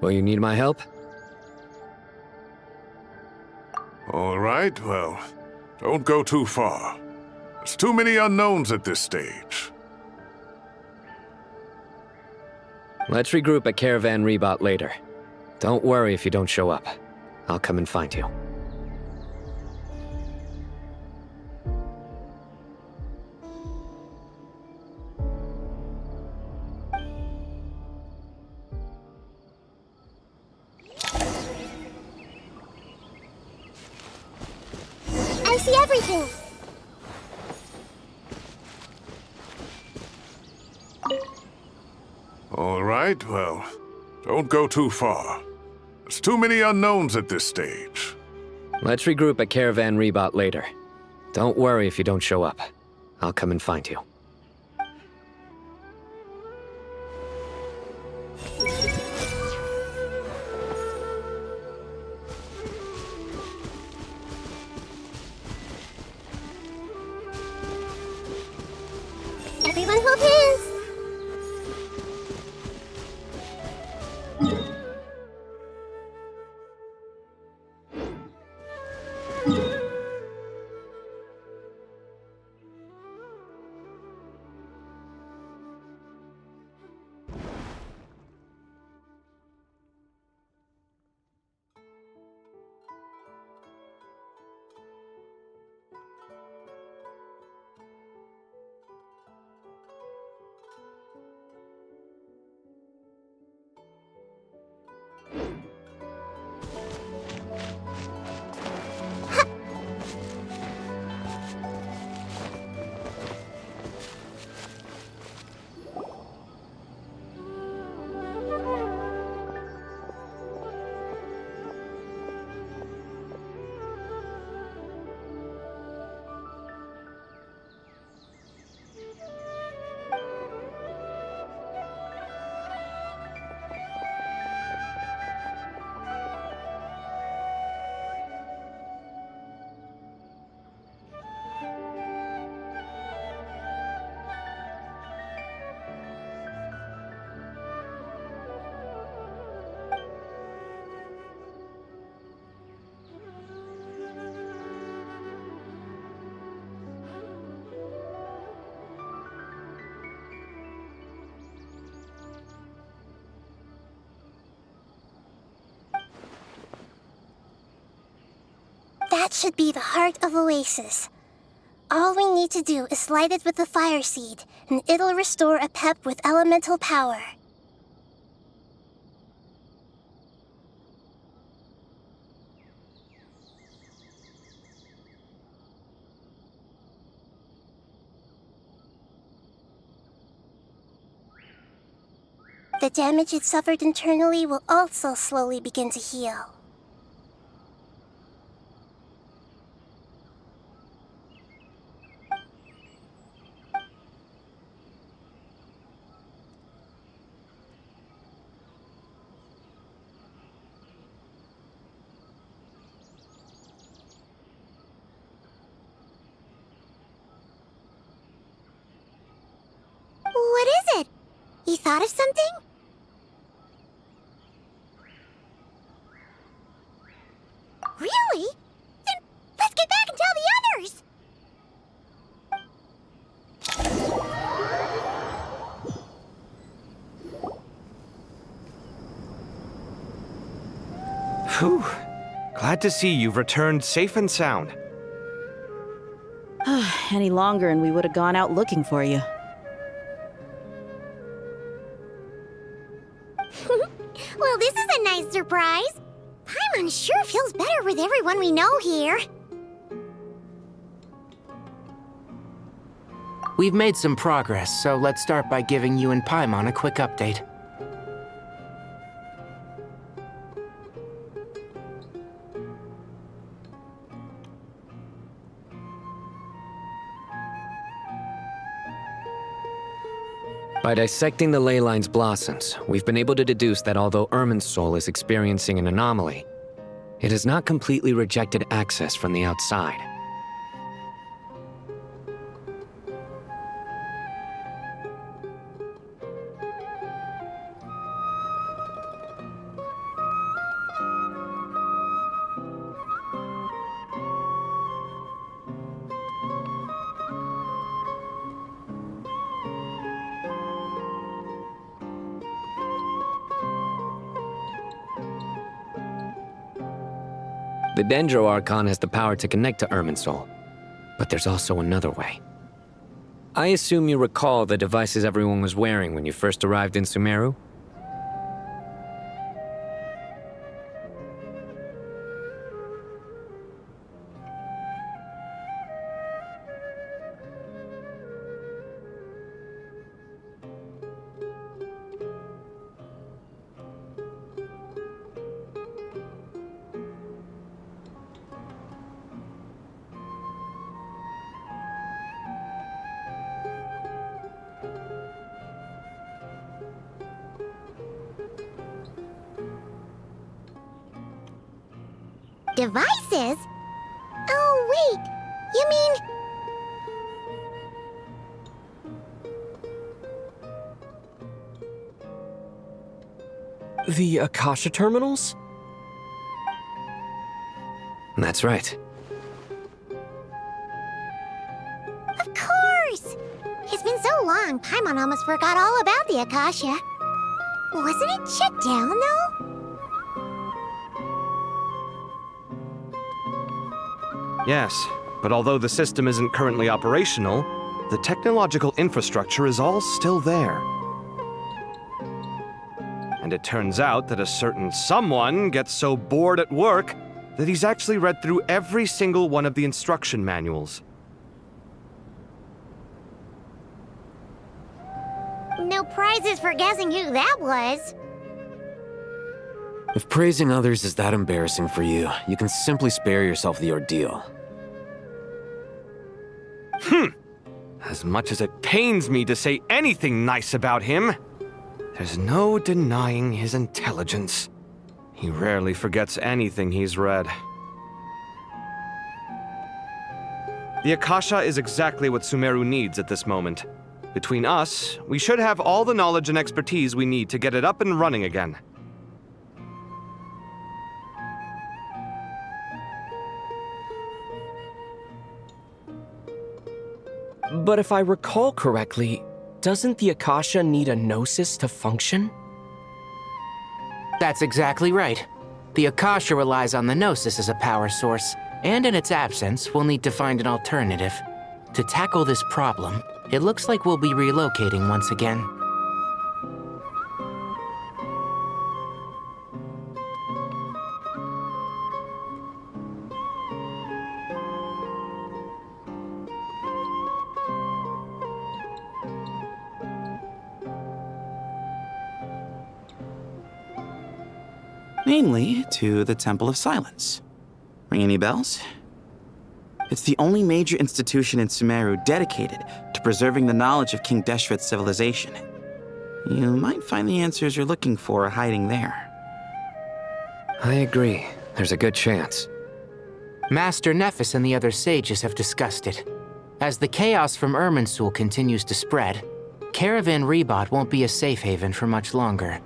Speaker 16: Will you need my help?
Speaker 10: All right, well, don't go too far. There's too many unknowns at this stage.
Speaker 16: Let's regroup at Caravan Rebot later. Don't worry if you don't show up. I'll come and find you.
Speaker 17: I see everything.
Speaker 10: right, well, don't go too far. There's too many unknowns at this stage.
Speaker 16: Let's regroup at Caravan Rebot later. Don't worry if you don't show up. I'll come and find you.
Speaker 17: Everyone hold hands! That should be the heart of Oasis. All we need to do is light it with the fire seed, and it'll restore a pep with elemental power. The damage it suffered internally will also slowly begin to heal. What is it? You thought of something? Really? Then let's get back and tell the others!
Speaker 5: Whew. Glad to see you've returned safe and sound.
Speaker 6: Any longer and we would have gone out looking for you.
Speaker 17: Well, this is a nice surprise. Paimon sure feels better with everyone we know here.
Speaker 7: We've made some progress, so let's start by giving you and Paimon a quick update.
Speaker 16: By dissecting the ley line's blossoms, we've been able to deduce that although Irminsul is experiencing an anomaly, it has not completely rejected access from the outside. The Dendro Archon has the power to connect to Irminsul, but there's also another way. I assume you recall the devices everyone was wearing when you first arrived in Sumeru?
Speaker 17: Devices? Oh, wait. You mean...
Speaker 18: The Akasha terminals?
Speaker 13: That's right.
Speaker 17: Of course! It's been so long, Paimon almost forgot all about the Akasha. Wasn't it shut down, though?
Speaker 5: Yes, but although the system isn't currently operational, the technological infrastructure is all still there. And it turns out that a certain someone gets so bored at work that he's actually read through every single one of the instruction manuals.
Speaker 17: No prizes for guessing who that was.
Speaker 13: If praising others is that embarrassing for you, you can simply spare yourself the ordeal.
Speaker 5: As much as it pains me to say anything nice about him, there's no denying his intelligence. He rarely forgets anything he's read. The Akasha is exactly what Sumeru needs at this moment. Between us, we should have all the knowledge and expertise we need to get it up and running again.
Speaker 18: But if I recall correctly, doesn't the Akasha need a gnosis to function?
Speaker 7: That's exactly right. The Akasha relies on the Gnosis as a power source, and in its absence, we'll need to find an alternative. To tackle this problem, it looks like we'll be relocating once again.
Speaker 14: Namely, to the Temple of Silence. Ring any bells? It's the only major institution in Sumeru dedicated to preserving the knowledge of King Deshret's civilization. You might find the answers you're looking for hiding there.
Speaker 13: I agree. There's a good chance.
Speaker 7: Master Nephis and the other sages have discussed it. As the chaos from Irminsul continues to spread, Caravan Rebot won't be a safe haven for much longer.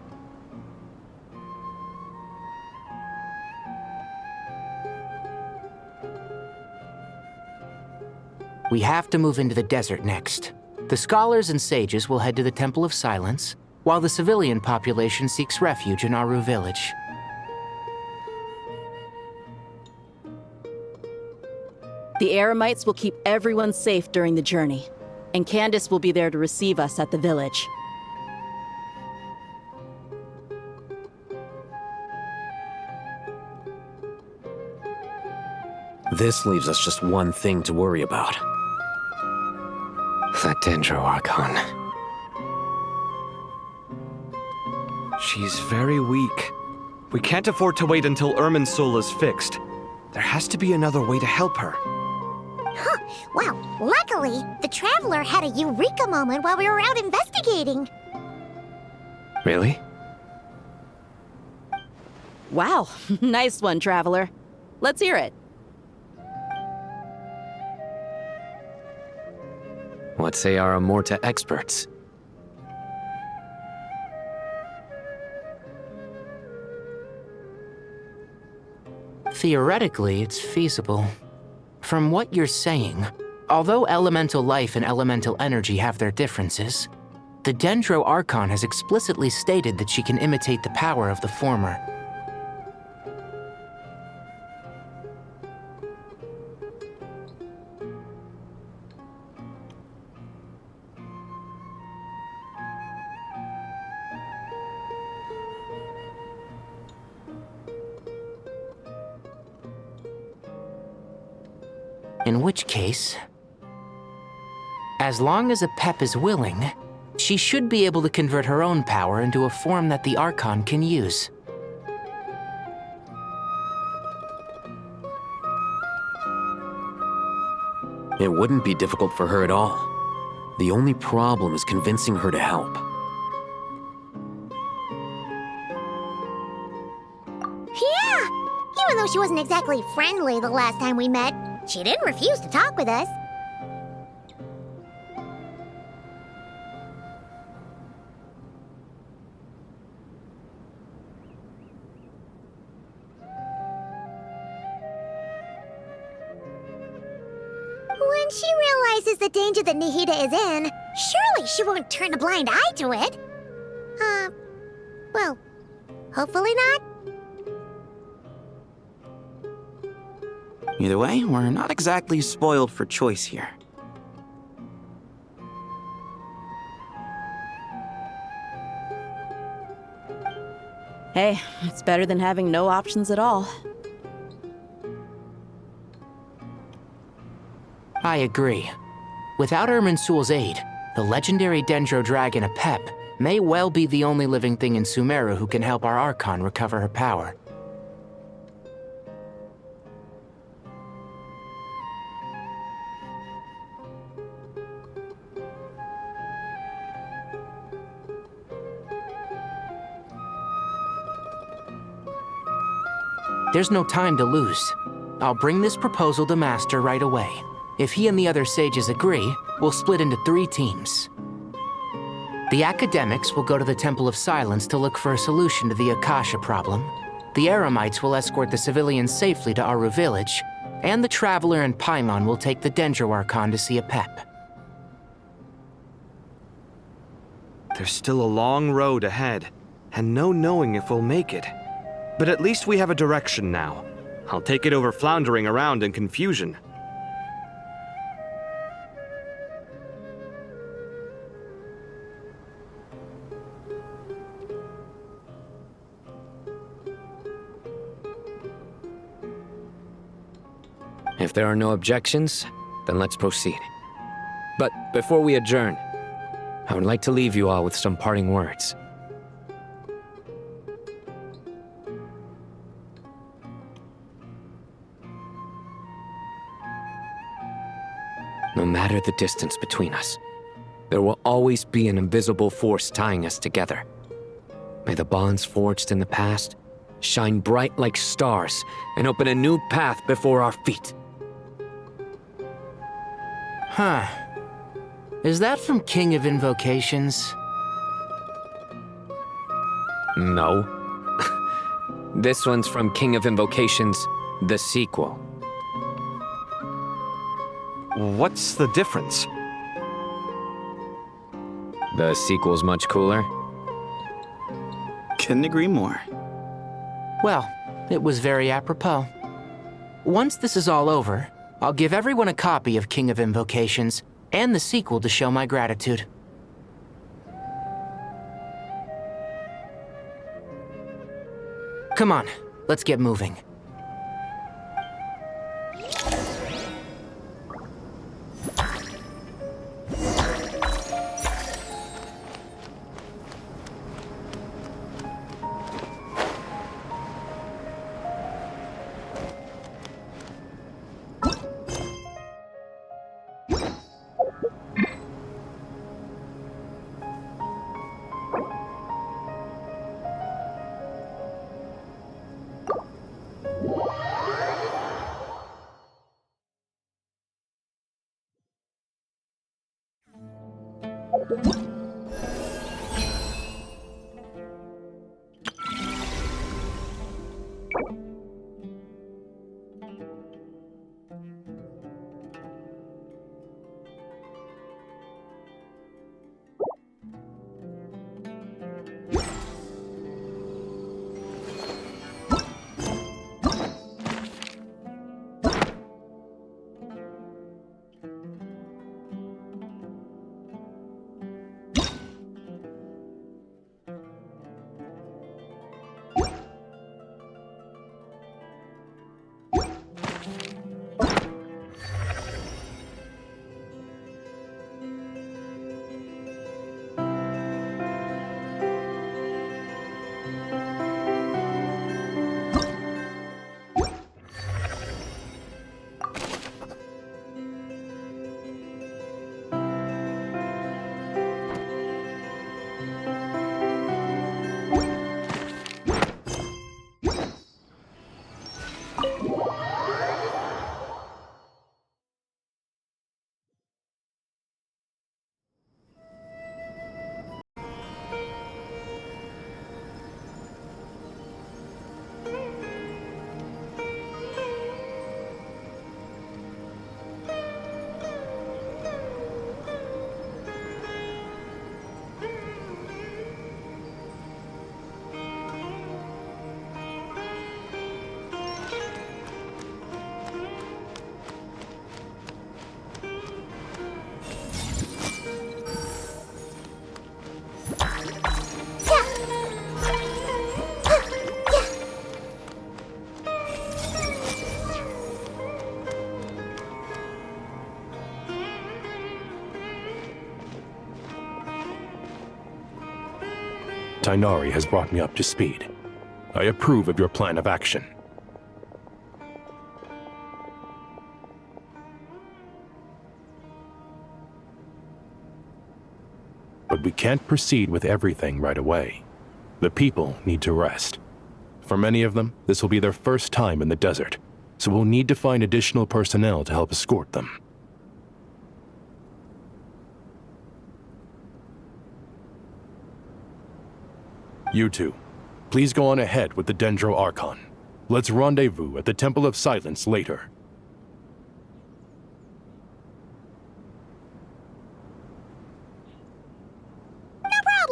Speaker 7: We have to move into the desert next. The scholars and sages will head to the Temple of Silence, while the civilian population seeks refuge in Aru village.
Speaker 6: The Eremites will keep everyone safe during the journey, and Candace will be there to receive us at the village.
Speaker 13: This leaves us just one thing to worry about. That Dendro Archon.
Speaker 5: She's very weak. We can't afford to wait until Irminsul is fixed. There has to be another way to help her.
Speaker 17: Huh. Well, luckily, the Traveler had a eureka moment while we were out investigating.
Speaker 13: Really?
Speaker 6: Wow, nice one, Traveler. Let's hear it.
Speaker 13: What say our Amorta experts?
Speaker 7: Theoretically, it's feasible. From what you're saying, although elemental life and elemental energy have their differences, the Dendro Archon has explicitly stated that she can imitate the power of the former. In which case, as long as Apep is willing, she should be able to convert her own power into a form that the Archon can use.
Speaker 13: It wouldn't be difficult for her at all. The only problem is convincing her to help.
Speaker 17: Yeah! Even though she wasn't exactly friendly the last time we met, she didn't refuse to talk with us. When she realizes the danger that Nihida is in, surely she won't turn a blind eye to it. Well, hopefully not.
Speaker 14: Either way, we're not exactly spoiled for choice here.
Speaker 6: Hey, it's better than having no options at all.
Speaker 7: I agree. Without Irminsul's aid, the legendary Dendro Dragon Apep may well be the only living thing in Sumeru who can help our Archon recover her power. There's no time to lose. I'll bring this proposal to Master right away. If he and the other sages agree, we'll split into 3 teams. The academics will go to the Temple of Silence to look for a solution to the Akasha problem. The Eremites will escort the civilians safely to Aru Village, and the Traveler and Paimon will take the Dendro Archon to see Apep.
Speaker 5: There's still a long road ahead, and no knowing if we'll make it. But at least we have a direction now. I'll take it over floundering around in confusion.
Speaker 16: If there are no objections, then let's proceed. But before we adjourn, I would like to leave you all with some parting words. No matter the distance between us, there will always be an invisible force tying us together. May the bonds forged in the past shine bright like stars and open a new path before our feet.
Speaker 7: Huh. Is that from King of Invocations?
Speaker 16: No. This one's from King of Invocations, the sequel.
Speaker 5: What's the difference?
Speaker 16: The sequel's much cooler.
Speaker 14: Couldn't agree more.
Speaker 7: Well, it was very apropos. Once this is all over, I'll give everyone a copy of King of Invocations and the sequel to show my gratitude. Come on, let's get moving.
Speaker 9: Tainari has brought me up to speed. I approve of your plan of action. But we can't proceed with everything right away. The people need to rest. For many of them, this will be their first time in the desert, so we'll need to find additional personnel to help escort them. You two, please go on ahead with the Dendro Archon. Let's rendezvous at the Temple of Silence later.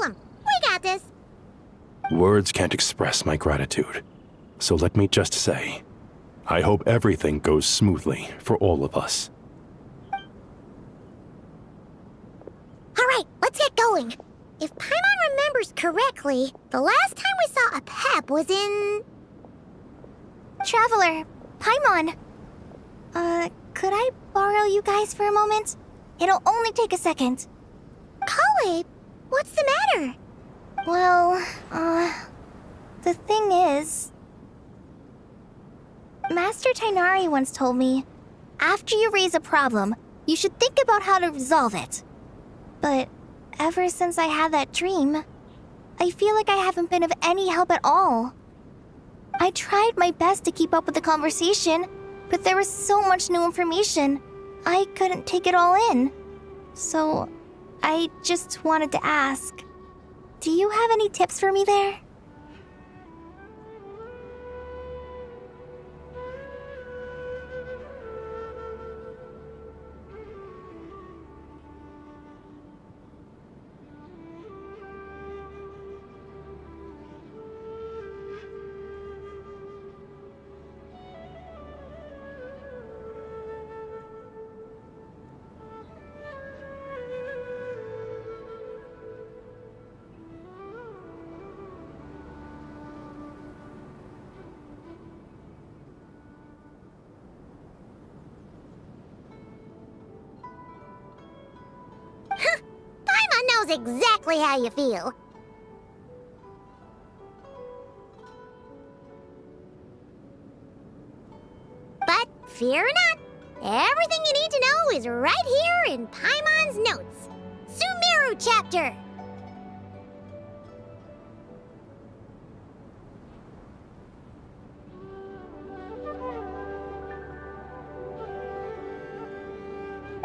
Speaker 17: We got this.
Speaker 9: Words can't express my gratitude, so let me just say, I hope everything goes smoothly for all of us.
Speaker 17: All right, let's get going. If Paimon remembers correctly, the last time we saw a Pep was in...
Speaker 2: Traveler, Paimon. Could I borrow you guys for a moment? It'll only take a second.
Speaker 17: Kale, what's the matter?
Speaker 2: Well, the thing is... Master Tainari once told me, after you raise a problem, you should think about how to resolve it. But ever since I had that dream, I feel like I haven't been of any help at all. I tried my best to keep up with the conversation, but there was so much new information, I couldn't take it all in. So, I just wanted to ask, do you have any tips for me there?
Speaker 17: Paimon knows exactly how you feel. But fear not, everything you need to know is right here in Paimon's notes. Sumeru chapter.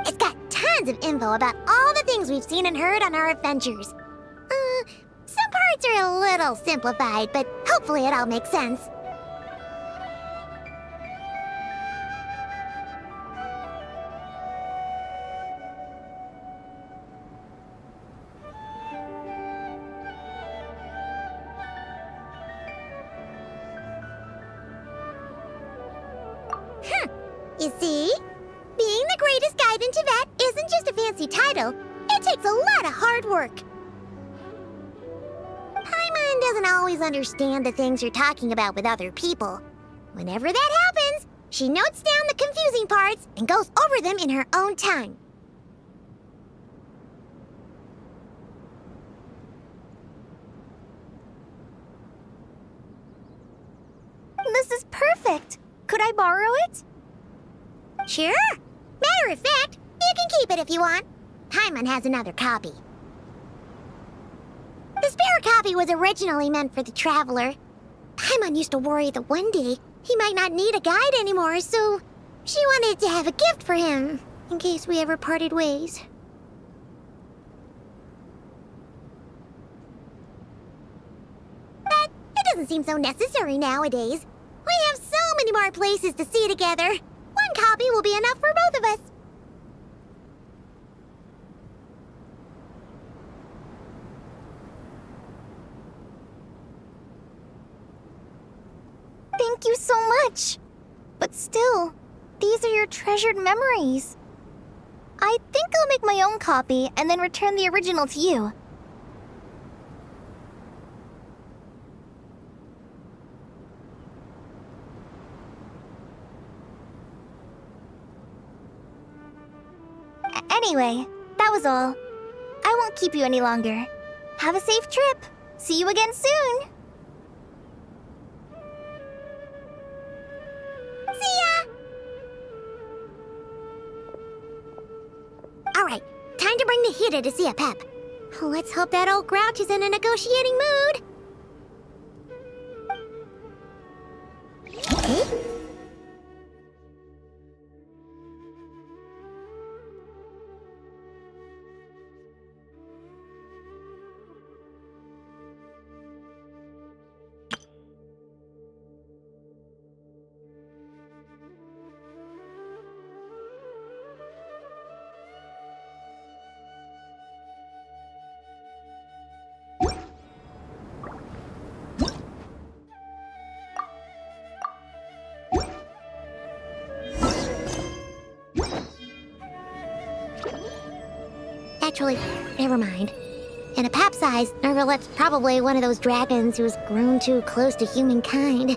Speaker 17: It's got tons of info about all the things we've seen and heard on our adventures. Some parts are a little simplified, but hopefully it all makes sense. You see? Being the greatest guide in Tibet isn't just a fancy title. It takes a lot of hard work. Paimon doesn't always understand the things you're talking about with other people. Whenever that happens, she notes down the confusing parts and goes over them in her own time.
Speaker 2: This is perfect. Could I borrow it?
Speaker 17: Sure. Matter of fact, you can keep it if you want. Paimon has another copy. The spare copy was originally meant for the Traveler. Paimon used to worry that one day he might not need a guide anymore, so she wanted to have a gift for him, in case we ever parted ways. But it doesn't seem so necessary nowadays. We have so many more places to see together. One copy will be enough for both of us.
Speaker 2: Thank you so much. But still, these are your treasured memories. I think I'll make my own copy and then return the original to you. Anyway, that was all. I won't keep you any longer. Have a safe trip. See you again soon! See ya! Alright, time to bring the Hida to see a Pep. Let's hope that old grouch is in a negotiating mood. Actually, never mind. In a pap size, Nervalet's probably one of those dragons who's grown too close to humankind.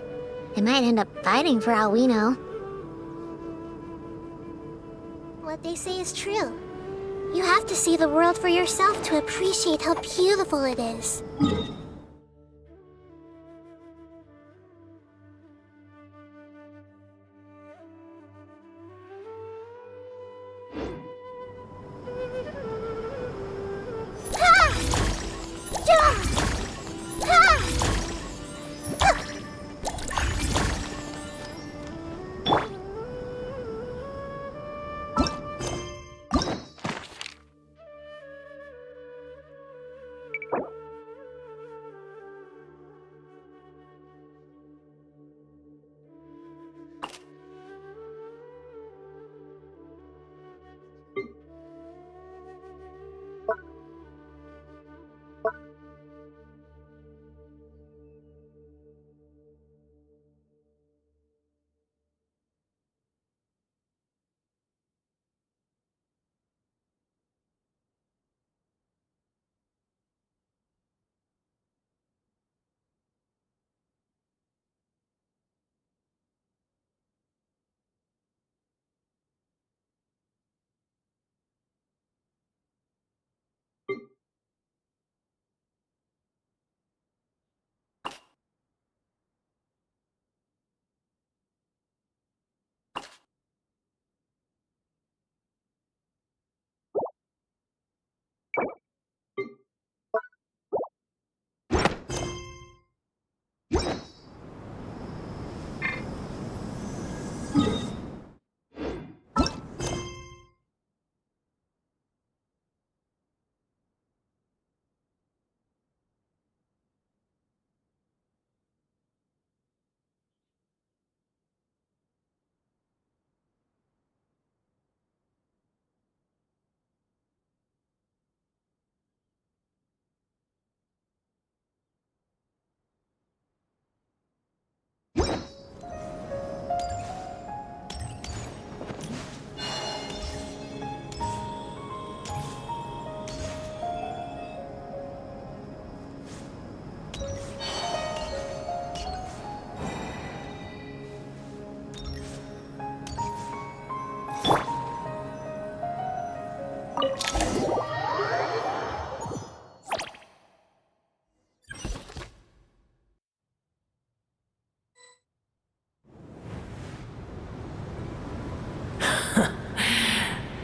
Speaker 2: They might end up fighting for all we know. What they say is true. You have to see the world for yourself to appreciate how beautiful it is.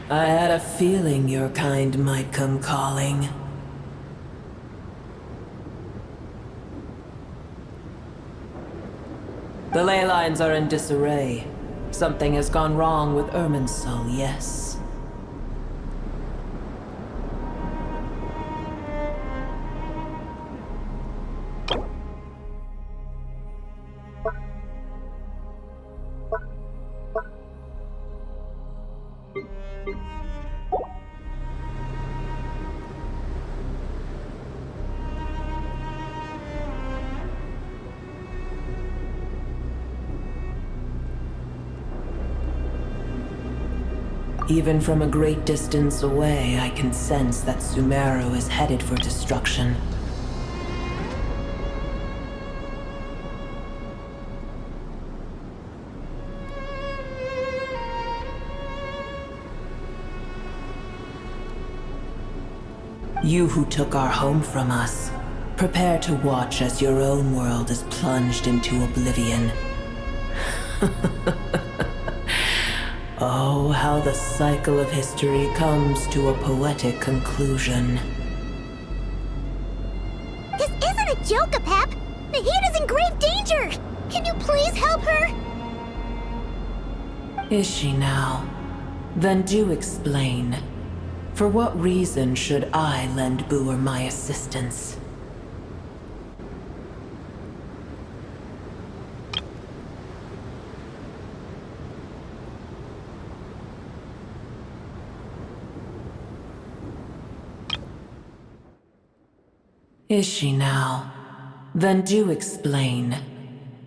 Speaker 3: I had a feeling your kind might come calling. The ley lines are in disarray. Something has gone wrong with Irminsul, yes. Even from a great distance away, I can sense that Sumeru is headed for destruction. You who took our home from us, Prepare to watch as your own world is plunged into oblivion. Oh, how the cycle of history comes to a poetic conclusion.
Speaker 17: This isn't a joke, Pep! Naheed is in grave danger! Can you please help her?
Speaker 3: Is she now? Then do explain. For what reason should I lend Boer my assistance? Is she now? Then do explain.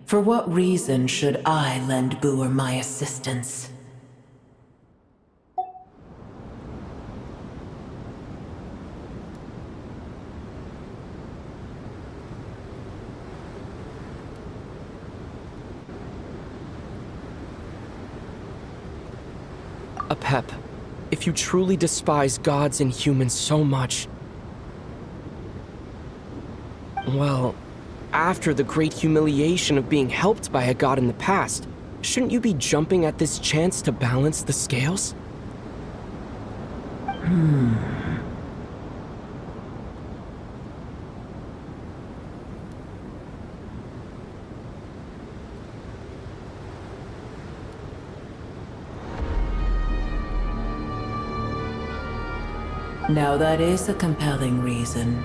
Speaker 3: For what reason should I lend Boer my assistance?
Speaker 18: Apep, if you truly despise gods and humans so much, well, after the great humiliation of being helped by a god in the past, shouldn't you be jumping at this chance to balance the scales?
Speaker 3: Now that is a compelling reason.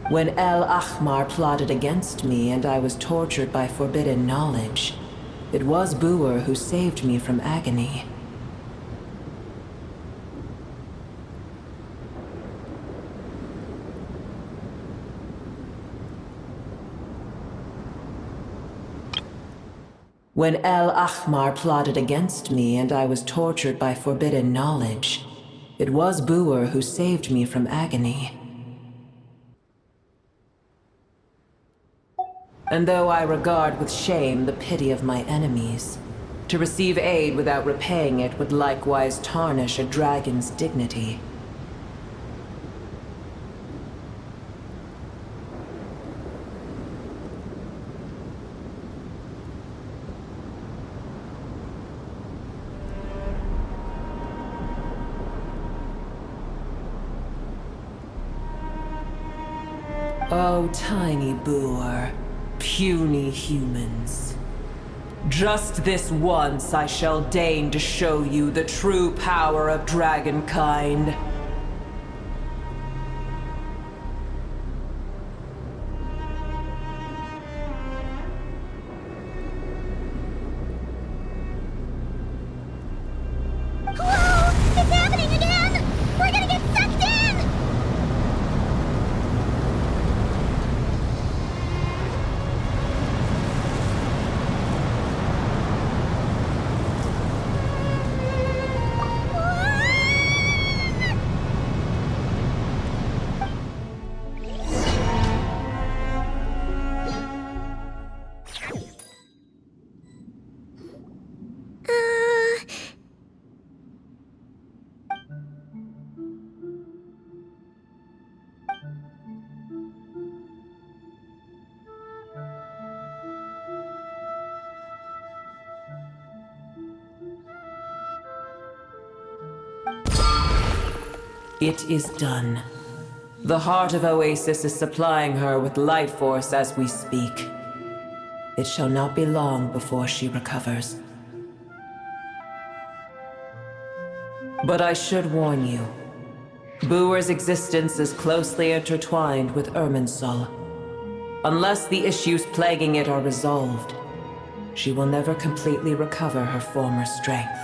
Speaker 3: When El Ahmar plotted against me and I was tortured by forbidden knowledge, it was Boer who saved me from agony. When El Ahmar plotted against me and I was tortured by forbidden knowledge, it was Boer who saved me from agony. And though I regard with shame the pity of my enemies, to receive aid without repaying it would likewise tarnish a dragon's dignity. Oh, tiny Boer. Puny humans. Just this once I shall deign to show you the true power of dragonkind.
Speaker 17: Whoa! It's happening again! We're gonna get sucked in!
Speaker 3: It is done. The heart of Oasis is supplying her with life force as we speak. It shall not be long before she recovers. But I should warn you. Booer's existence is closely intertwined with Irminsul. Unless the issues plaguing it are resolved, she will never completely recover her former strength.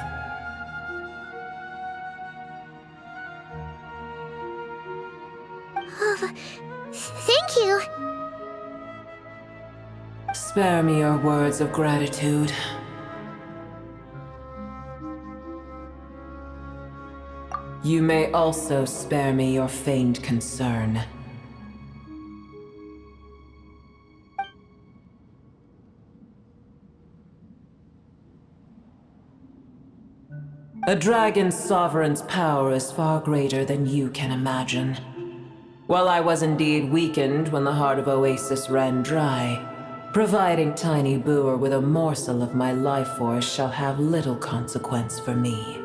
Speaker 17: Oh, thank you.
Speaker 3: Spare me your words of gratitude. You may also spare me your feigned concern. A dragon's sovereign's power is far greater than you can imagine. While I was indeed weakened when the heart of Oasis ran dry, providing Tiny Booer with a morsel of my life force shall have little consequence for me.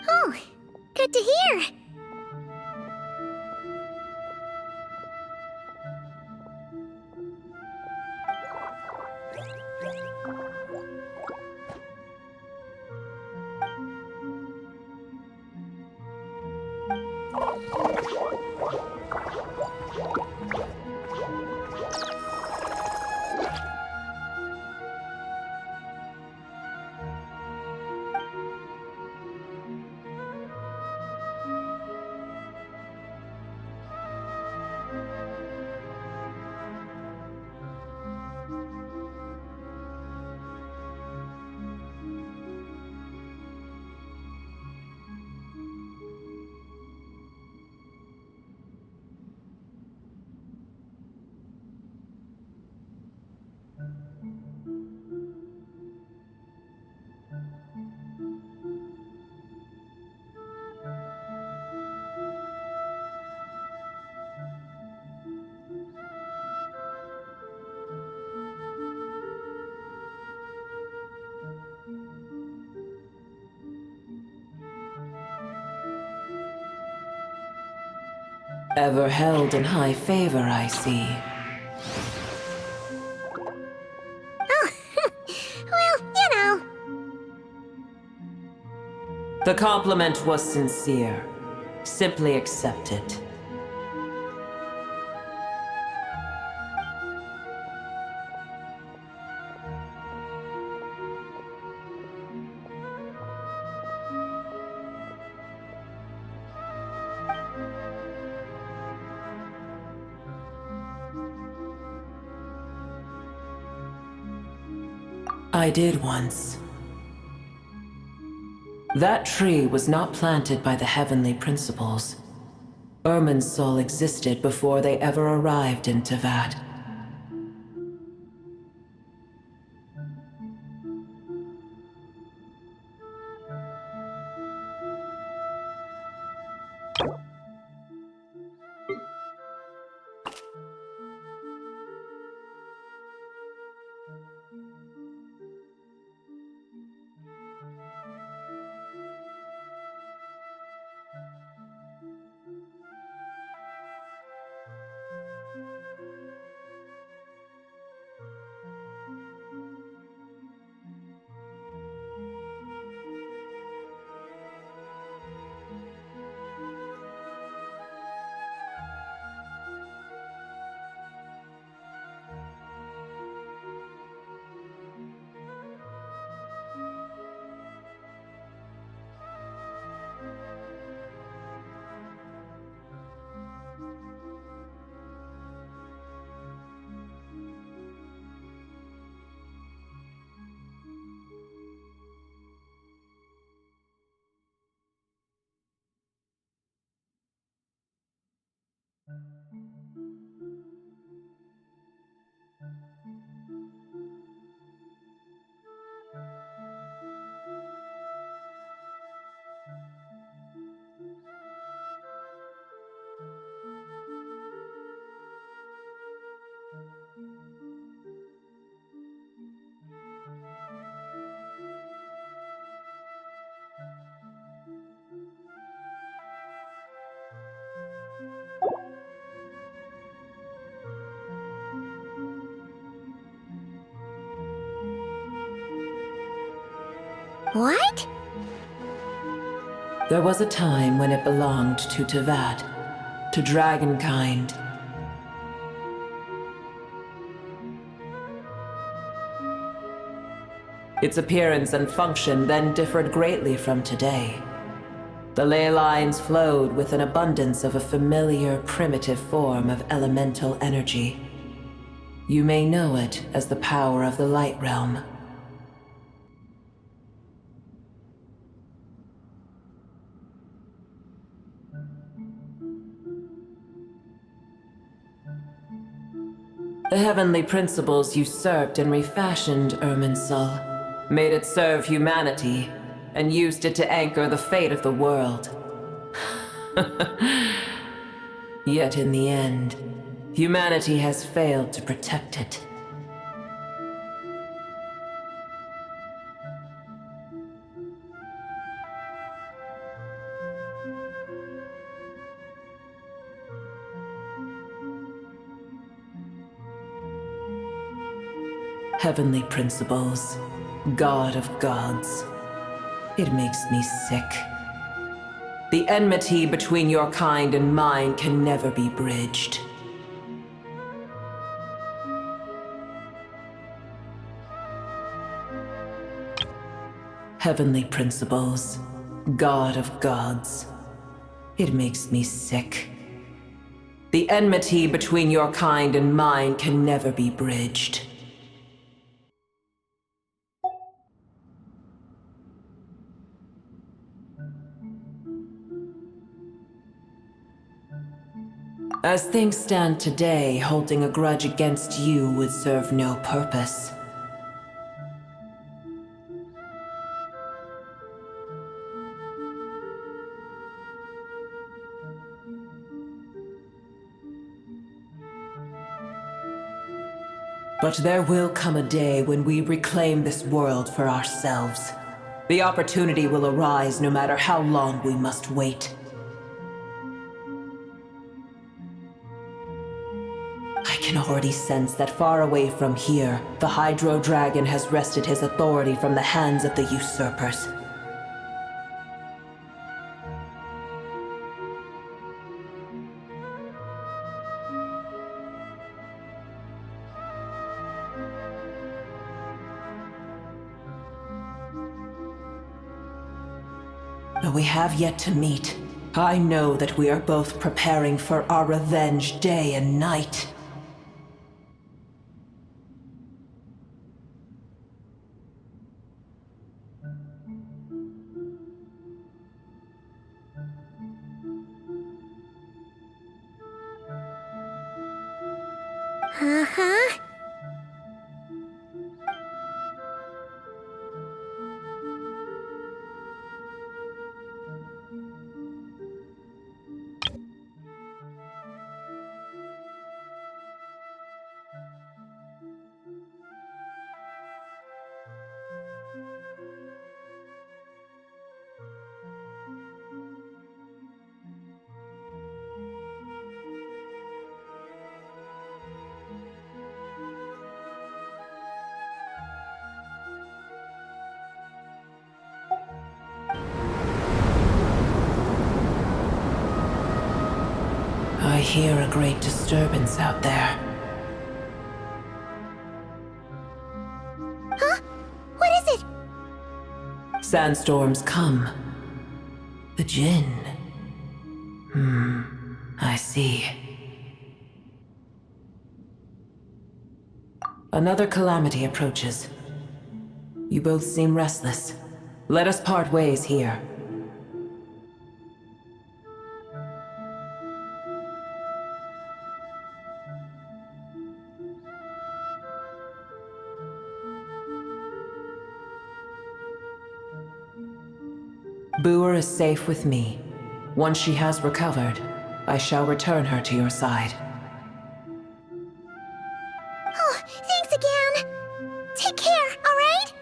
Speaker 17: Oh, good to hear.
Speaker 3: Ever held in high favor, I see.
Speaker 17: Oh, well, you know.
Speaker 3: The compliment was sincere. Simply accept it. I did once. That tree was not planted by the heavenly principles. Irminsul existed before they ever arrived in Tevat.
Speaker 17: What?
Speaker 3: There was a time when it belonged to Tevat, to dragonkind. Its appearance and function then differed greatly from today. The ley lines flowed with an abundance of a familiar, primitive form of elemental energy. You may know it as the power of the Light Realm. The heavenly principles usurped and refashioned Irminsul, made it serve humanity, and used it to anchor the fate of the world. Yet in the end, humanity has failed to protect it. Heavenly principles, God of gods. It makes me sick. The enmity between your kind and mine can never be bridged. Heavenly principles, God of gods. It makes me sick. The enmity between your kind and mine can never be bridged. As things stand today, holding a grudge against you would serve no purpose. But there will come a day when we reclaim this world for ourselves. The opportunity will arise no matter how long we must wait. I can already sense that far away from here, the Hydro Dragon has wrested his authority from the hands of the usurpers. Though we have yet to meet, I know that we are both preparing for our revenge day and night.
Speaker 17: Uh-huh.
Speaker 3: I hear a great disturbance out there.
Speaker 17: Huh? What is it?
Speaker 3: Sandstorms come. The Jinn. I see. Another calamity approaches. You both seem restless. Let us part ways here. Boer is safe with me. Once she has recovered, I shall return her to your side.
Speaker 17: Oh, thanks again. Take care, alright?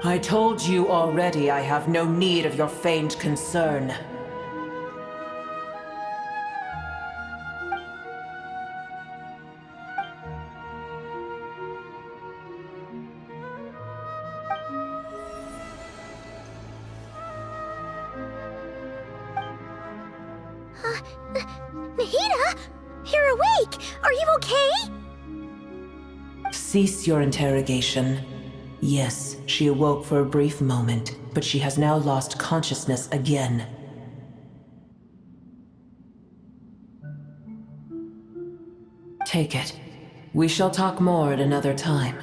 Speaker 3: I told you already I have no need of your feigned concern.
Speaker 17: Alheda! You're awake! Are you okay?
Speaker 3: Cease your interrogation. Yes, she awoke for a brief moment, but she has now lost consciousness again. Take it. We shall talk more at another time.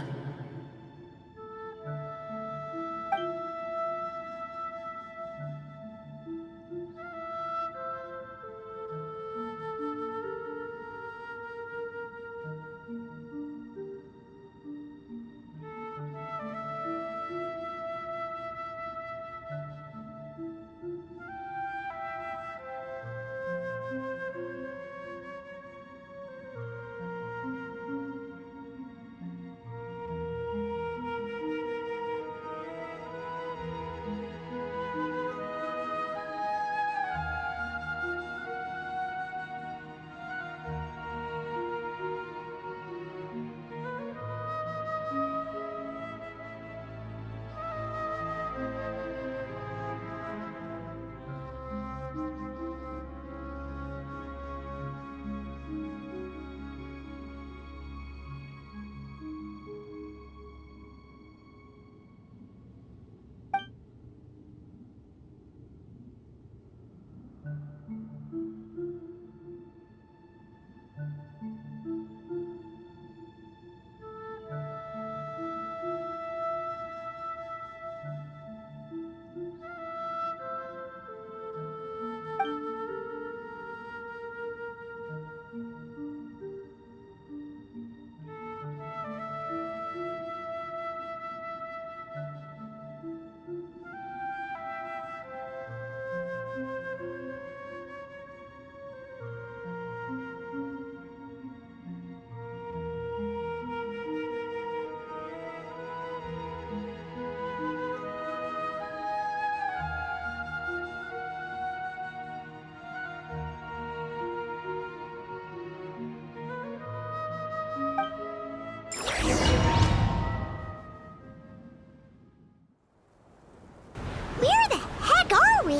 Speaker 17: Where the heck are we?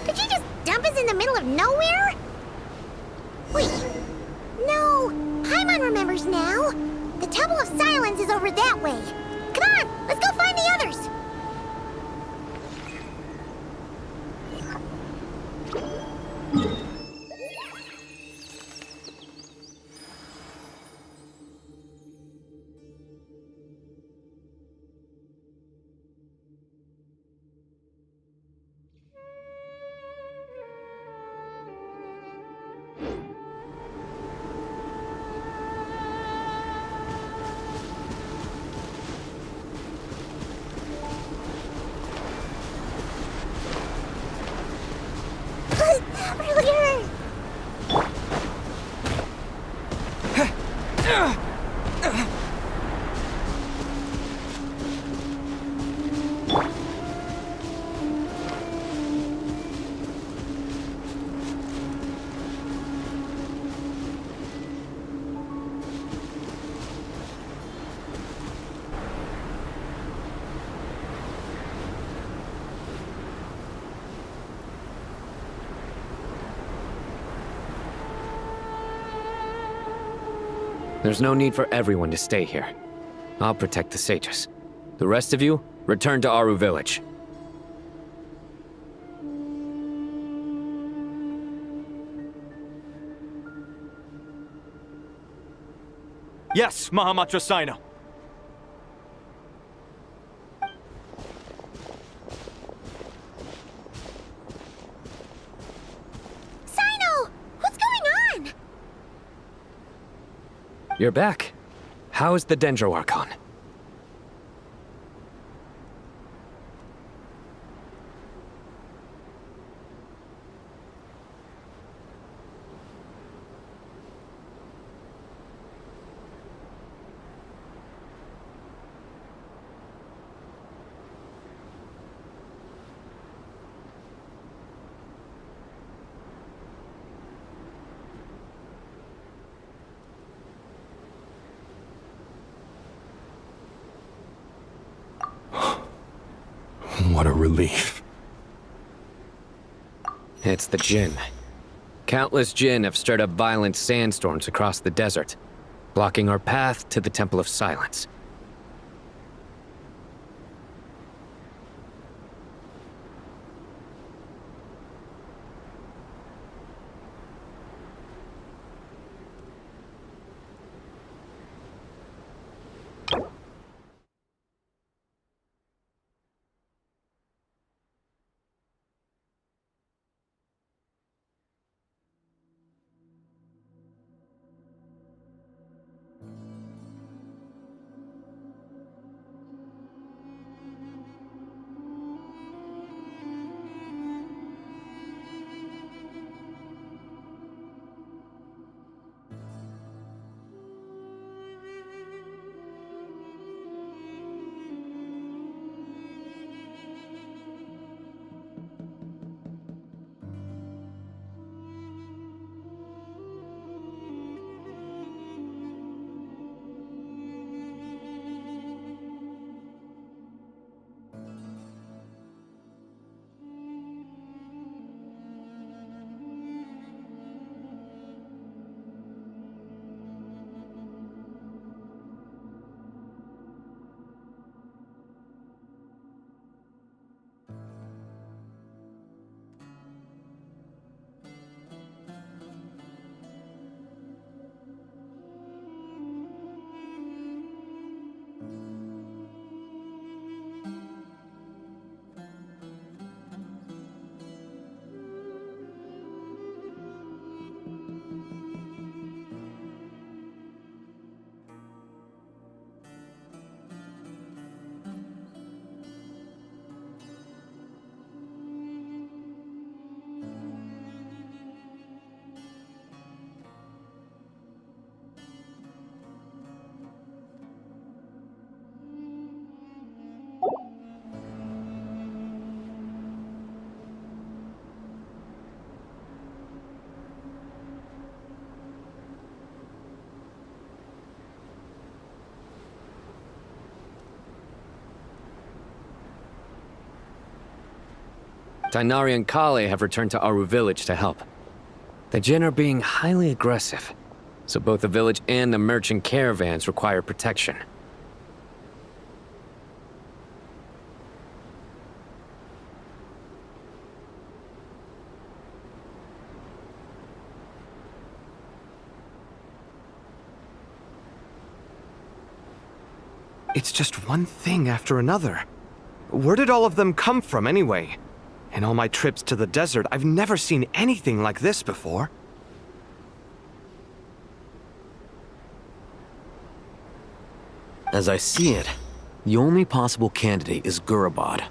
Speaker 17: Did you just dump us in the middle of nowhere? Wait. No. Paimon remembers now. The Temple of Silence is over that way. Come on, let's go find the others.
Speaker 16: There's no need for everyone to stay here. I'll protect the sages. The rest of you, return to Aru village.
Speaker 4: Yes, Mahamatra Sino.
Speaker 17: Sino! What's going on?
Speaker 16: You're back. How's the Dendro Archon?
Speaker 9: What a relief.
Speaker 16: It's the Jinn. Countless Jinn have stirred up violent sandstorms across the desert, blocking our path to the Temple of Silence. Tainari and Kale have returned to Aru village to help. The Jinn are being highly aggressive, so both the village and the merchant caravans require protection.
Speaker 5: It's just one thing after another. Where did all of them come from anyway? In all my trips to the desert, I've never seen anything like this before.
Speaker 13: As I see it, the only possible candidate is Gurabad.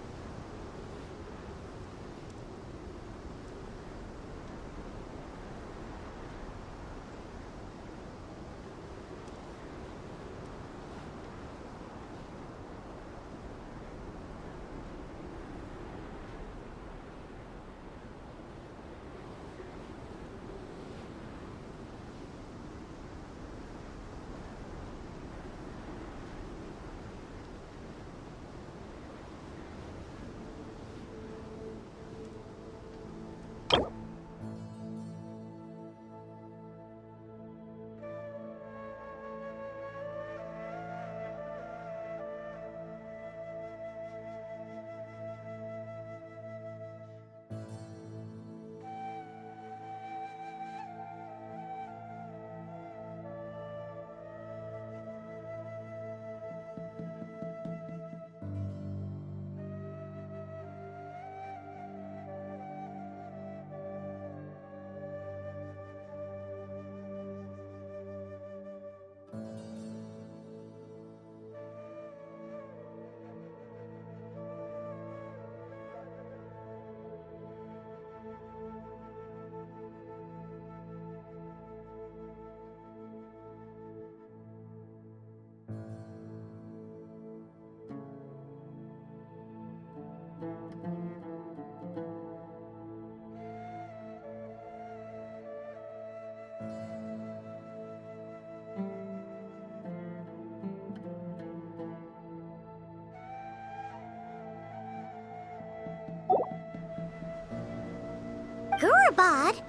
Speaker 17: Gurabad?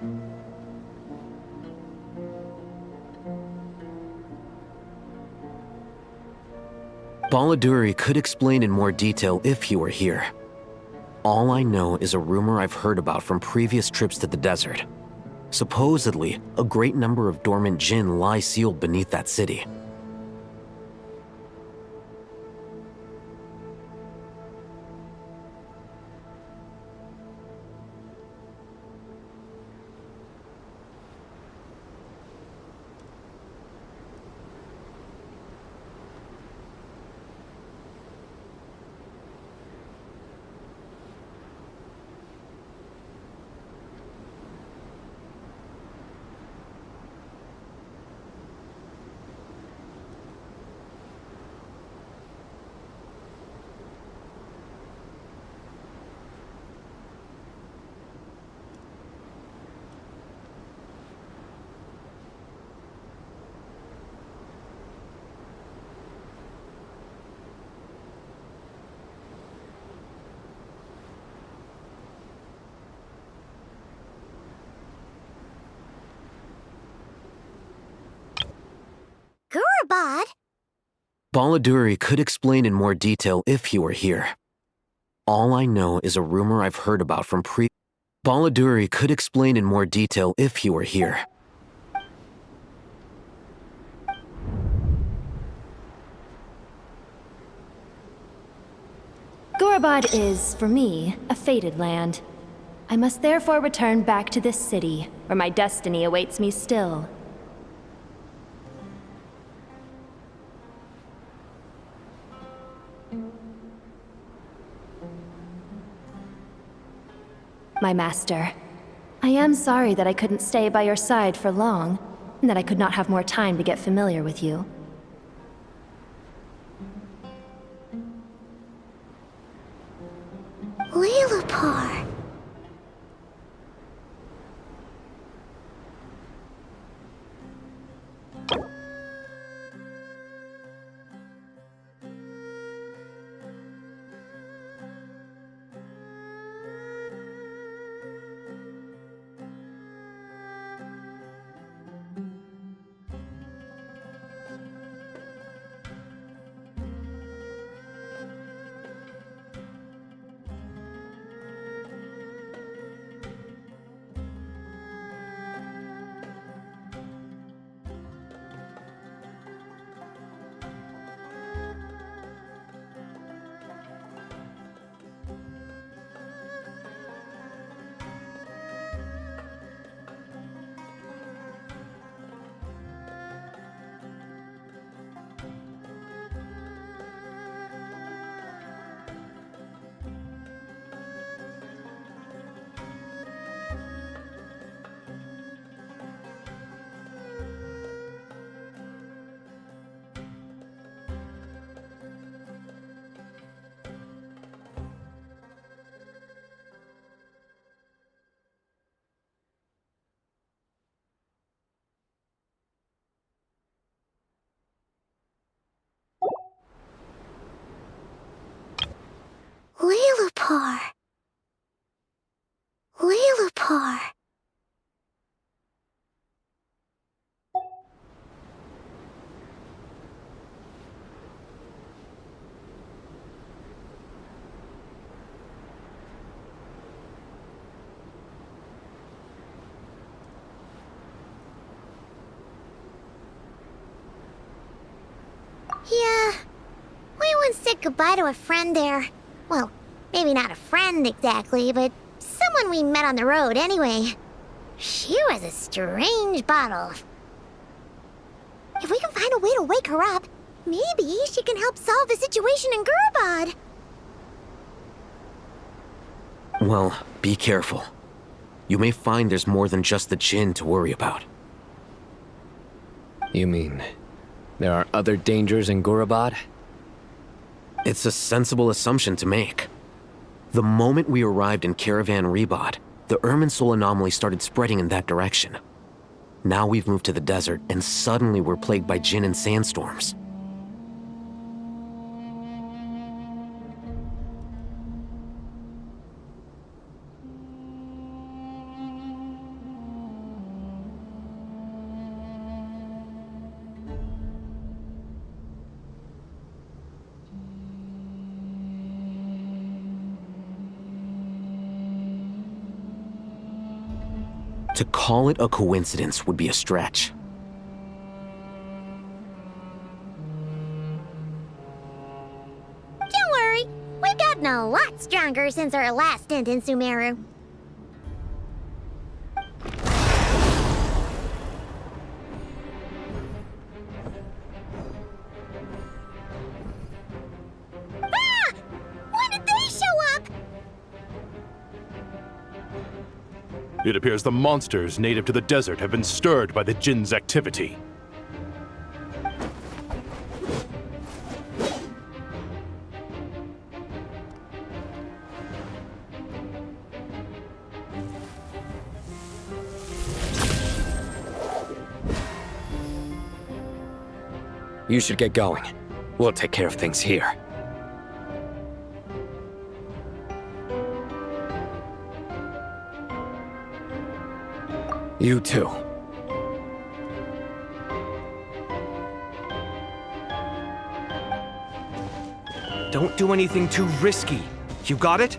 Speaker 13: Baladuri could explain in more detail if he were here. All I know is a rumor I've heard about from previous trips to the desert. Supposedly, a great number of dormant jinn lie sealed beneath that city.
Speaker 17: Gurabad?
Speaker 13: Baladuri could explain in more detail if he were here. All I know is a rumor I've heard about from Baladuri could explain in more detail if he were here.
Speaker 8: Gurabad is, for me, a fated land. I must therefore return back to this city, where my destiny awaits me still. My master, I am sorry that I couldn't stay by your side for long, and that I could not have more time to get familiar with you.
Speaker 17: Lilipar. Lilipar. Lilipar. Yeah, we once said goodbye to a friend there. Well, maybe not a friend exactly, but someone we met on the road anyway. She was a strange bottle. If we can find a way to wake her up, maybe she can help solve the situation in Gurabad.
Speaker 13: Well, be careful. You may find there's more than just the Jinn to worry about.
Speaker 16: You mean, there are other dangers in Gurabad?
Speaker 13: It's a sensible assumption to make. The moment we arrived in Caravan Rebod, the Irminsul anomaly started spreading in that direction. Now we've moved to the desert, and suddenly we're plagued by Jinn and sandstorms. To call it a coincidence would be a stretch.
Speaker 17: Don't worry, we've gotten a lot stronger since our last stint in Sumeru. Ah! When did they show up?
Speaker 9: It appears the monsters native to the desert have been stirred by the Jinn's activity.
Speaker 16: You should get going. We'll take care of things here. You too.
Speaker 5: Don't do anything too risky. You got it?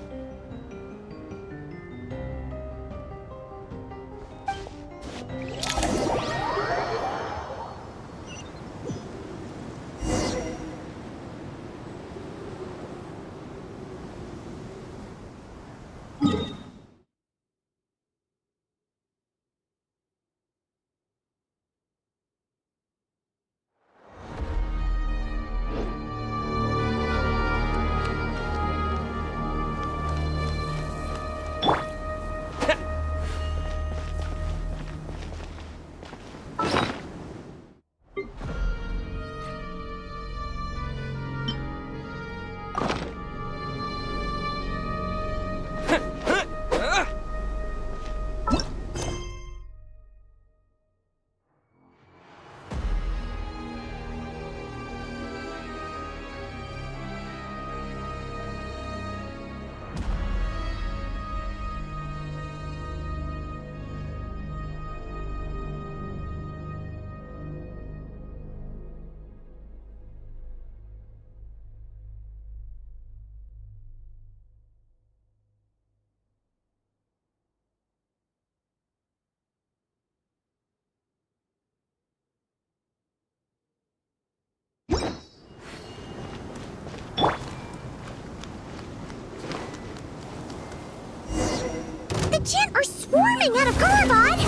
Speaker 17: The Jinn are swarming out of Gulabad!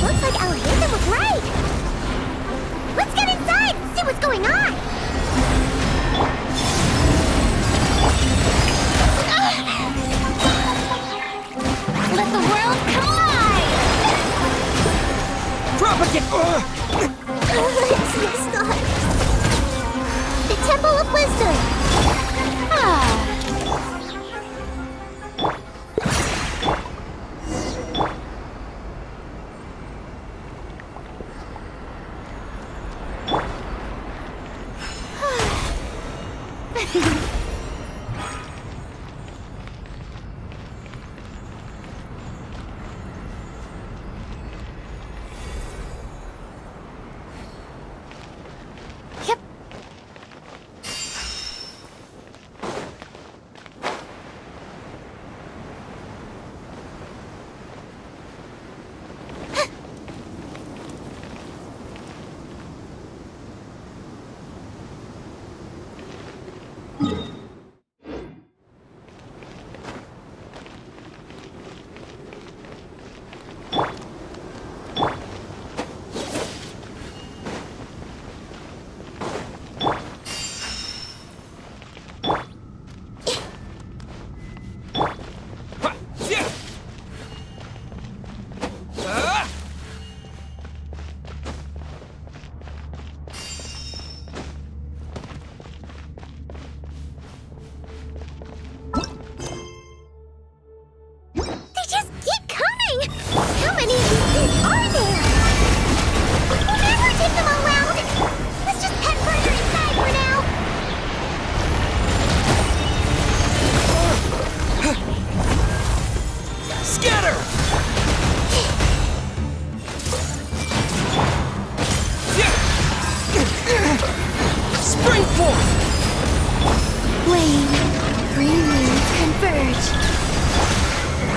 Speaker 17: Looks like Alhaitham was right! Let's get inside and see what's going on! Let the world collide!
Speaker 18: Propagate!
Speaker 17: Stop! The Temple of Wisdom! Ah!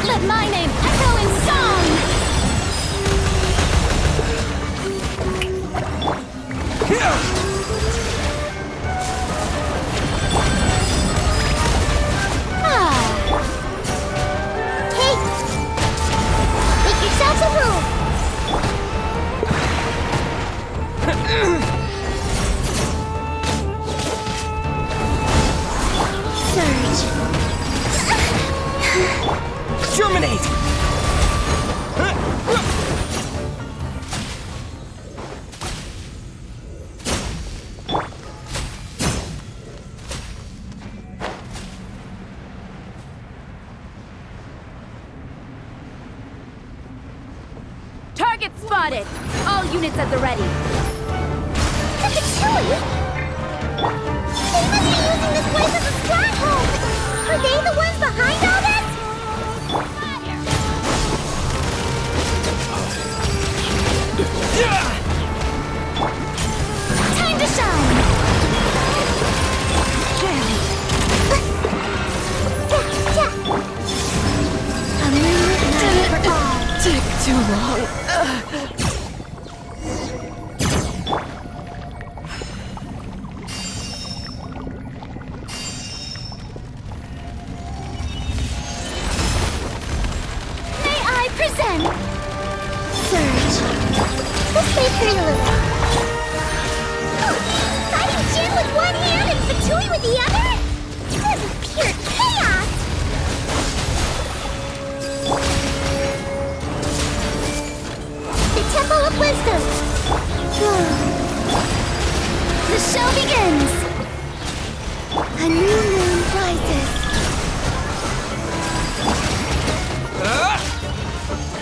Speaker 1: Let my name echo in song!
Speaker 17: Surge.
Speaker 18: Germinate!
Speaker 8: Target spotted! All units at the ready.
Speaker 17: Ratatouille? They must be using this place as a stronghold! Are they the ones behind all this? Time to shine! A moonlit night for all.
Speaker 1: Take too long.
Speaker 17: May I present Surge, the Sacred Loop. Fighting Jin with one hand and Fatui with the other? This is pure chaos! The Temple of Wisdom. The show begins. A new moon rises.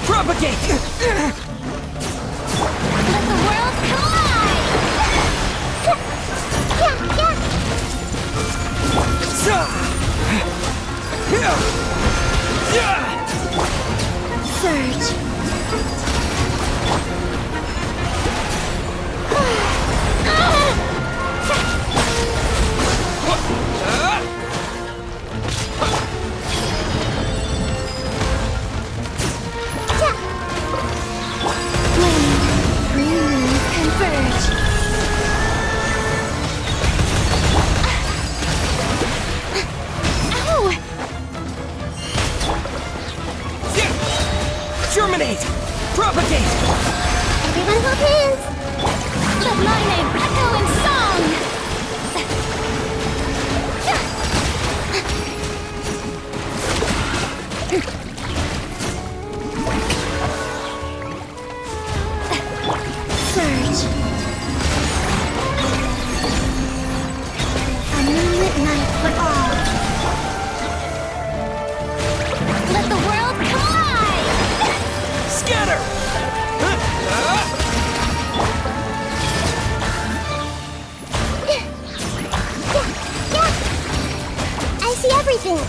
Speaker 18: Propagate!
Speaker 17: Let the world collide! Surge. Green moons converge. Ow!
Speaker 18: Germinate! Propagate!
Speaker 17: Everyone hold hands! Let my name echo in song! Surge. A moonlit night for all. Let the world collide!
Speaker 18: Scatter!
Speaker 17: I see everything.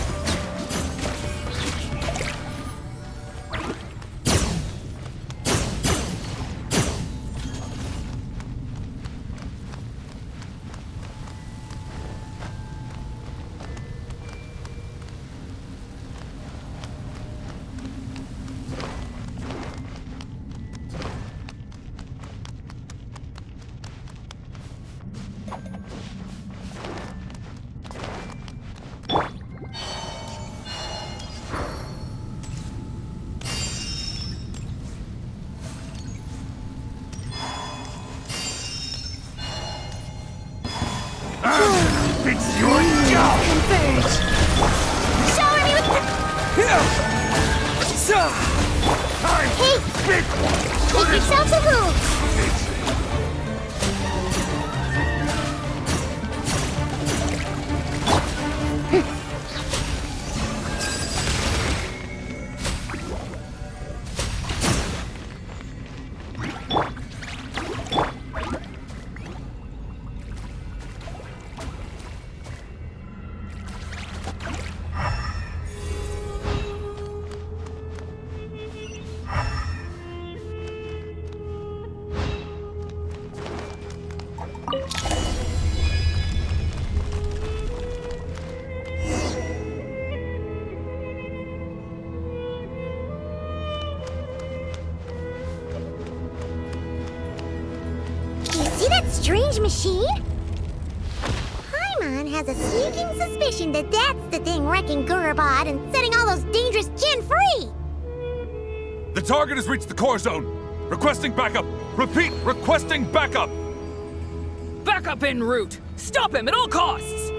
Speaker 10: It's your job!
Speaker 17: Converge. Shower me with... Hey!
Speaker 10: Big one!
Speaker 17: Make yourself a move! See that strange machine? Paimon has a sneaking suspicion that that's the thing wrecking Gurabad and setting all those dangerous Jin free!
Speaker 15: The target has reached the core zone. Requesting backup. Repeat, requesting backup.
Speaker 18: Backup en route! Stop him at all costs!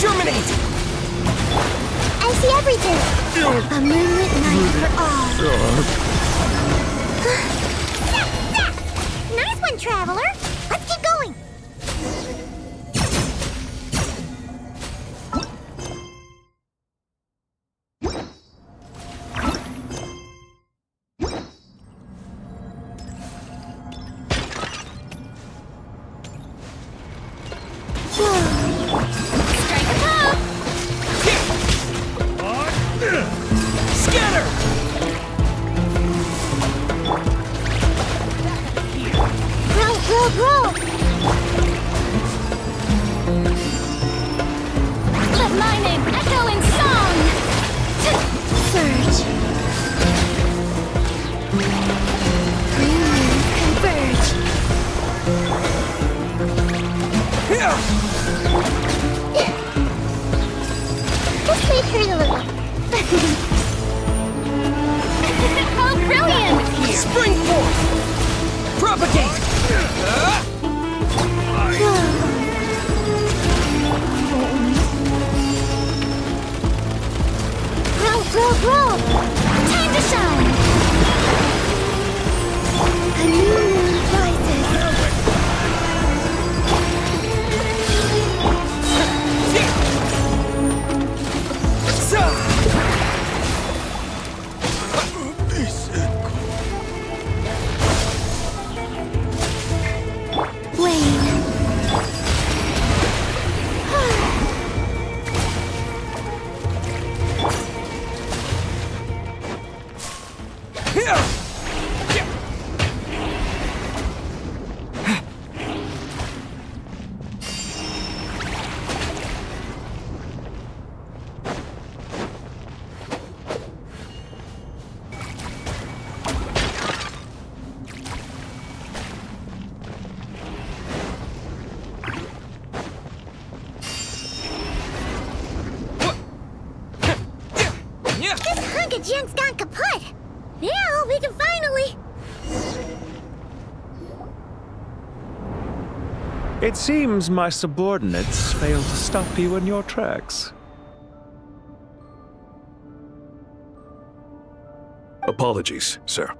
Speaker 18: Germinate!
Speaker 17: I see everything. A moonlit night for all. Nice one, Traveler. Let's keep going.
Speaker 18: Scatter!
Speaker 17: Grow!
Speaker 1: Let my name echo in song!
Speaker 17: Surge. Green moons converge. This may hurt a little.
Speaker 1: How brilliant!
Speaker 18: Spring forth! Propagate!
Speaker 17: Grow!
Speaker 1: Time to shine!
Speaker 17: A new moon rises. This hunk of junk's gone kaput. Now we can finally...
Speaker 12: It seems my subordinates failed to stop you in your tracks.
Speaker 15: Apologies, sir.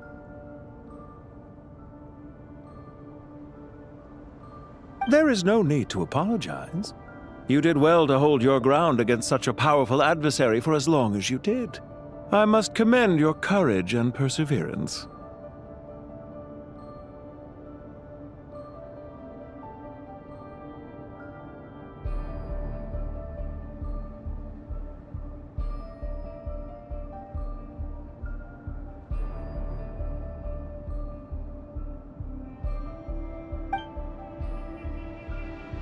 Speaker 12: There is no need to apologize. You did well to hold your ground against such a powerful adversary for as long as you did. I must commend your courage and perseverance.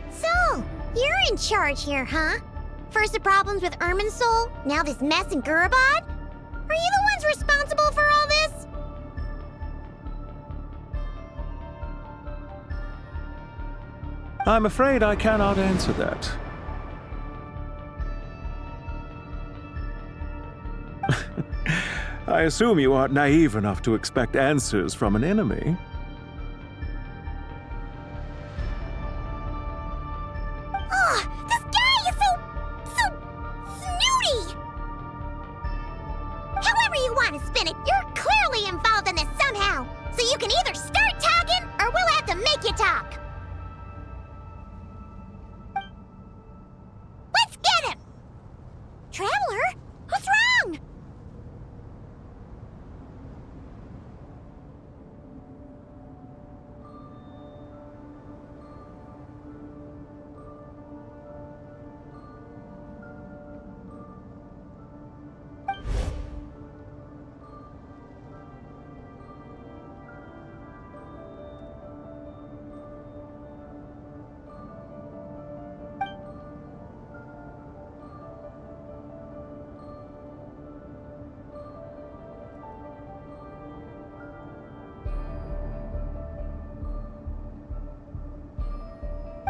Speaker 17: So, you're in charge here, huh? First the problems with Irminsul, now this mess in Gurabad? Are you the ones responsible for all this?
Speaker 12: I'm afraid I cannot answer that. I assume you aren't naive enough to expect answers from an enemy.
Speaker 17: This guy is so snooty! However you want to spin it, you're clearly involved in this somehow. So you can either start talking, or we'll have to make you talk. Let's get him! Traveler, what's wrong?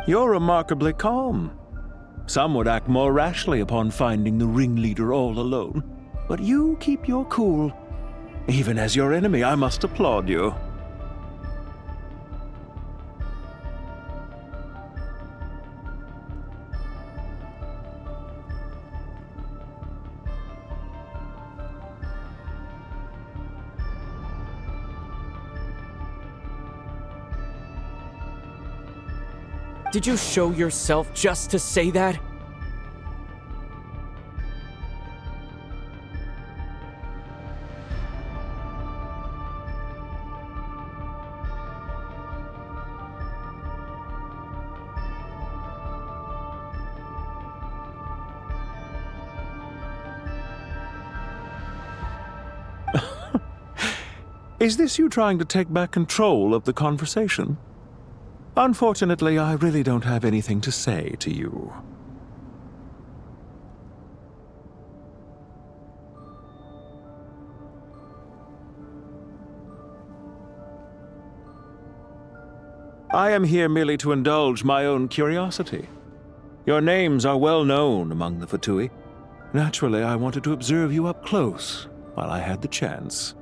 Speaker 12: You're remarkably calm. Some would act more rashly upon finding the ringleader all alone. But you keep your cool. Even as your enemy, I must applaud you.
Speaker 18: Did you show yourself just to say that?
Speaker 12: Is this you trying to take back control of the conversation? Unfortunately, I really don't have anything to say to you. I am here merely to indulge my own curiosity. Your names are well known among the Fatui. Naturally, I wanted to observe you up close while I had the chance.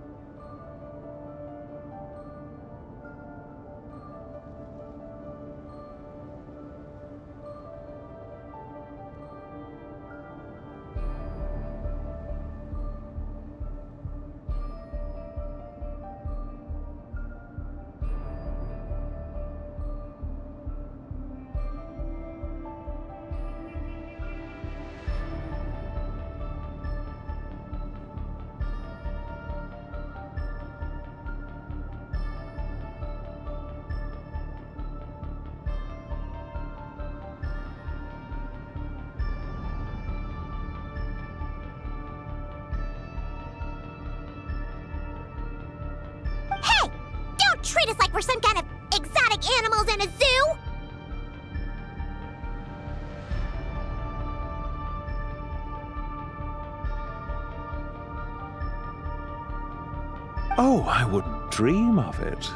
Speaker 17: Treat us like we're some kind of exotic animals in a zoo!
Speaker 12: Oh, I wouldn't dream of it.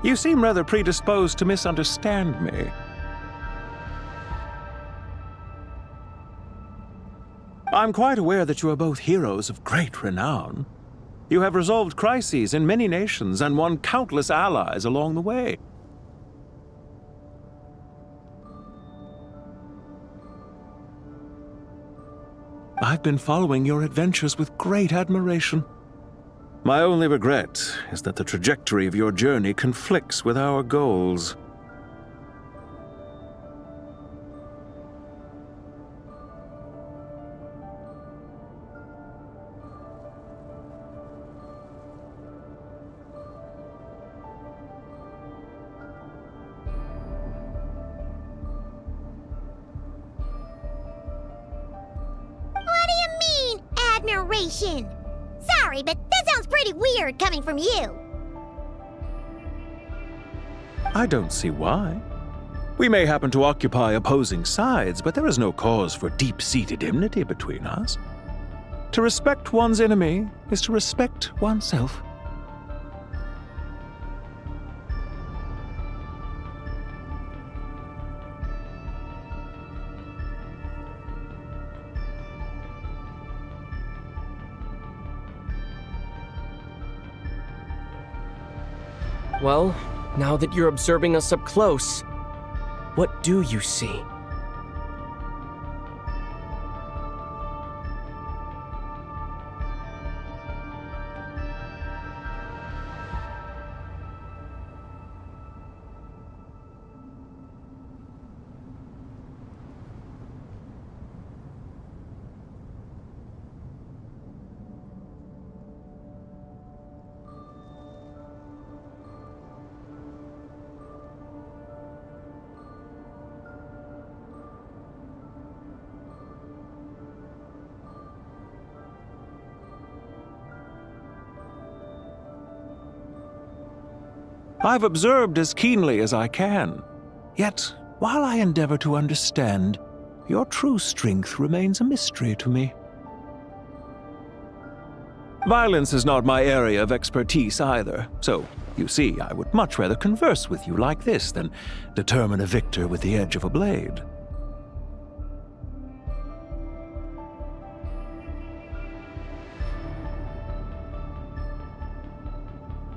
Speaker 12: You seem rather predisposed to misunderstand me. I'm quite aware that you are both heroes of great renown. You have resolved crises in many nations and won countless allies along the way. I've been following your adventures with great admiration. My only regret is that the trajectory of your journey conflicts with our goals.
Speaker 17: Admiration! Sorry, but that sounds pretty weird coming from you.
Speaker 12: I don't see why. We may happen to occupy opposing sides, but there is no cause for deep-seated enmity between us. To respect one's enemy is to respect oneself.
Speaker 18: Well, now that you're observing us up close, what do you see?
Speaker 12: I've observed as keenly as I can. Yet, while I endeavor to understand, your true strength remains a mystery to me. Violence is not my area of expertise either, so, you see, I would much rather converse with you like this than determine a victor with the edge of a blade.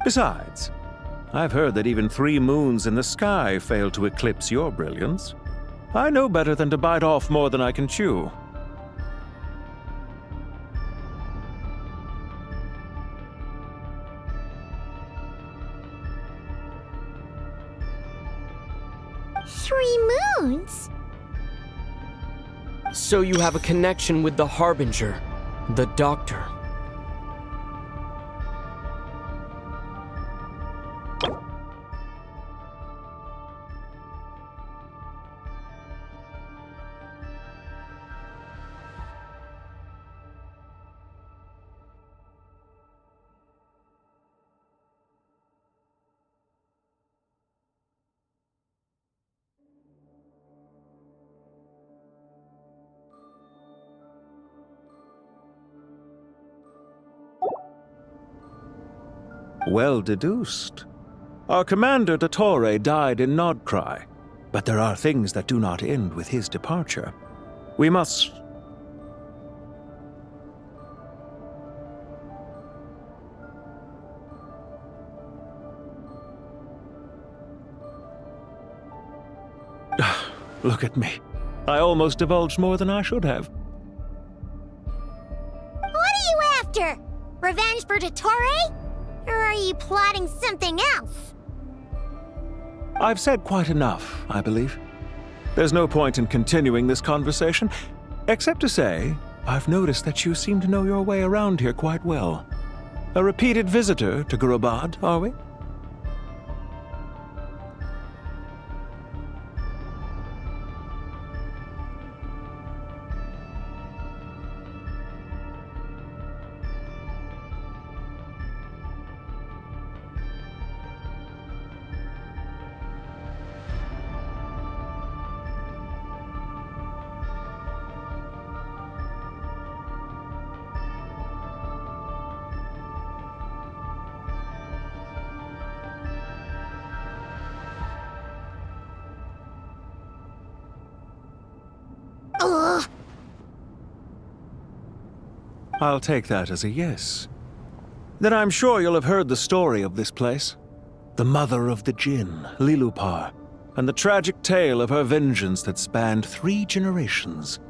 Speaker 12: Besides, I've heard that even 3 moons in the sky fail to eclipse your brilliance. I know better than to bite off more than I can chew.
Speaker 17: Three
Speaker 18: So you have a connection with the Harbinger, the Doctor.
Speaker 12: Well deduced. Our commander, Dottore, died in Nodcry, but there are things that do not end with his departure. We must... Look at me. I almost divulged more than I should have.
Speaker 17: What are you after? Revenge for Dottore? Or are you plotting something else?
Speaker 12: I've said quite enough, I believe. There's no point in continuing this conversation, except to say, I've noticed that you seem to know your way around here quite well. A repeated visitor to Gurabad, are we?
Speaker 17: Ugh.
Speaker 12: I'll take that as a yes. Then I'm sure you'll have heard the story of this place. The mother of the Jinn, Lilupar, and the tragic tale of her vengeance that spanned 3 generations.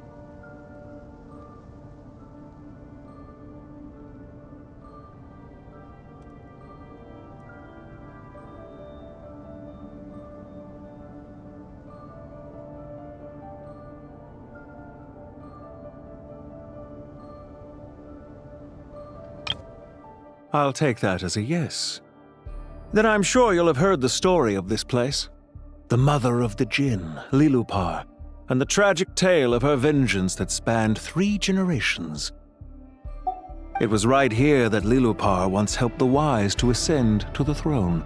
Speaker 12: I'll take that as a yes. Then I'm sure you'll have heard the story of this place. The mother of the Jinn, Lilupar, and the tragic tale of her vengeance that spanned 3 generations. It was right here that Lilupar once helped the wise to ascend to the throne.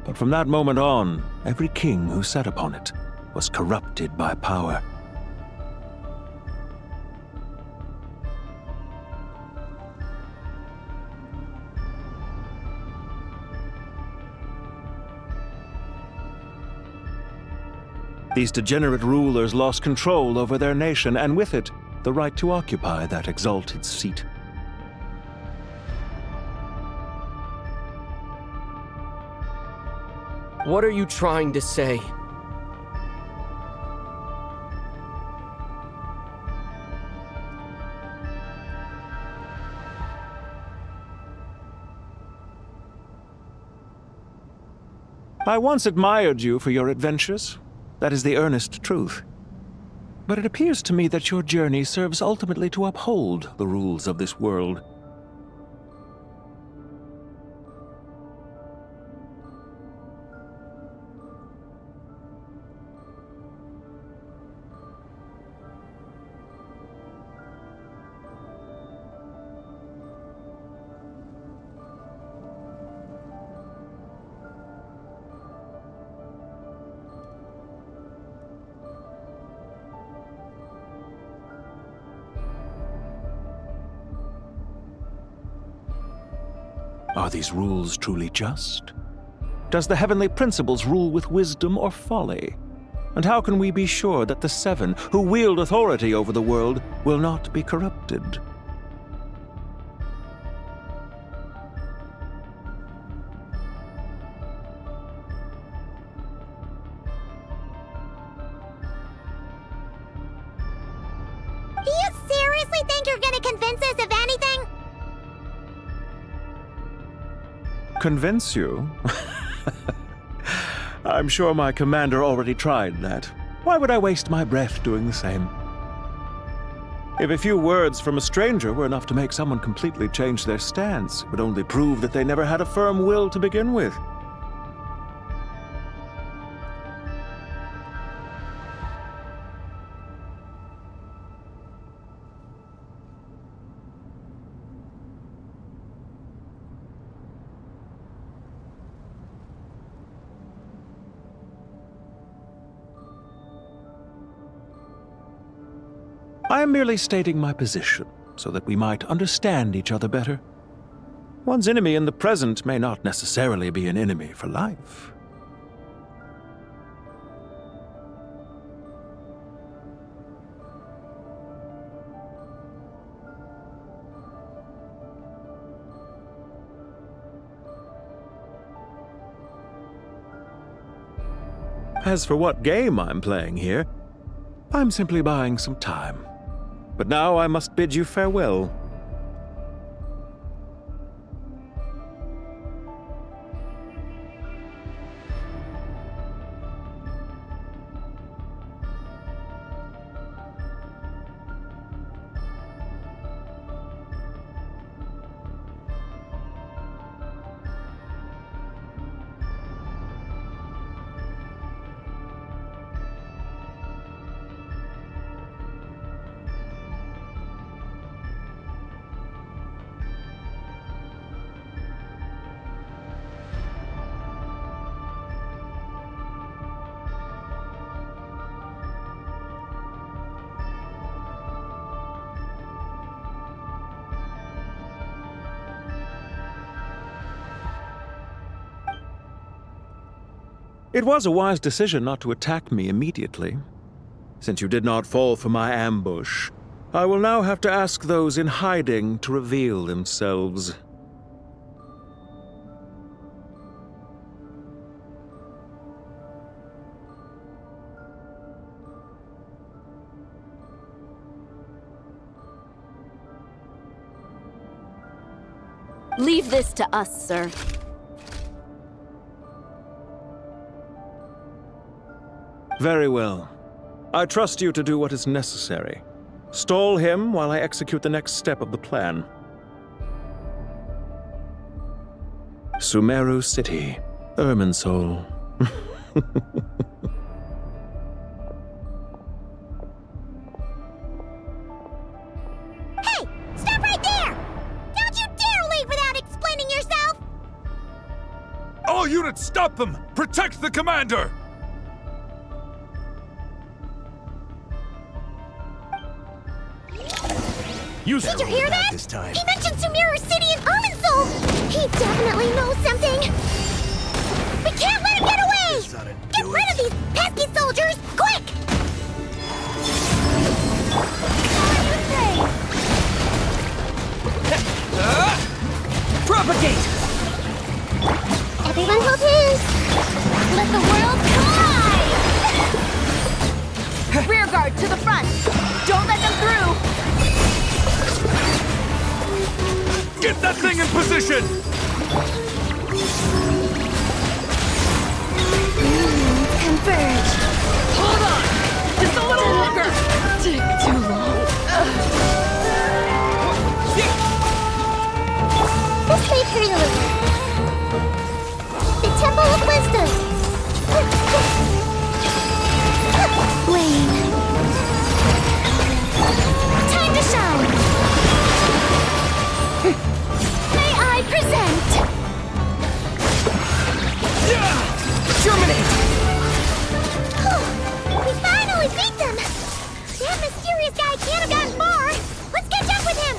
Speaker 12: But from that moment on, every king who sat upon it was corrupted by power. These degenerate rulers lost control over their nation, and with it, the right to occupy that exalted seat.
Speaker 18: What are you trying to say?
Speaker 12: I once admired you for your adventures. That is the earnest truth. But it appears to me that your journey serves ultimately to uphold the rules of this world. Are these rules truly just? Does the heavenly principles rule with wisdom or folly? And how can we be sure that the 7 who wield authority over the world will not be corrupted?
Speaker 17: Do you seriously think you're gonna convince us of anything?
Speaker 12: Convince you? I'm sure my commander already tried that. Why would I waste my breath doing the same? If a few words from a stranger were enough to make someone completely change their stance, it would only prove that they never had a firm will to begin with. I am merely stating my position, so that we might understand each other better. One's enemy in the present may not necessarily be an enemy for life. As for what game I'm playing here, I'm simply buying some time. But now I must bid you farewell. It was a wise decision not to attack me immediately. Since you did not fall for my ambush, I will now have to ask those in hiding to reveal themselves.
Speaker 6: Leave this to us, sir.
Speaker 12: Very well. I trust you to do what is necessary. Stall him while I execute the next step of the plan. Sumeru City, Irminsul.
Speaker 2: Hey! Stop right there! Don't you dare leave without explaining yourself!
Speaker 15: All units, stop them! Protect the commander!
Speaker 2: Did you hear that? He mentioned Sumeru City and Irminsul! He definitely knows something! We can't let him get away! Get rid of these pesky soldiers, quick!
Speaker 18: Propagate!
Speaker 2: Everyone hold hands! Let the world collide!
Speaker 6: Rear guard to the front! Don't let them through!
Speaker 15: Get that thing in position!
Speaker 2: Converge!
Speaker 18: Hold on! Just a little longer!
Speaker 1: Took too long.
Speaker 2: This may prelude. The Temple of Wisdom. Wayne. Time to shine. May I present?
Speaker 18: Germinate!
Speaker 2: We finally beat them! That mysterious guy can't have gotten far! Let's catch up with him!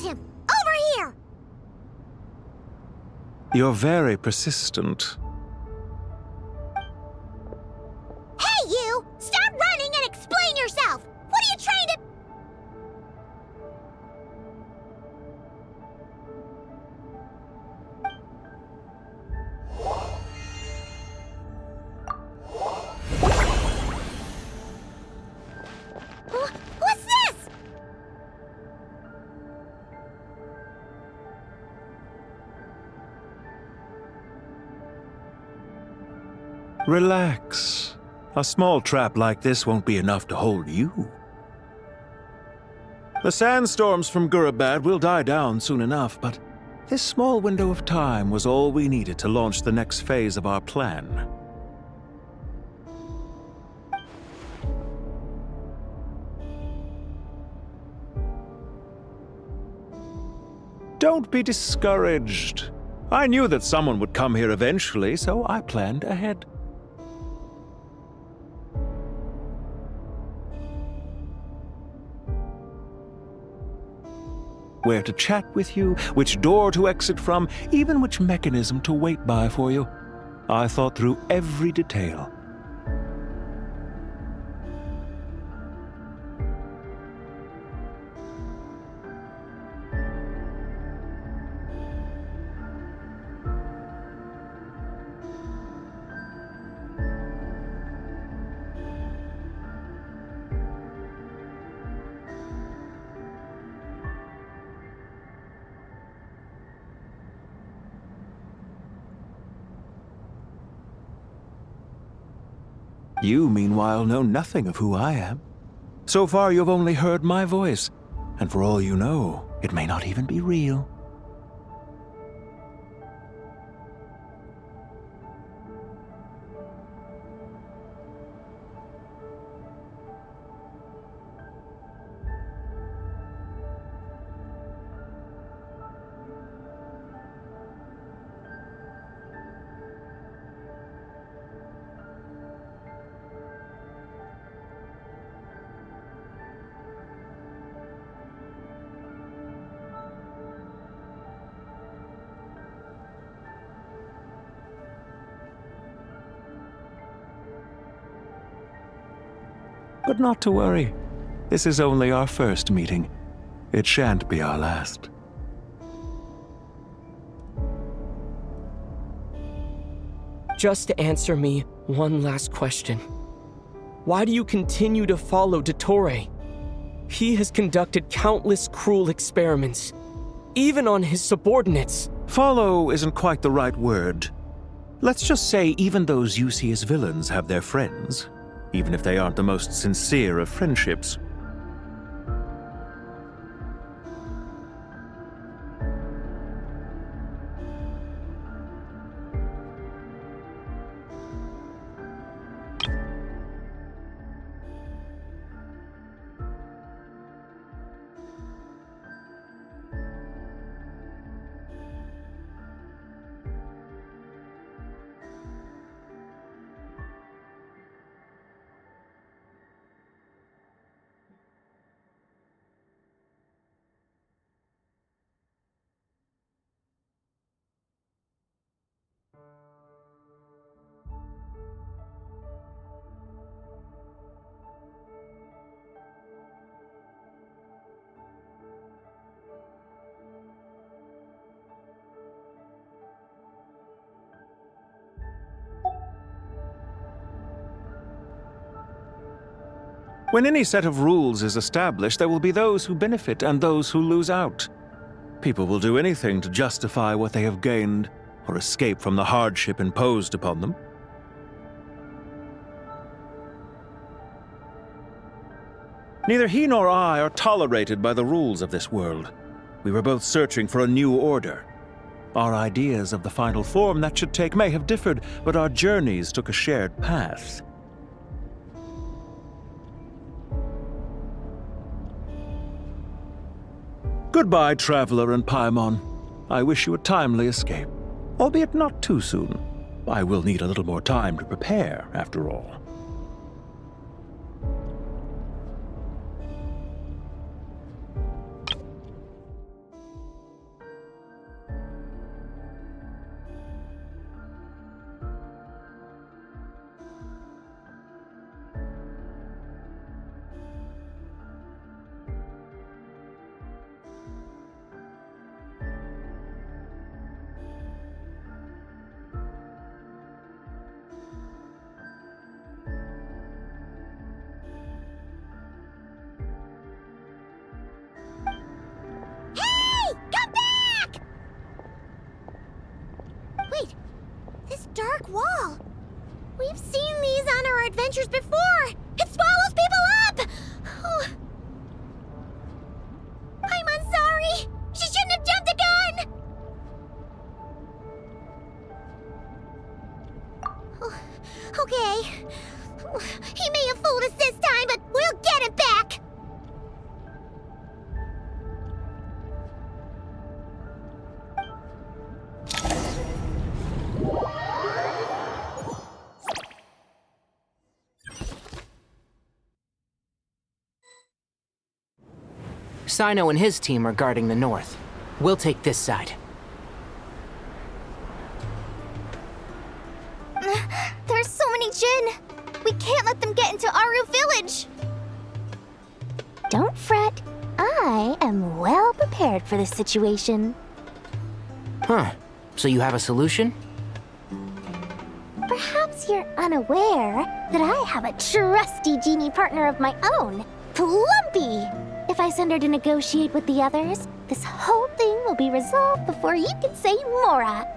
Speaker 17: him! Over here!
Speaker 12: You're very persistent.
Speaker 17: Hey, you! Stop running and explain yourself! What are you trying to... What's this?
Speaker 12: Relax. A small trap like this won't be enough to hold you. The sandstorms from Gurabad will die down soon enough, but this small window of time was all we needed to launch the next phase of our plan. Don't be discouraged. I knew that someone would come here eventually, so I planned ahead. Where to chat with you, which door to exit from, even which mechanism to wait by for you. I thought through every detail. You, meanwhile, know nothing of who I am. So far, you've only heard my voice, and for all you know, it may not even be real. But not to worry. This is only our first meeting. It shan't be our last.
Speaker 18: Just answer me one last question. Why do you continue to follow Dottore? He has conducted countless cruel experiments, even on his subordinates.
Speaker 12: Follow isn't quite the right word. Let's just say even those you see as villains have their friends, even if they aren't the most sincere of friendships. When any set of rules is established, there will be those who benefit and those who lose out. People will do anything to justify what they have gained or escape from the hardship imposed upon them. Neither he nor I are tolerated by the rules of this world. We were both searching for a new order. Our ideas of the final form that should take may have differed, but our journeys took a shared path. Goodbye, Traveler and Paimon. I wish you a timely escape, albeit not too soon. I will need a little more time to prepare, after all.
Speaker 17: adventures before! It swallows people up! Oh. I'm sorry! She shouldn't have jumped the gun! Oh, okay. He may have fooled us this time, but we'll get it back!
Speaker 7: Sino and his team are guarding the north. We'll take this side.
Speaker 2: There's so many Jinn! We can't let them get into Aru village!
Speaker 17: Don't fret. I am well prepared for this situation.
Speaker 7: Huh. So you have a solution?
Speaker 17: Perhaps you're unaware that I have a trusty genie partner of my own, Plumpy. If I send her to negotiate with the others, this whole thing will be resolved before you can say Mora.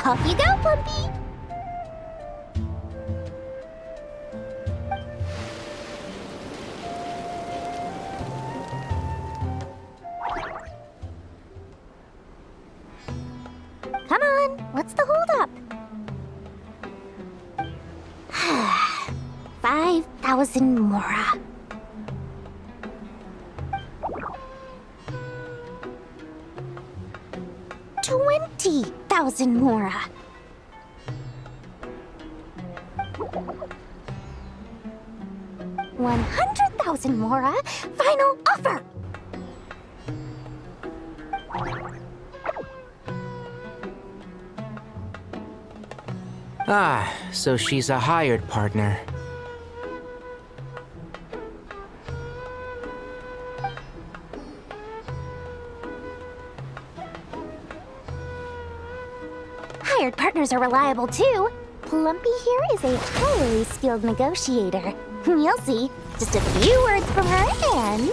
Speaker 17: Off you go, Plumpy! Come on, what's the holdup? 5,000 Mora. $20,000 Mora. $100,000 Mora. Final offer.
Speaker 7: Ah, so she's a hired partner.
Speaker 17: Hired partners are reliable too. Plumpy here is a highly skilled negotiator. You'll see. Just a few words from her and...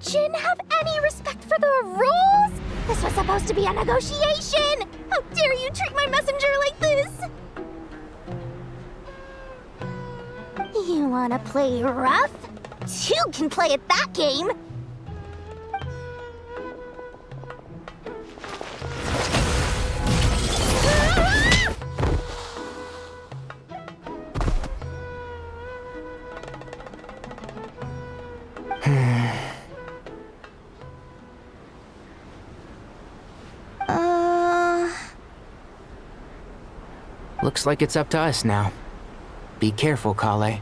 Speaker 17: Jinn have any respect for the rules? This was supposed to be a negotiation! How dare you treat my messenger like this? You wanna play rough? Two can play at that game!
Speaker 7: Looks like it's up to us now. Be careful, Kale.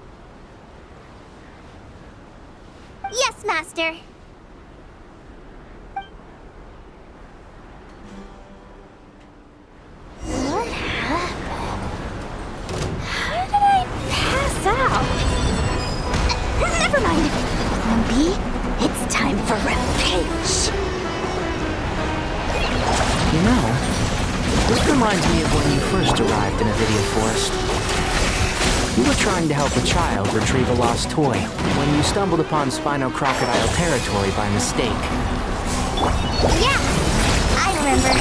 Speaker 2: Yes, Master.
Speaker 17: What happened? How did I pass out? Never mind. Lumpy, it's time for revenge.
Speaker 7: You know, this reminds me of when you first arrived in Avidia Forest. You were trying to help a child retrieve a lost toy when you stumbled upon Spino Crocodile territory by mistake.
Speaker 2: Yeah, I remember.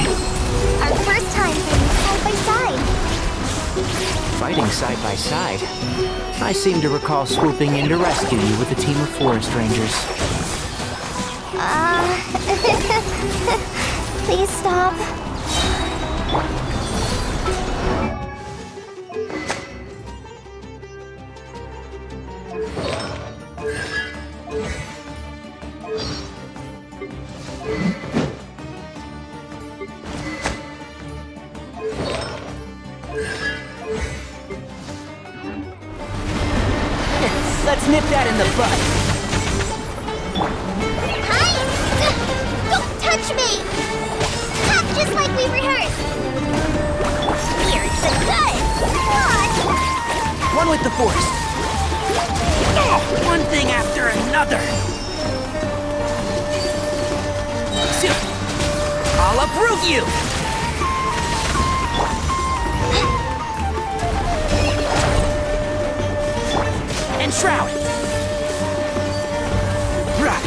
Speaker 2: Our first time being side by side.
Speaker 7: Fighting side by side. I seem to recall swooping in to rescue you with a team of forest rangers.
Speaker 2: Please stop.
Speaker 7: Let's nip that in the bud.
Speaker 2: Hi! Don't touch me! Not just like we rehearsed! Here's the good!
Speaker 7: One with the force. Oh, one thing after another. I'll uproot you! And shroud! Right.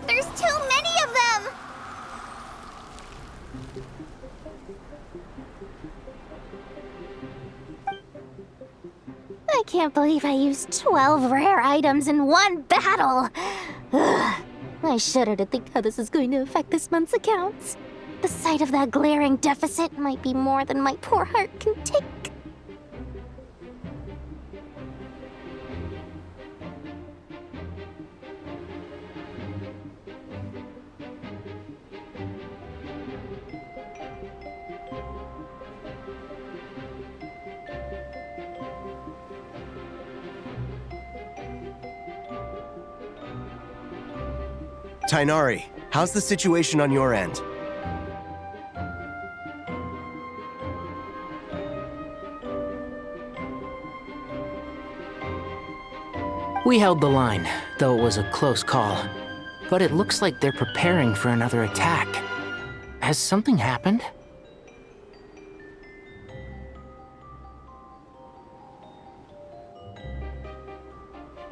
Speaker 2: There's too many of them! I can't believe I used 12 rare items in one battle! Ugh. I shudder to think how this is going to affect this month's accounts. The sight of that glaring deficit might be more than my poor heart can take.
Speaker 19: Tainari, how's the situation on your end?
Speaker 7: We held the line, though it was a close call. But it looks like they're preparing for another attack. Has something happened?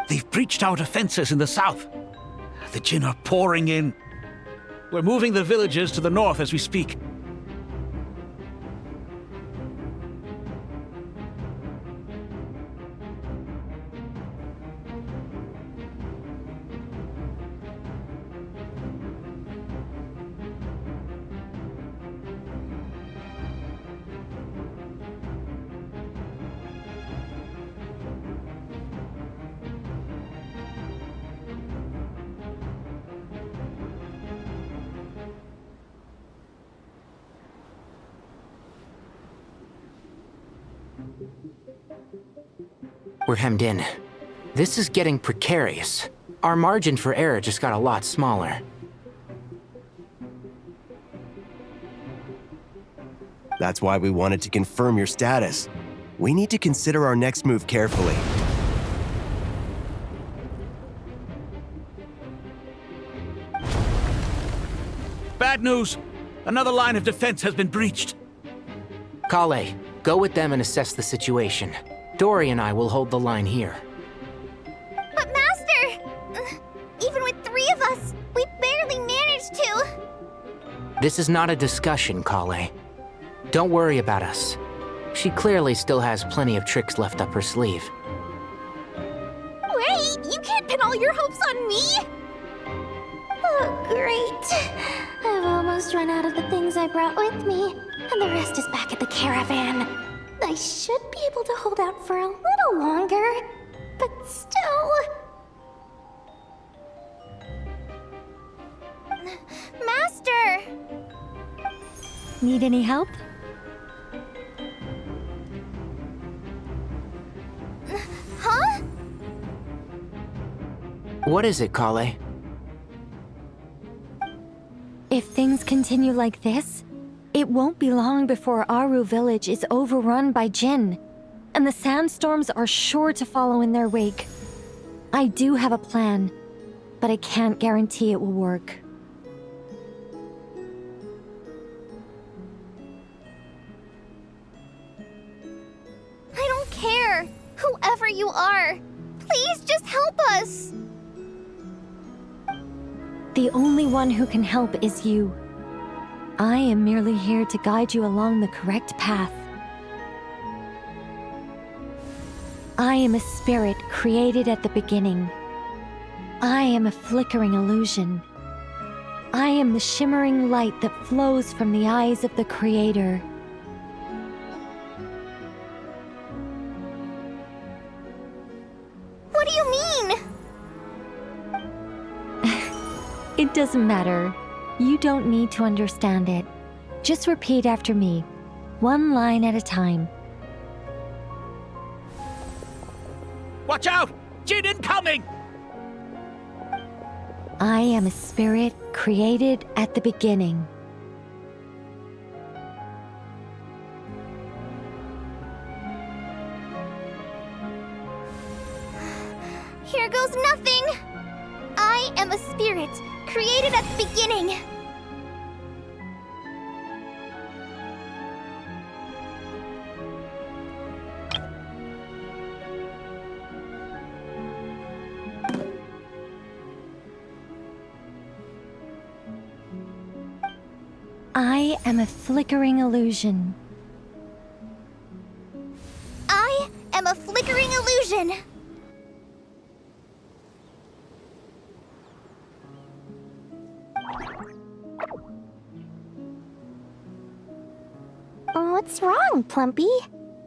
Speaker 21: They've breached our defenses in the south. The Jinn are pouring in. We're moving the villagers to the north as we speak.
Speaker 7: We're hemmed in. This is getting precarious. Our margin for error just got a lot smaller.
Speaker 19: That's why we wanted to confirm your status. We need to consider our next move carefully.
Speaker 21: Bad news! Another line of defense has been breached.
Speaker 7: Kale, go with them and assess the situation. Dory and I will hold the line here.
Speaker 2: But Master! Even with 3 of us, we barely managed to!
Speaker 7: This is not a discussion, Kale. Don't worry about us. She clearly still has plenty of tricks left up her sleeve.
Speaker 2: Wait, you can't pin all your hopes on me? Oh, great. I've almost run out of the things I brought with me, and the rest is back at the caravan. I should be able to hold out for a little longer, but still... Master!
Speaker 1: Need any help?
Speaker 2: Huh?
Speaker 7: What is it, Kale?
Speaker 1: If things continue like this, it won't be long before Aru village is overrun by Jinn, and the sandstorms are sure to follow in their wake. I do have a plan, but I can't guarantee it will work.
Speaker 2: Whoever you are, please just help us!
Speaker 1: The only one who can help is you. I am merely here to guide you along the correct path. I am a spirit created at the beginning. I am a flickering illusion. I am the shimmering light that flows from the eyes of the Creator.
Speaker 2: What do you mean?
Speaker 1: It doesn't matter. You don't need to understand it. Just repeat after me, one line at a time.
Speaker 21: Watch out! Jin incoming!
Speaker 1: I am a spirit created at the beginning.
Speaker 2: Here goes nothing! I am a spirit created at the beginning.
Speaker 1: I am a flickering illusion.
Speaker 2: I am a flickering illusion.
Speaker 17: What's wrong, Plumpy?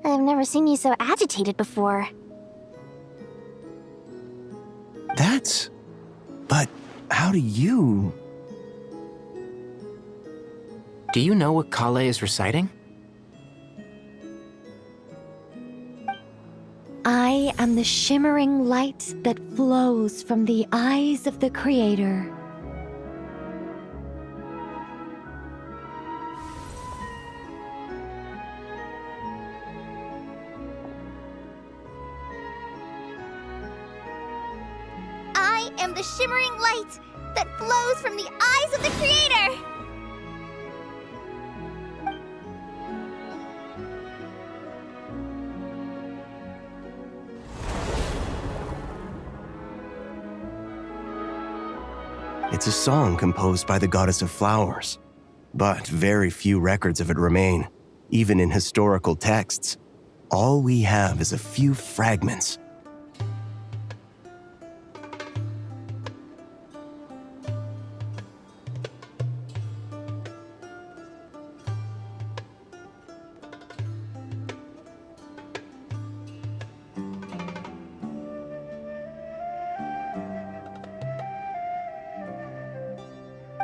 Speaker 17: I've never seen you so agitated before.
Speaker 19: But how do you...
Speaker 7: Do you know what Kale is reciting?
Speaker 1: I am the shimmering light that flows from the eyes of the Creator.
Speaker 2: I am the shimmering light that flows from the eyes of the Creator!
Speaker 19: It's a song composed by the goddess of flowers, but very few records of it remain, even in historical texts. All we have is a few fragments.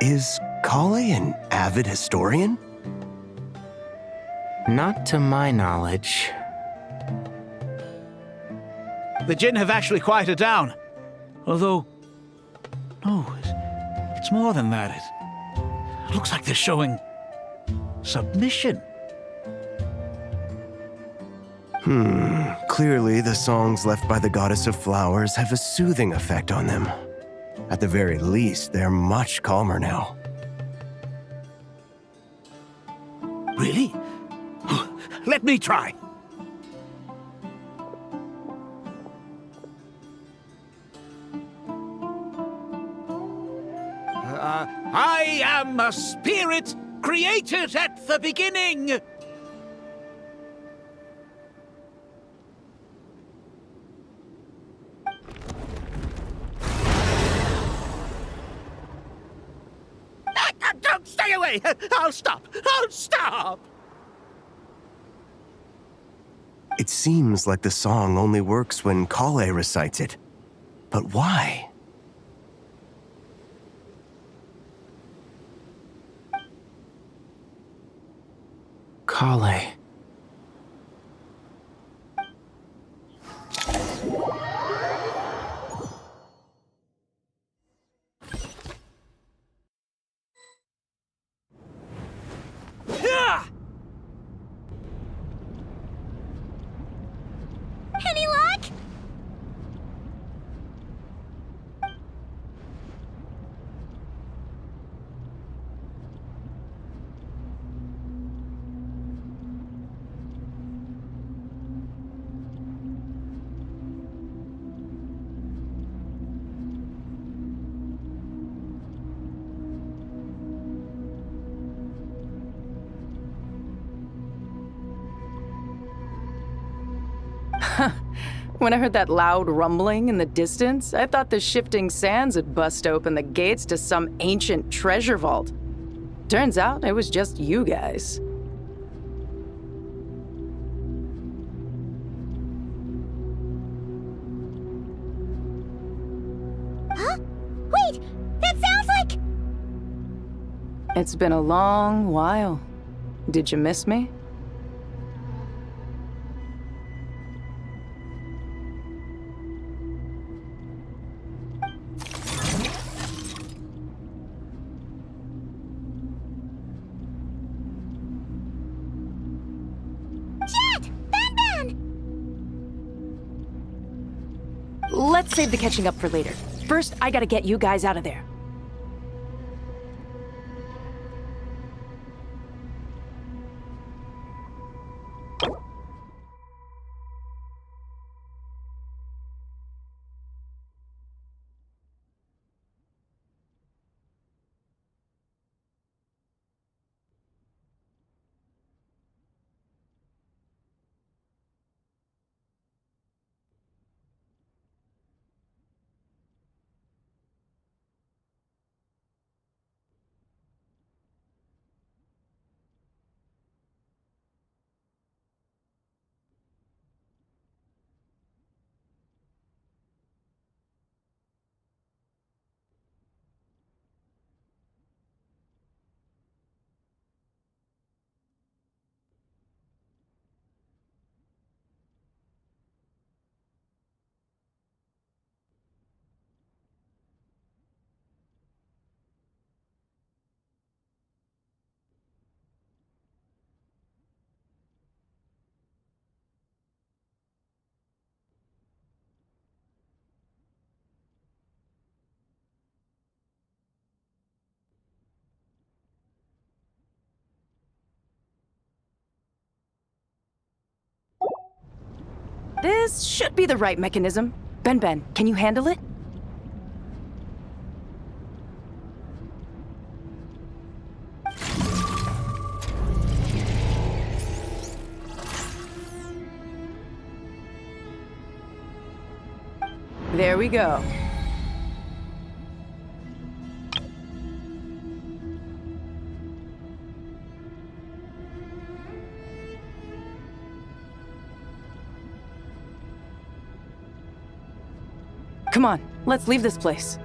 Speaker 19: Is Kale an avid historian?
Speaker 7: Not to my knowledge.
Speaker 21: The Jin have actually quieted down. Although... No, it's more than that. It looks like they're showing... submission.
Speaker 19: Clearly the songs left by the goddess of flowers have a soothing effect on them. At the very least, they're much calmer now.
Speaker 21: Really? Let me try. I am a spirit created at the beginning. Don't stay away! I'll stop! I'll stop!
Speaker 19: It seems like the song only works when Kale recites it. But why?
Speaker 7: Kale.
Speaker 2: Any luck?
Speaker 20: When I heard that loud rumbling in the distance, I thought the shifting sands had bust open the gates to some ancient treasure vault. Turns out it was just you guys.
Speaker 17: Huh? Wait! That sounds like...
Speaker 20: It's been a long while. Did you miss me? Let's save the catching up for later. First, I gotta get you guys out of there. This should be the right mechanism. Ben, can you handle it? There we go. Come on, let's leave this place.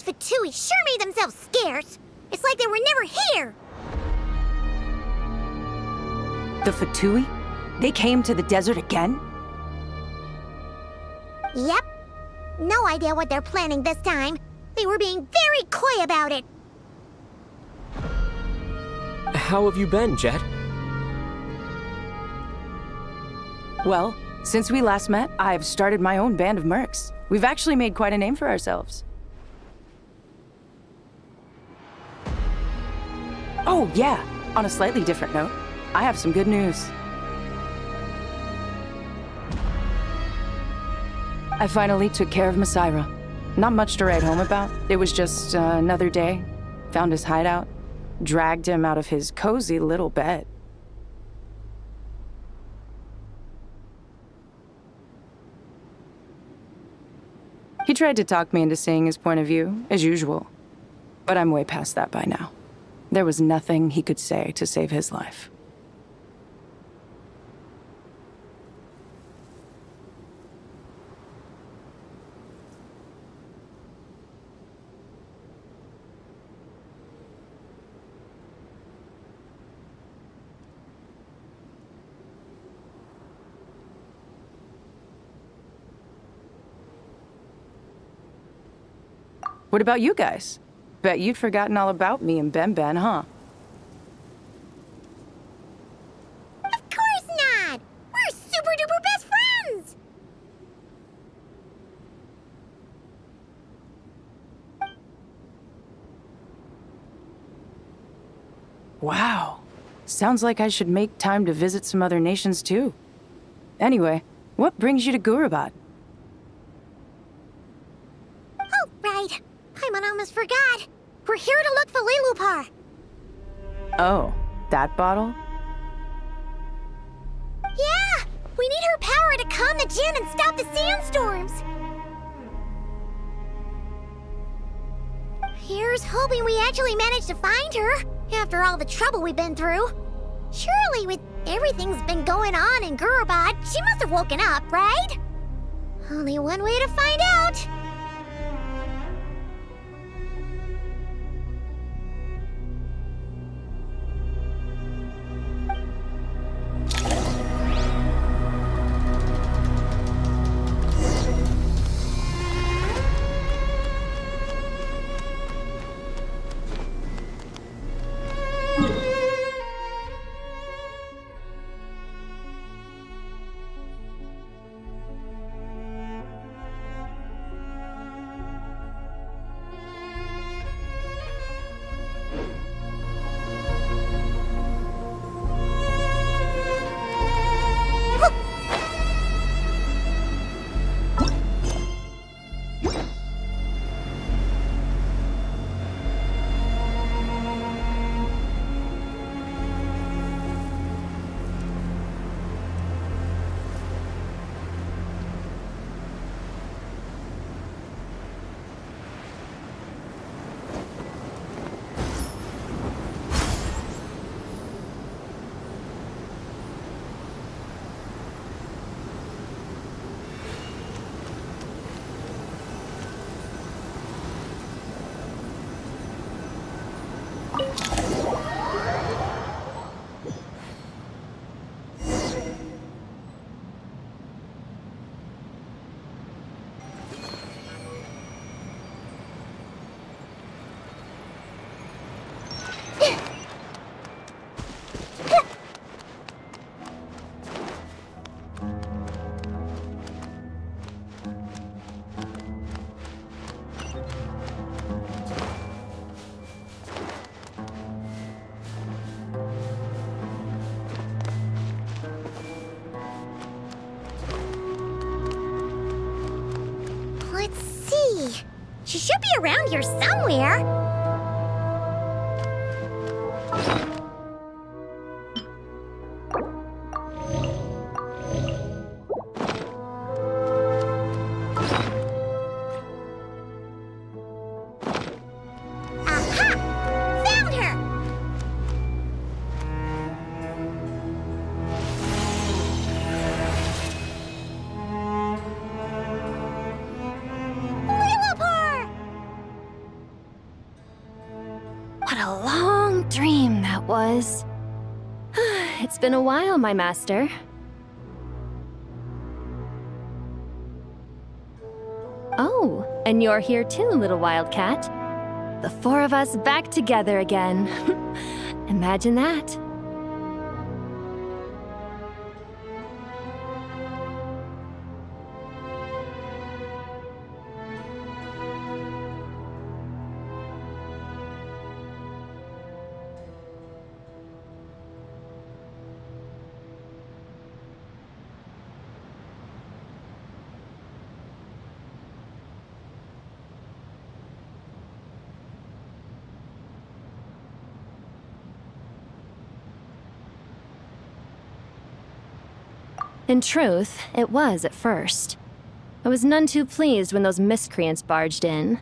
Speaker 17: Fatui sure made themselves scarce. It's like they were never here.
Speaker 20: The Fatui? They came to the desert again?
Speaker 17: Yep. No idea what they're planning this time. They were being very coy about it.
Speaker 18: How have you been, Jet?
Speaker 20: Well, since we last met, I've started my own band of mercs. We've actually made quite a name for ourselves. Oh, yeah. On a slightly different note, I have some good news. I finally took care of Masaira. Not much to write home about. It was just another day. Found his hideout. Dragged him out of his cozy little bed. He tried to talk me into seeing his point of view, as usual. But I'm way past that by now. There was nothing he could say to save his life. What about you guys? Bet you'd forgotten all about me and Ben, huh?
Speaker 17: Of course not! We're super duper best friends!
Speaker 20: Wow. Sounds like I should make time to visit some other nations too. Anyway, what brings you to Gurabad?
Speaker 17: Oh, right. I almost forgot. We're here to look for Lilupar.
Speaker 20: Oh, that bottle?
Speaker 17: Yeah! We need her power to calm the Jinn and stop the sandstorms. Here's hoping we actually manage to find her, after all the trouble we've been through. Surely with everything's been going on in Gurabad, she must have woken up, right? Only one way to find out. Let's see. She should be around here somewhere. Aha! Found her! Lilupar!
Speaker 8: What a long dream that was. It's been a while, my master. Oh, and you're here too, little wildcat. The four of us back together again. Imagine that. In truth, it was at first. I was none too pleased when those miscreants barged in.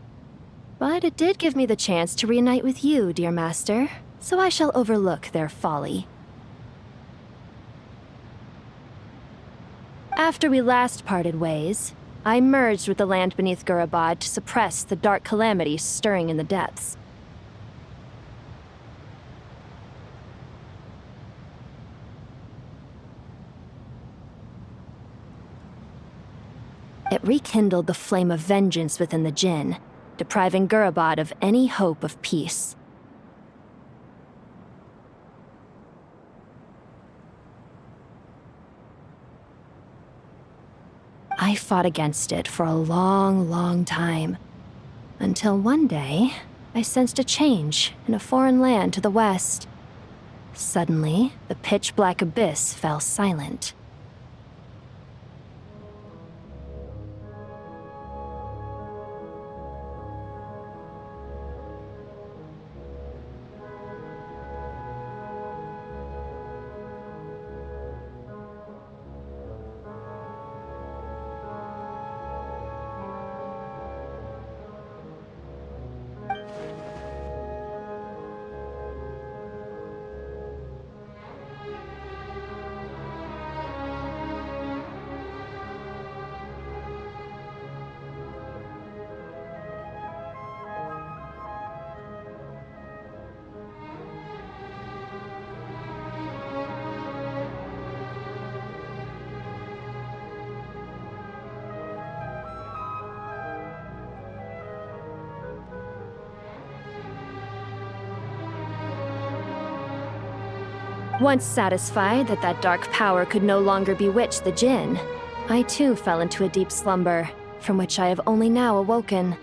Speaker 8: But it did give me the chance to reunite with you, dear master, so I shall overlook their folly. After we last parted ways, I merged with the land beneath Gurabad to suppress the dark calamity stirring in the depths. It rekindled the flame of vengeance within the Jinn, depriving Gurabad of any hope of peace. I fought against it for a long, long time, until one day, I sensed a change in a foreign land to the west. Suddenly, the pitch-black abyss fell silent. Once satisfied that that dark power could no longer bewitch the Jinn, I too fell into a deep slumber, from which I have only now awoken.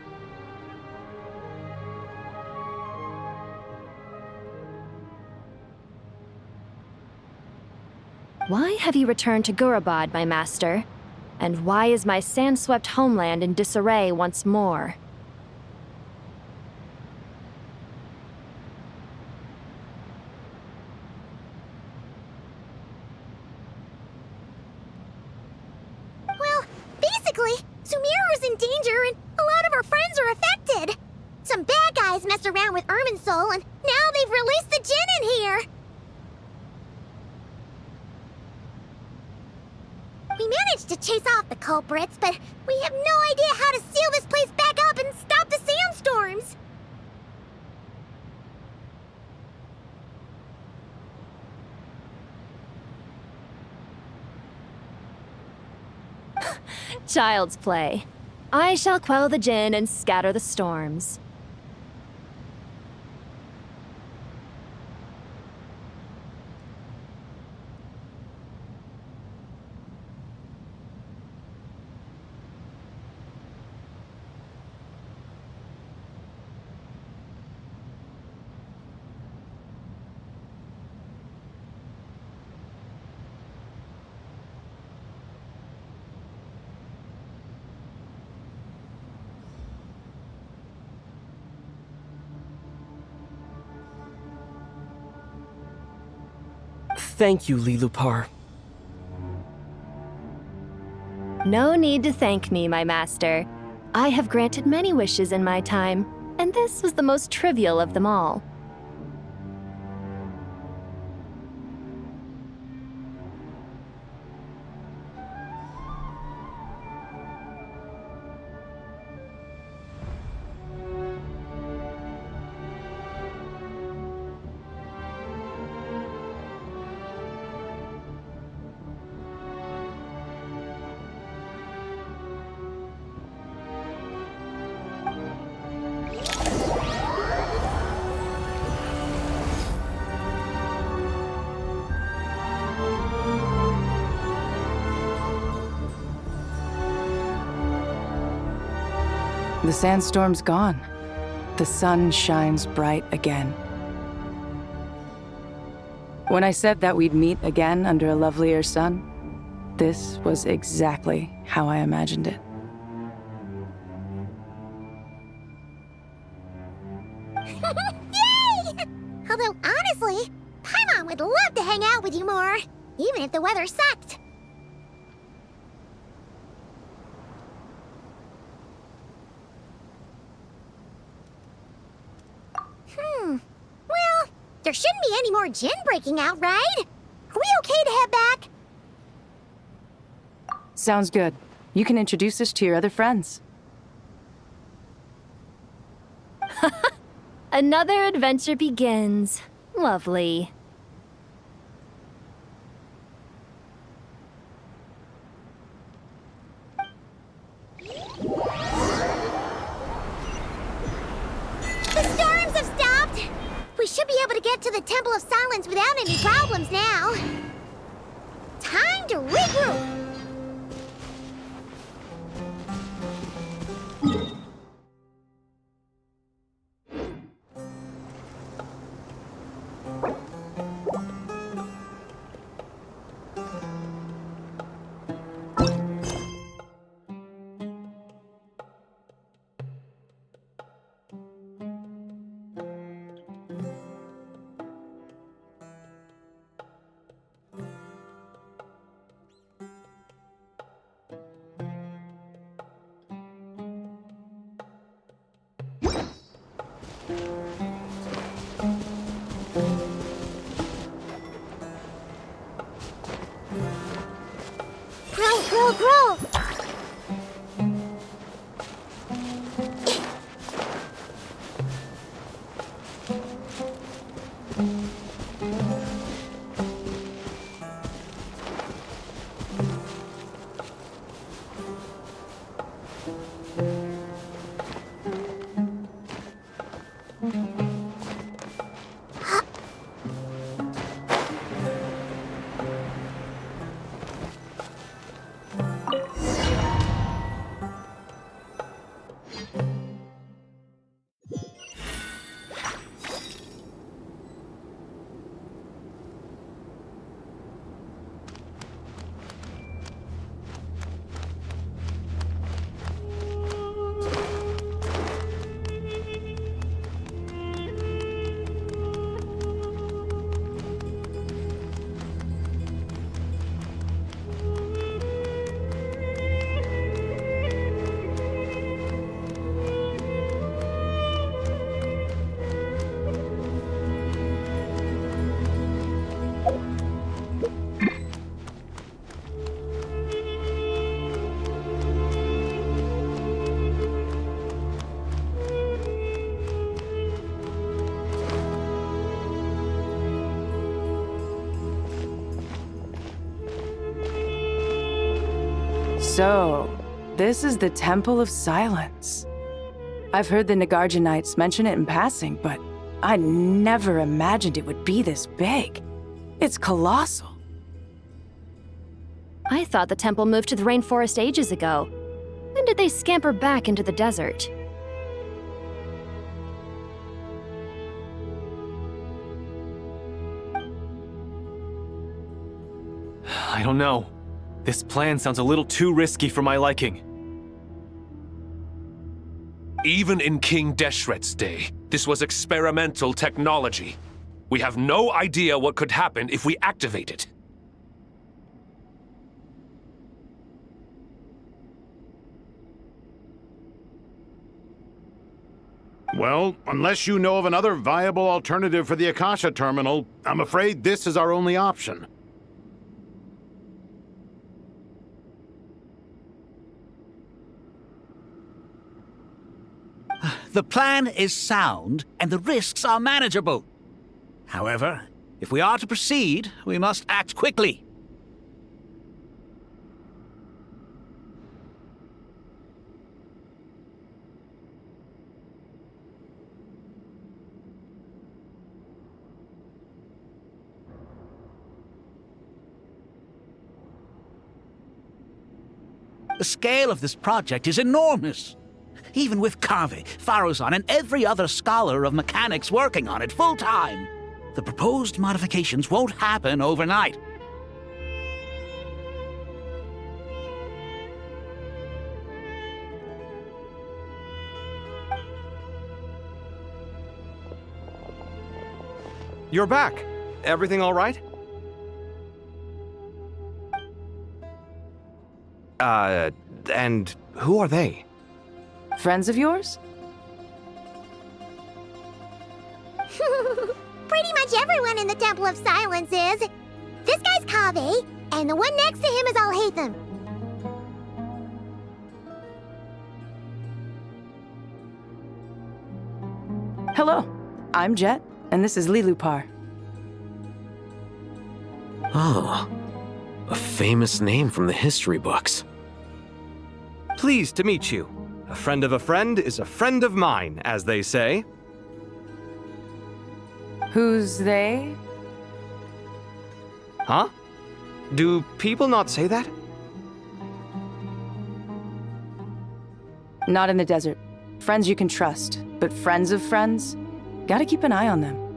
Speaker 8: Why have you returned to Gurabad, my master? And why is my sand-swept homeland in disarray once more?
Speaker 17: Sumeru's in danger and a lot of our friends are affected. Some bad guys messed around with Irminsul and now they've released the Jinn in here. We managed to chase off the culprits, but we have no idea how to seal this place back up and stop the sandstorms.
Speaker 8: Child's play. I shall quell the Jinn and scatter the storms.
Speaker 18: Thank you, Lilupar.
Speaker 8: No need to thank me, my master. I have granted many wishes in my time, and this was the most trivial of them all.
Speaker 20: The sandstorm's gone. The sun shines bright again. When I said that we'd meet again under a lovelier sun, this was exactly how I imagined it.
Speaker 17: Yay! Although honestly, Paimon would love to hang out with you more, even if the weather sucked. There shouldn't be any more Jinn breaking out, right? Are we okay to head back?
Speaker 20: Sounds good. You can introduce us to your other friends.
Speaker 8: Another adventure begins. Lovely.
Speaker 17: The storms have stopped! We should be able to get to the Temple of Silence without any problems now. Time to regroup! Grow!
Speaker 20: So, this is the Temple of Silence. I've heard the Nagarjanites mention it in passing, but I never imagined it would be this big. It's colossal.
Speaker 8: I thought the temple moved to the rainforest ages ago. When did they scamper back into the desert?
Speaker 11: I don't know. This plan sounds a little too risky for my liking.
Speaker 15: Even in King Deshret's day, this was experimental technology. We have no idea what could happen if we activate it.
Speaker 22: Well, unless you know of another viable alternative for the Akasha terminal, I'm afraid this is our only option.
Speaker 21: The plan is sound, and the risks are manageable. However, if we are to proceed, we must act quickly. The scale of this project is enormous. Even with Kave, Faruzan, and every other scholar of mechanics working on it full-time, the proposed modifications won't happen overnight.
Speaker 5: You're back. Everything all right? And who are they?
Speaker 20: Friends of yours?
Speaker 17: Pretty much much everyone in the Temple of Silence is. This guy's Kaveh, and the one next to him is Alhaitham.
Speaker 20: Hello, I'm Jet, and this is Lilupar.
Speaker 13: Oh, a famous name from the history books.
Speaker 5: Pleased to meet you. A friend of a friend is a friend of mine, as they say.
Speaker 20: Who's they?
Speaker 5: Huh? Do people not say that?
Speaker 20: Not in the desert. Friends you can trust, but friends of friends? Gotta keep an eye on them.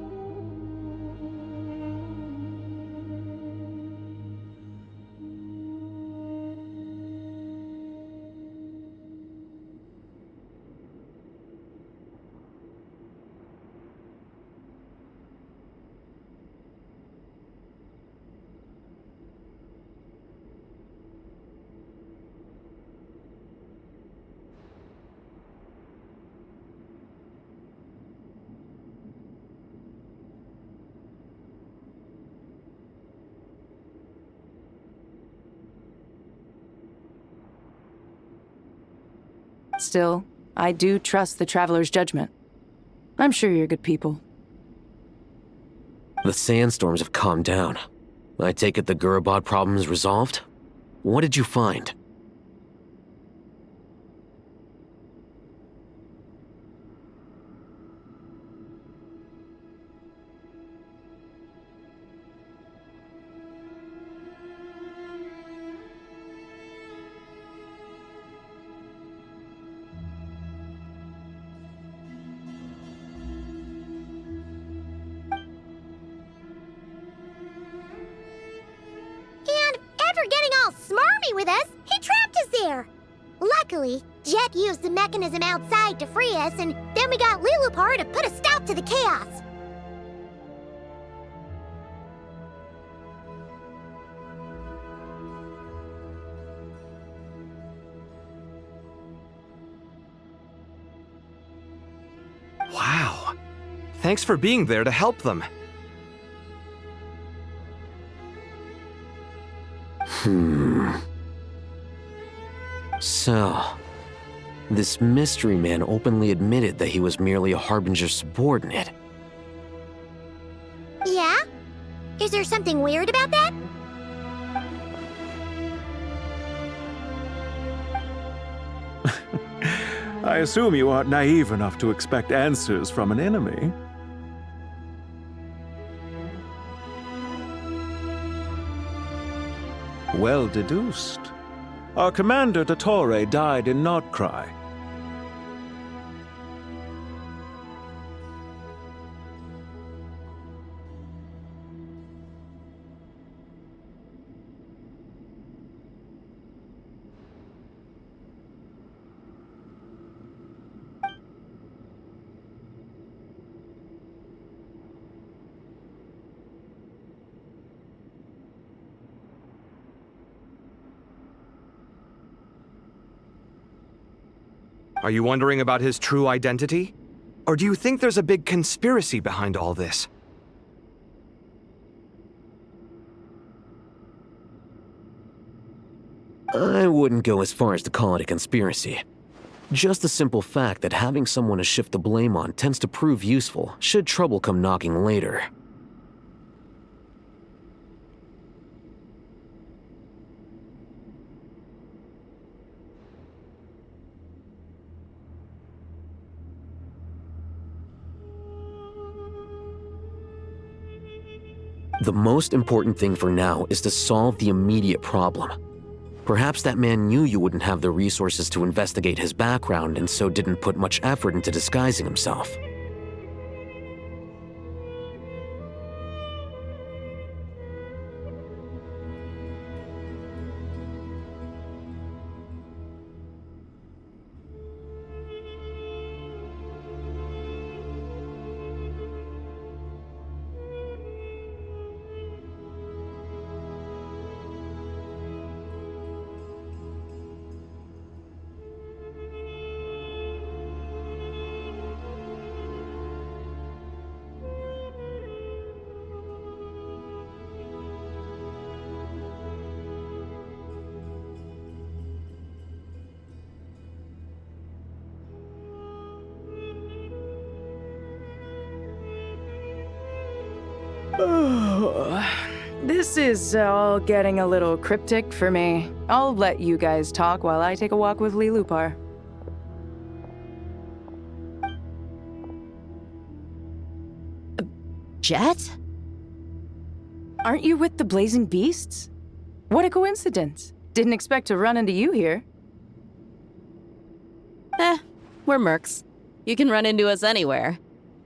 Speaker 20: Still, I do trust the Traveler's judgment. I'm sure you're good people.
Speaker 13: The sandstorms have calmed down. I take it the Gurabad problem is resolved? What did you find?
Speaker 17: With us, he trapped us there. Luckily, Jet used the mechanism outside to free us, and then we got Lilupar to put a stop to the chaos.
Speaker 5: Wow. Thanks for being there to help them.
Speaker 13: So, this mystery man openly admitted that he was merely a Harbinger subordinate.
Speaker 17: Yeah? Is there something weird about that?
Speaker 12: I assume you aren't naive enough to expect answers from an enemy. Well deduced. Our commander, Dottore, died in Nordcry.
Speaker 5: Are you wondering about his true identity? Or do you think there's a big conspiracy behind all this?
Speaker 13: I wouldn't go as far as to call it a conspiracy. Just the simple fact that having someone to shift the blame on tends to prove useful should trouble come knocking later. The most important thing for now is to solve the immediate problem. Perhaps that man knew you wouldn't have the resources to investigate his background and so didn't put much effort into disguising himself.
Speaker 20: This is all getting a little cryptic for me. I'll let you guys talk while I take a walk with Lee Lupar.
Speaker 6: Jet?
Speaker 20: Aren't you with the Blazing Beasts? What a coincidence. Didn't expect to run into you here.
Speaker 6: We're mercs. You can run into us anywhere.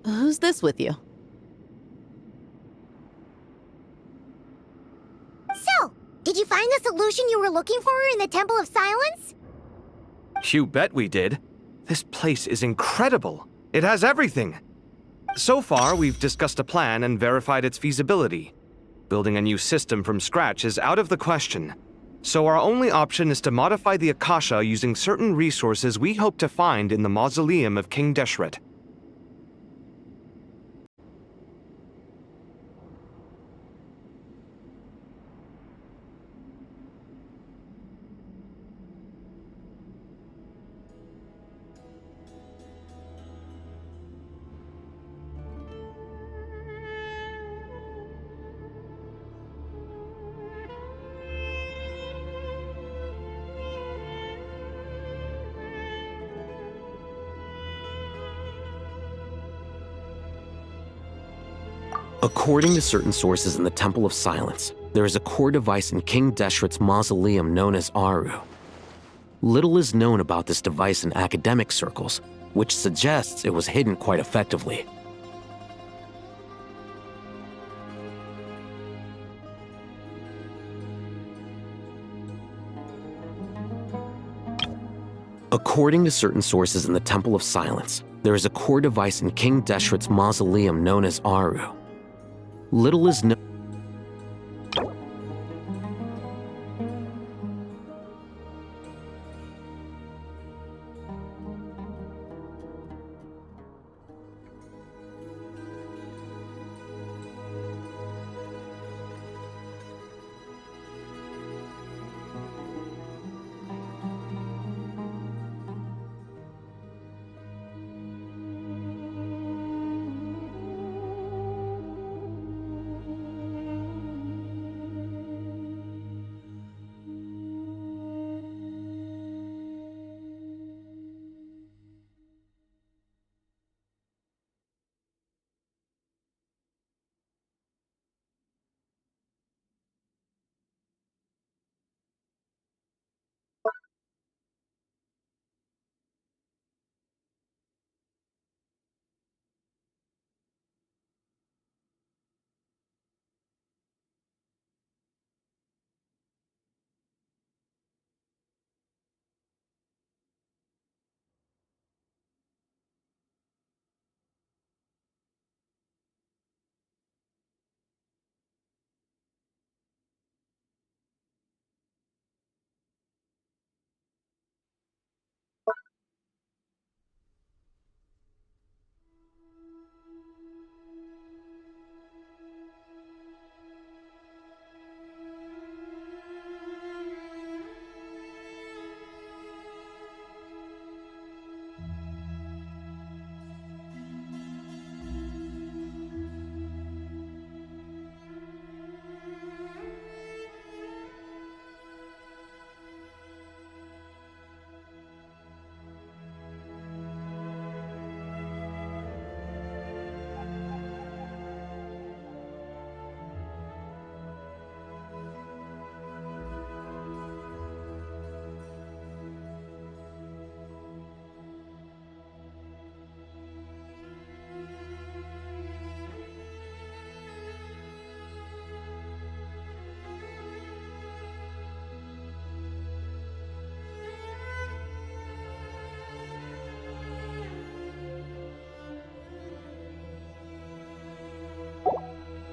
Speaker 6: Who's this with you?
Speaker 17: So, did you find the solution you were looking for in the Temple of Silence?
Speaker 5: You bet we did. This place is incredible. It has everything. So far, we've discussed a plan and verified its feasibility. Building a new system from scratch is out of the question. So our only option is to modify the Akasha using certain resources we hope to find in the mausoleum of King Deshret.
Speaker 13: According to certain sources in the Temple of Silence, there is a core device in King Deshret's mausoleum known as Aru. Little is known about this device in academic circles, which suggests it was hidden quite effectively. According to certain sources in the Temple of Silence, there is a core device in King Deshret's mausoleum known as Aru. Little is known.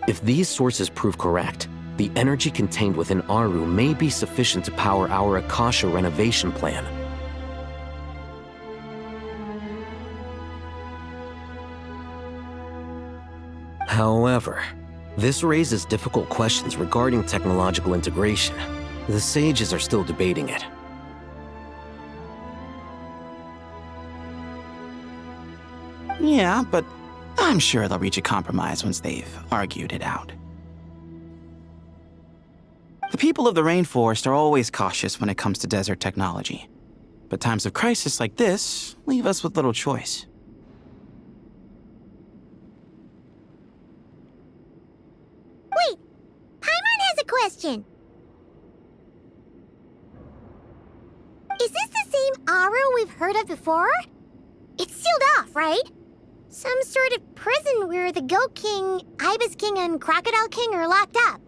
Speaker 13: If these sources prove correct, the energy contained within Aru may be sufficient to power our Akasha renovation plan. However, this raises difficult questions regarding technological integration. The sages are still debating it.
Speaker 21: Yeah, but I
Speaker 3: I'm sure they'll reach a compromise once they've argued it out. The people of the rainforest are always cautious when it comes to desert technology. But times of crisis like this leave us with little choice.
Speaker 17: Wait, Paimon has a question. Is this the same Aru we've heard of before? It's sealed off, right? Some sort of prison where the Goat King, Ibis King, and Crocodile King are locked up.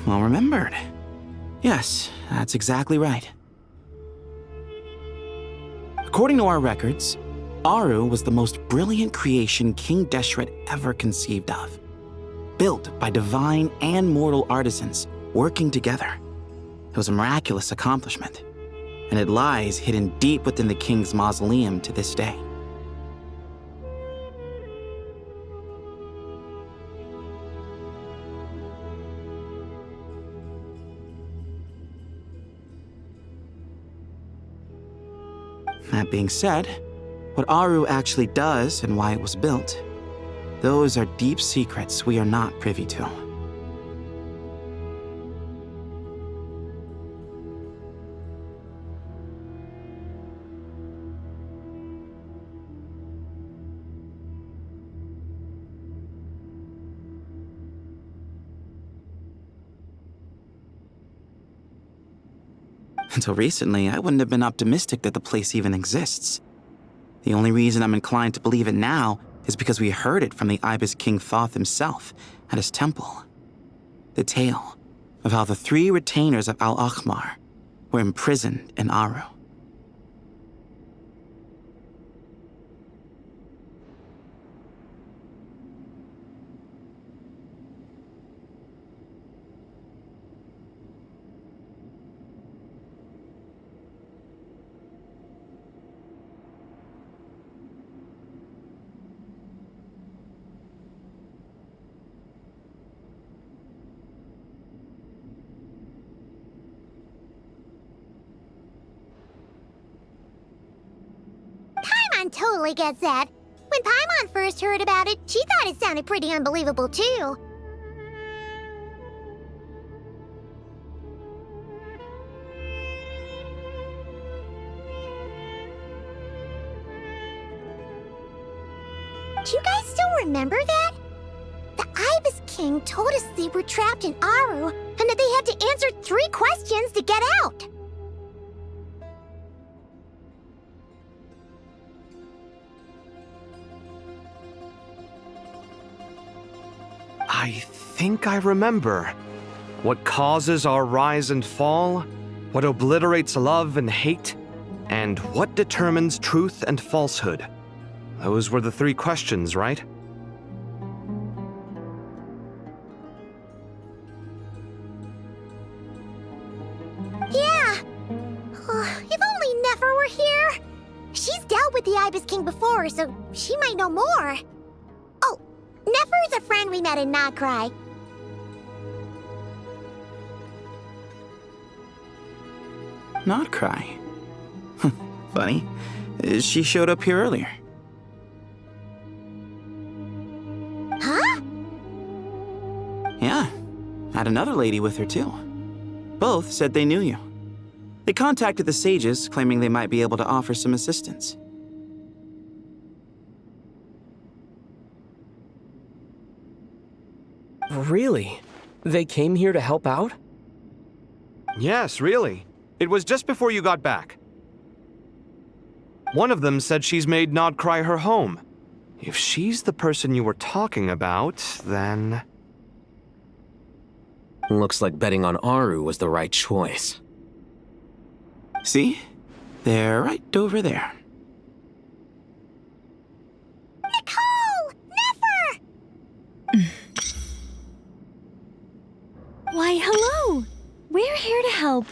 Speaker 3: Well remembered. Yes, that's exactly right. According to our records, Aru was the most brilliant creation King Deshret ever conceived of. Built by divine and mortal artisans working together. It was a miraculous accomplishment, and it lies hidden deep within the king's mausoleum to this day. That being said, what Aru actually does and why it was built, those are deep secrets we are not privy to. Until recently, I wouldn't have been optimistic that the place even exists. The only reason I'm inclined to believe it now is because we heard it from the Ibis King Thoth himself at his temple. The tale of how the 3 retainers of Al-Akhmar were imprisoned in Aru.
Speaker 17: Paimon totally gets that. When Paimon first heard about it, she thought it sounded pretty unbelievable too. Do you guys still remember that? The Ibis King told us they were trapped in Aru and that they had to answer 3 questions to get out.
Speaker 5: I think I remember. What causes our rise and fall? What obliterates love and hate? And what determines truth and falsehood? Those were the 3 questions, right?
Speaker 17: Yeah. If only Nefer were here. She's dealt with the Ibis King before, so she might know more. Oh, Nefer's a friend we met in Nagrai.
Speaker 3: Not cry. Funny. She showed up here earlier.
Speaker 17: Huh?
Speaker 3: Yeah. Had another lady with her too. Both said they knew you. They contacted the sages, claiming they might be able to offer some assistance.
Speaker 18: Really? They came here to help out?
Speaker 5: Yes, really. It was just before you got back. One of them said she's made Nod cry her home. If she's the person you were talking about, then...
Speaker 13: Looks like betting on Aru was the right choice.
Speaker 3: See? They're right over there.
Speaker 17: Nicole! Never!
Speaker 1: Why, hello! We're here to help.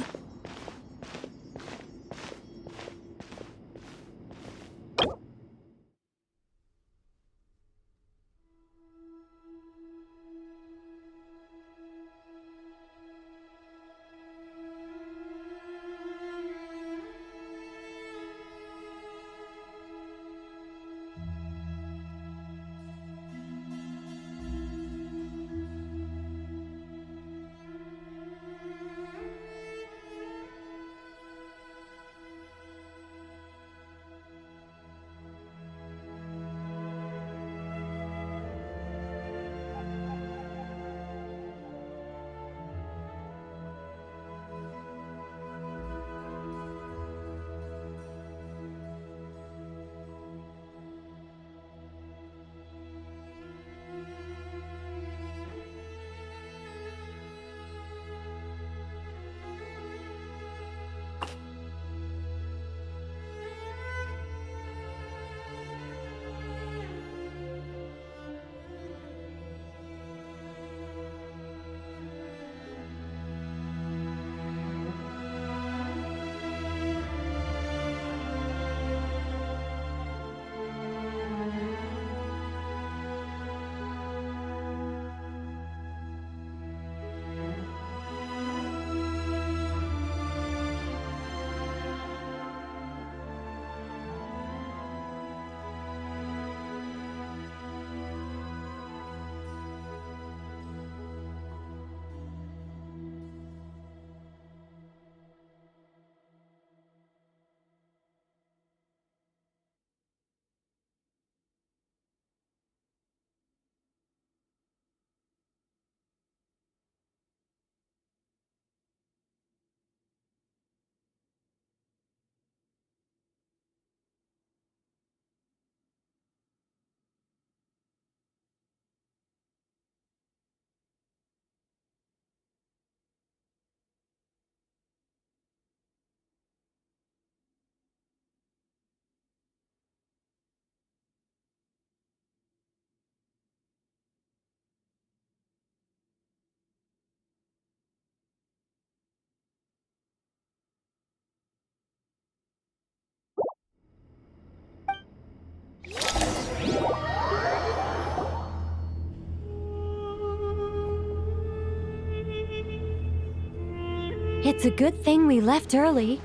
Speaker 1: It's a good thing we left early.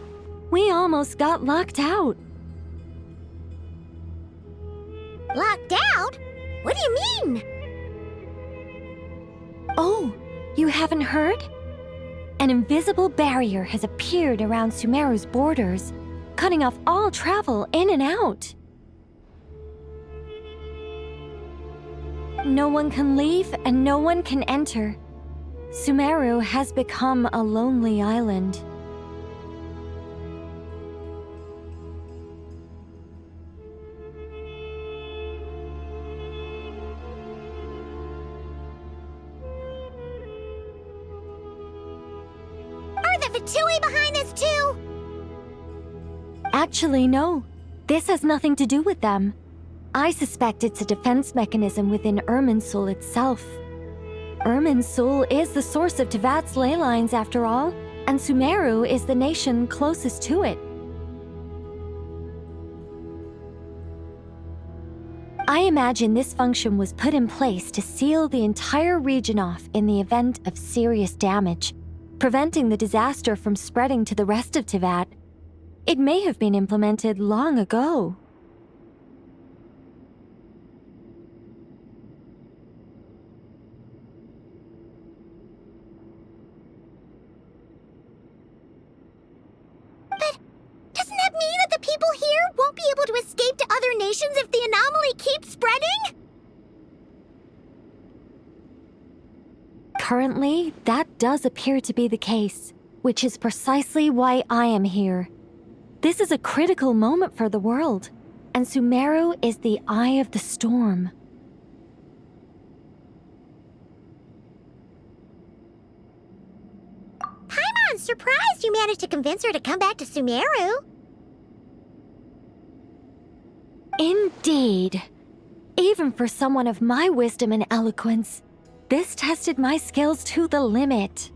Speaker 1: We almost got locked out.
Speaker 17: Locked out? What do you mean?
Speaker 1: Oh, you haven't heard? An invisible barrier has appeared around Sumeru's borders, cutting off all travel in and out. No one can leave and no one can enter. Sumeru has become a lonely island.
Speaker 17: Are the Fatui behind this too?
Speaker 1: Actually, no. This has nothing to do with them. I suspect it's a defense mechanism within Irminsul itself. Irminsul is the source of Tevat's ley lines after all, and Sumeru is the nation closest to it. I imagine this function was put in place to seal the entire region off in the event of serious damage, preventing the disaster from spreading to the rest of Tevat. It may have been implemented long ago.
Speaker 17: Doesn't that mean that the people here won't be able to escape to other nations if the anomaly keeps spreading?
Speaker 1: Currently, that does appear to be the case, which is precisely why I am here. This is a critical moment for the world, and Sumeru is the eye of the storm.
Speaker 4: Paimon, surprised you managed to convince her to come back to Sumeru.
Speaker 1: Indeed. Even for someone of my wisdom and eloquence, this tested my skills to the limit.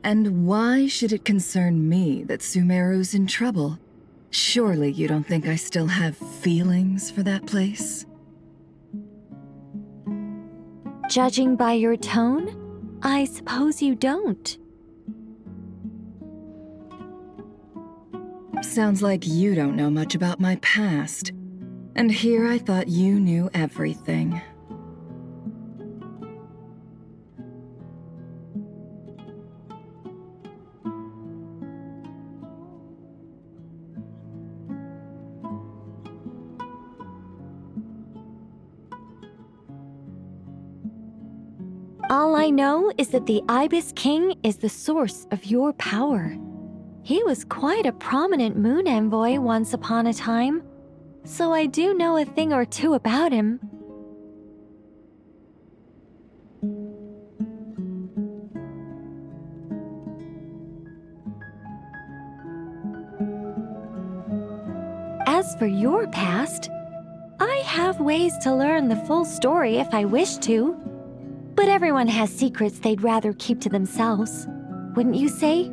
Speaker 14: And why should it concern me that Sumeru's in trouble? Surely you don't think I still have feelings for that place?
Speaker 1: Judging by your tone, I suppose you don't.
Speaker 14: Sounds like you don't know much about my past. And here I thought you knew everything.
Speaker 1: All I know is that the Ibis King is the source of your power. He was quite a prominent moon envoy once upon a time, so I do know a thing or two about him. As for your past, I have ways to learn the full story if I wish to. But everyone has secrets they'd rather keep to themselves, wouldn't you say?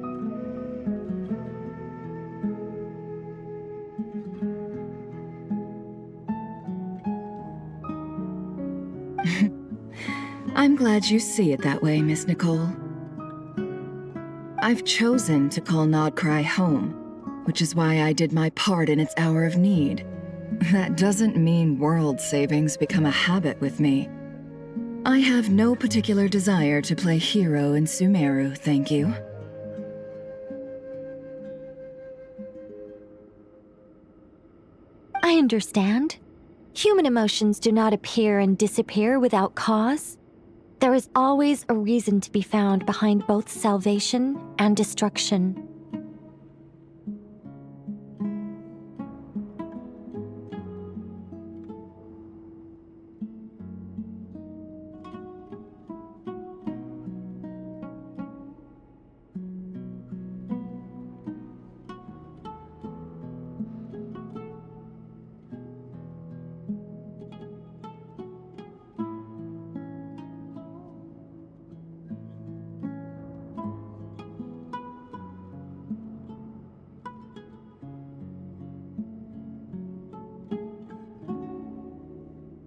Speaker 14: I'm glad you see it that way, Miss Nicole. I've chosen to call Nodcry home, which is why I did my part in its hour of need. That doesn't mean world savings become a habit with me. I have no particular desire to play hero in Sumeru, thank you.
Speaker 1: I understand. Human emotions do not appear and disappear without cause. There is always a reason to be found behind both salvation and destruction.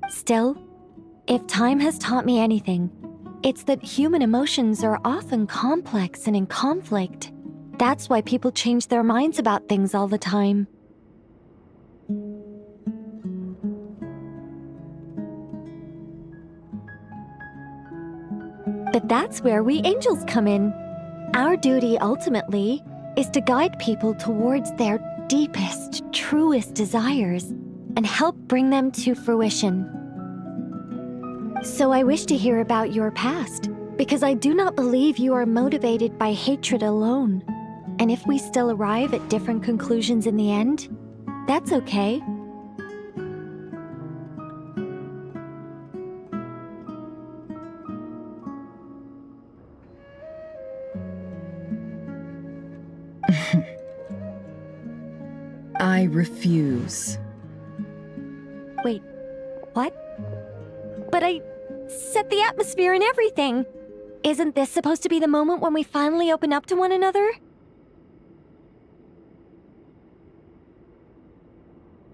Speaker 1: Still, if time has taught me anything, it's that human emotions are often complex and in conflict. That's why people change their minds about things all the time. But that's where we angels come in. Our duty ultimately is to guide people towards their deepest, truest desires and help bring them to fruition. So I wish to hear about your past, because I do not believe you are motivated by hatred alone. And if we still arrive at different conclusions in the end, that's okay.
Speaker 14: I refuse.
Speaker 1: Wait, what? But I set the atmosphere and everything. Isn't this supposed to be the moment when we finally open up to one another?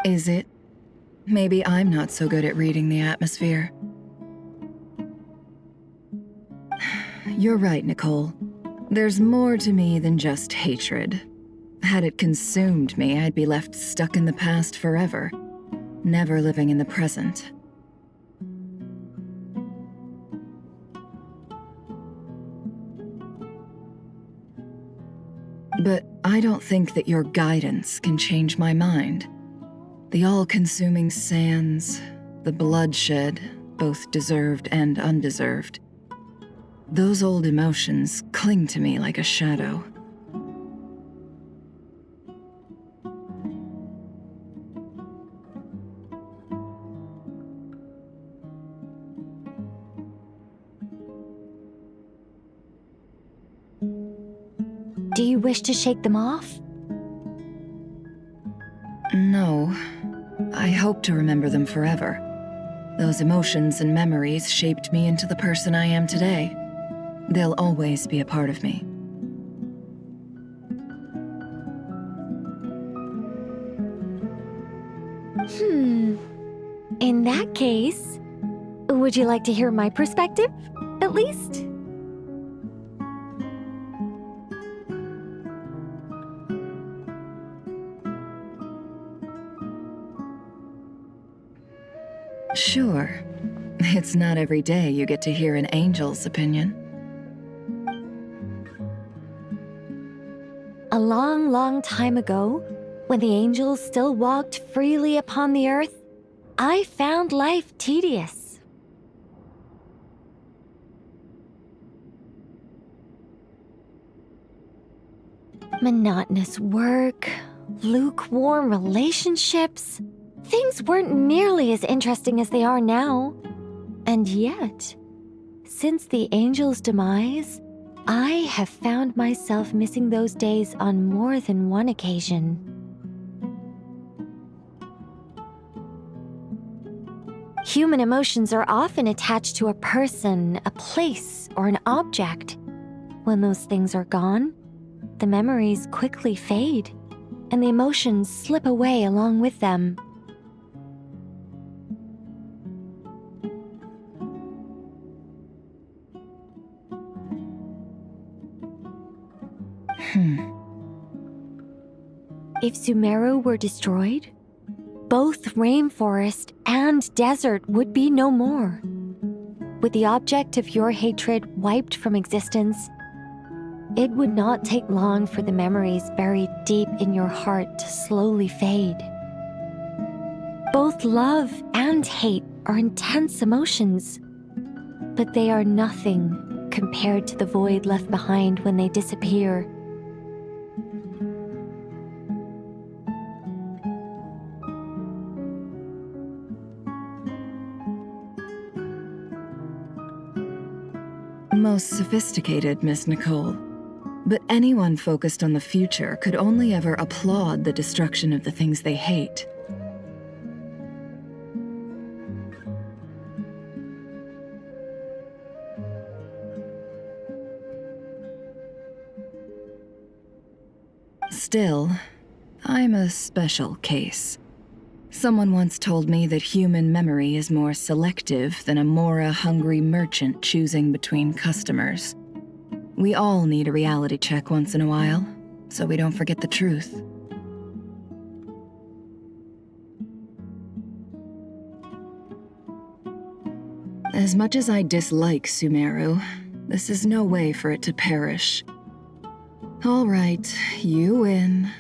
Speaker 14: Is it? Maybe I'm not so good at reading the atmosphere. You're right, Nicole. There's more to me than just hatred. Had it consumed me, I'd be left stuck in the past forever, never living in the present. But I don't think that your guidance can change my mind. The all-consuming sands, the bloodshed, both deserved and undeserved. Those old emotions cling to me like a shadow.
Speaker 1: Do you wish to shake them off?
Speaker 14: No. I hope to remember them forever. Those emotions and memories shaped me into the person I am today. They'll always be a part of me.
Speaker 1: In that case, would you like to hear my perspective, at least?
Speaker 14: Sure. It's not every day you get to hear an angel's opinion.
Speaker 1: A long, long time ago, when the angels still walked freely upon the earth, I found life tedious. Monotonous work, lukewarm relationships. Things weren't nearly as interesting as they are now. And yet, since the angel's demise, I have found myself missing those days on more than one occasion. Human emotions are often attached to a person, a place, or an object. When those things are gone, the memories quickly fade, and the emotions slip away along with them. If Sumeru were destroyed, both rainforest and desert would be no more. With the object of your hatred wiped from existence, it would not take long for the memories buried deep in your heart to slowly fade. Both love and hate are intense emotions, but they are nothing compared to the void left behind when they disappear.
Speaker 14: Most sophisticated, Miss Nicole. But anyone focused on the future could only ever applaud the destruction of the things they hate. Still, I'm a special case. Someone once told me that human memory is more selective than a Mora-hungry merchant choosing between customers. We all need a reality check once in a while, so we don't forget the truth. As much as I dislike Sumeru, this is no way for it to perish. All right, you win.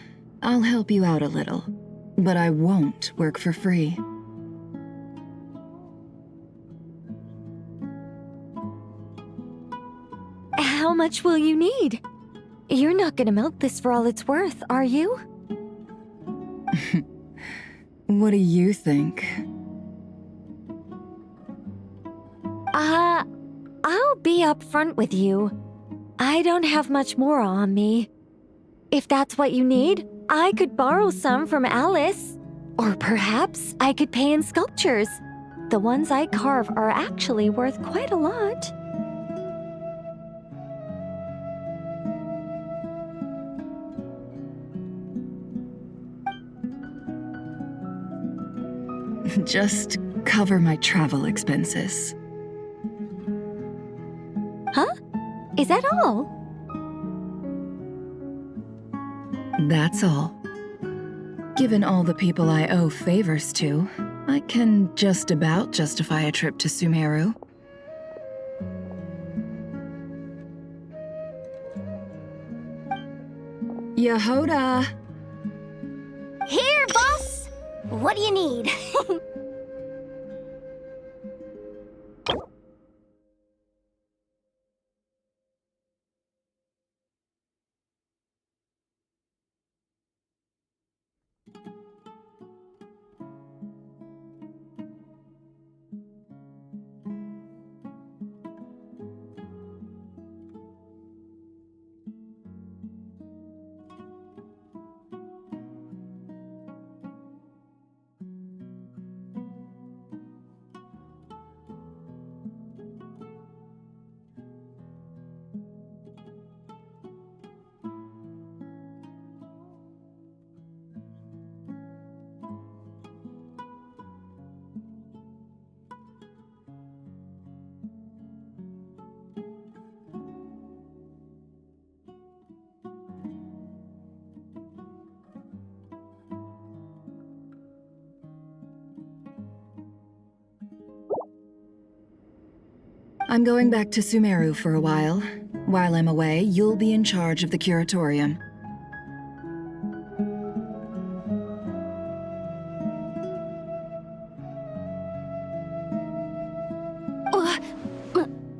Speaker 14: I'll help you out a little. But I won't work for free.
Speaker 1: How much will you need? You're not gonna milk this for all it's worth, are you?
Speaker 14: What do you think?
Speaker 1: I'll be upfront with you. I don't have much more on me. If that's what you need, I could borrow some from Alice. Or perhaps I could pay in sculptures. The ones I carve are actually worth quite a lot.
Speaker 14: Just cover my travel expenses.
Speaker 1: Huh? Is that all?
Speaker 14: That's all. Given all the people I owe favors to, I can just about justify a trip to Sumeru. Yehoda!
Speaker 2: Here, boss!
Speaker 17: What do you need?
Speaker 14: I'm going back to Sumeru for a while. While I'm away, you'll be in charge of the curatorium.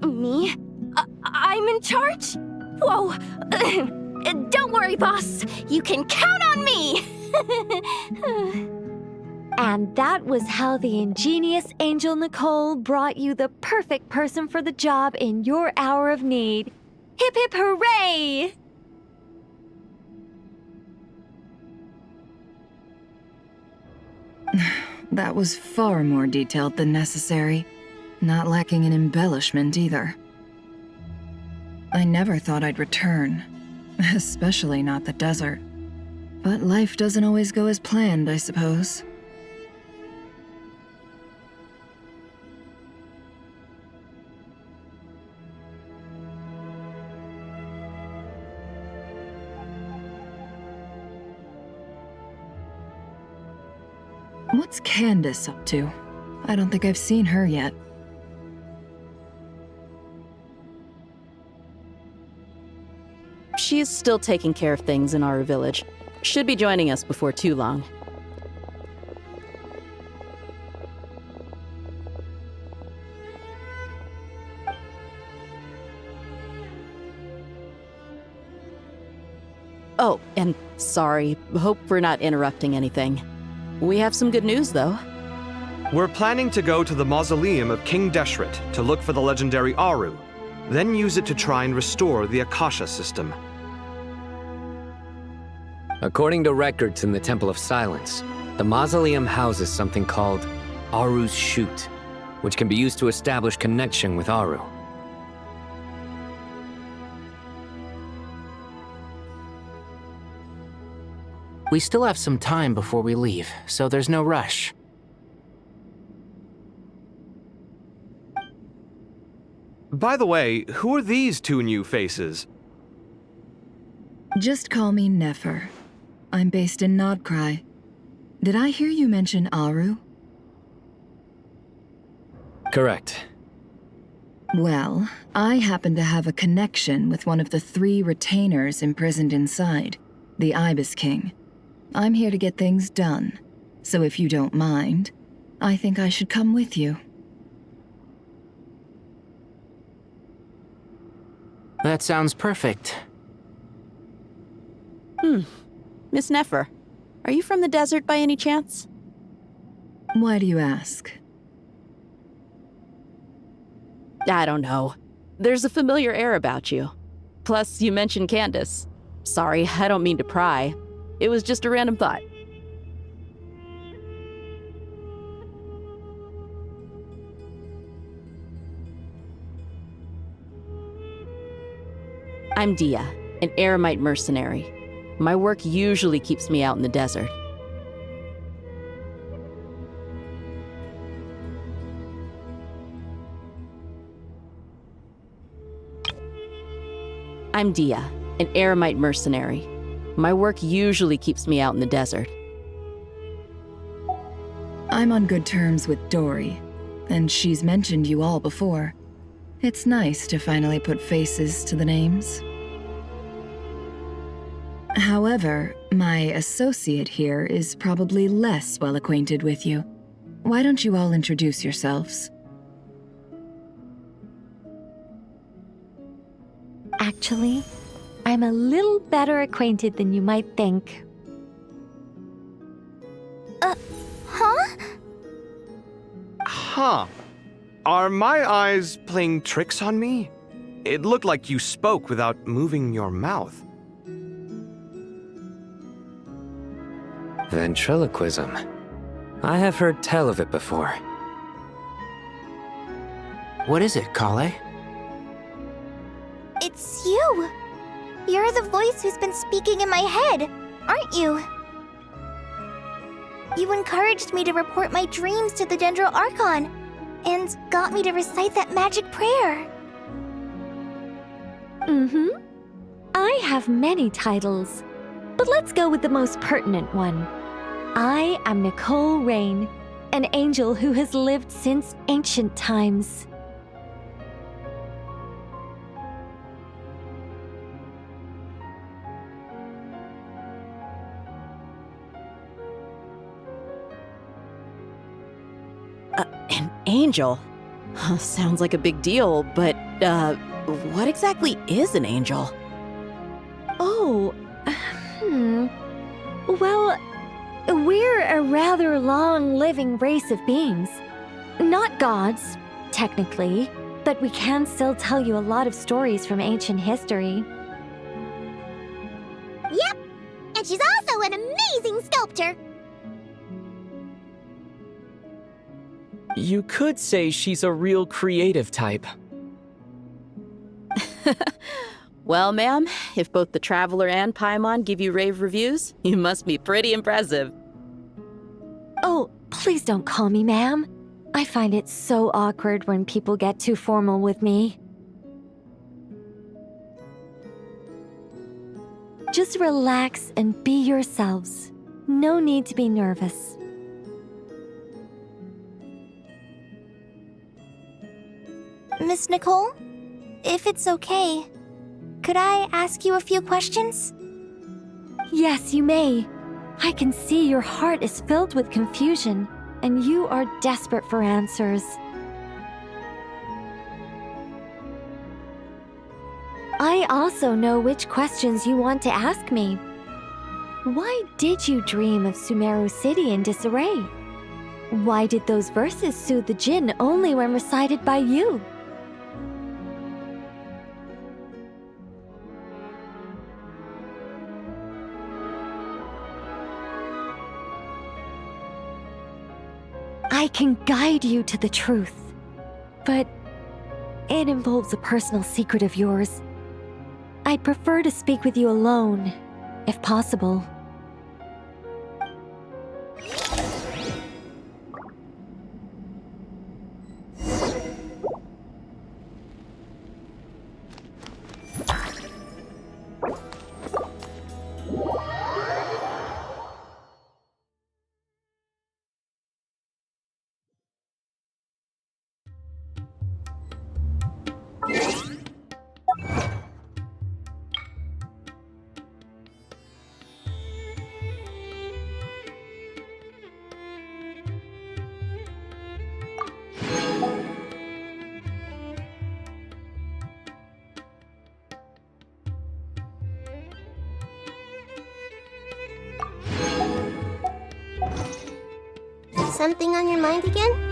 Speaker 17: Me? I'm in charge? Whoa! Don't worry, boss. You can count on me!
Speaker 1: And that was how the ingenious Angel Nicole brought you the perfect person for the job in your hour of need. Hip hip hooray!
Speaker 14: That was far more detailed than necessary. Not lacking in embellishment either. I never thought I'd return, especially not the desert. But life doesn't always go as planned, I suppose. What's Candace up to? I don't think I've seen her yet.
Speaker 6: She is still taking care of things in our village. Should be joining us before too long. Oh, and sorry. Hope we're not interrupting anything. We have some good news, though.
Speaker 5: We're planning to go to the mausoleum of King Deshret to look for the legendary Aru, then use it to try and restore the Akasha system.
Speaker 9: According to records in the Temple of Silence, the mausoleum houses something called Aru's Chute, which can be used to establish connection with Aru.
Speaker 7: We still have some time before we leave, so there's no rush.
Speaker 5: By the way, who are these two new faces?
Speaker 14: Just call me Nefer. I'm based in Nodcry. Did I hear you mention Aru?
Speaker 9: Correct.
Speaker 14: Well, I happen to have a connection with one of the 3 retainers imprisoned inside, the Ibis King. I'm here to get things done, so if you don't mind, I think I should come with you.
Speaker 7: That sounds perfect.
Speaker 6: Miss Nefer, are you from the desert by any chance?
Speaker 14: Why do you ask?
Speaker 6: I don't know. There's a familiar air about you. Plus, you mentioned Candace. Sorry, I don't mean to pry. It was just a random thought. I'm Dia, an Eremite mercenary. My work usually keeps me out in the desert. I'm Dia, an Eremite mercenary. My work usually keeps me out in the desert.
Speaker 14: I'm on good terms with Dory, and she's mentioned you all before. It's nice to finally put faces to the names. However, My associate here is probably less well acquainted with you. Why don't you all introduce yourselves?
Speaker 1: Actually, I'm a little better acquainted than you might think.
Speaker 2: Huh?
Speaker 5: Huh. Are my eyes playing tricks on me? It looked like you spoke without moving your mouth.
Speaker 9: Ventriloquism. I have heard tell of it before.
Speaker 7: What is it, Kale?
Speaker 2: It's you! You're the voice who's been speaking in my head, aren't you? You encouraged me to report my dreams to the Dendro Archon, and got me to recite that magic prayer.
Speaker 1: I have many titles, but let's go with the most pertinent one. I am Nicole Rain, an angel who has lived since ancient times.
Speaker 6: An angel? Sounds like a big deal, but, what exactly is an angel?
Speaker 1: Oh, Well, we're a rather long-living race of beings. Not gods, technically, but we can still tell you a lot of stories from ancient history.
Speaker 4: Yep, and she's also an amazing sculptor.
Speaker 18: You could say she's a real creative type.
Speaker 6: Well, ma'am, if both the Traveler and Paimon give you rave reviews, you must be pretty impressive.
Speaker 1: Oh, please don't call me ma'am. I find it so awkward when people get too formal with me. Just relax and be yourselves. No need to be nervous.
Speaker 2: Miss Nicole, if it's okay, could I ask you a few questions?
Speaker 1: Yes, you may. I can see your heart is filled with confusion, and you are desperate for answers. I also know which questions you want to ask me. Why did you dream of Sumeru City in disarray? Why did those verses soothe the Jinn only when recited by you? I can guide you to the truth, but it involves a personal secret of yours. I'd prefer to speak with you alone, if possible.
Speaker 17: Something on your mind again?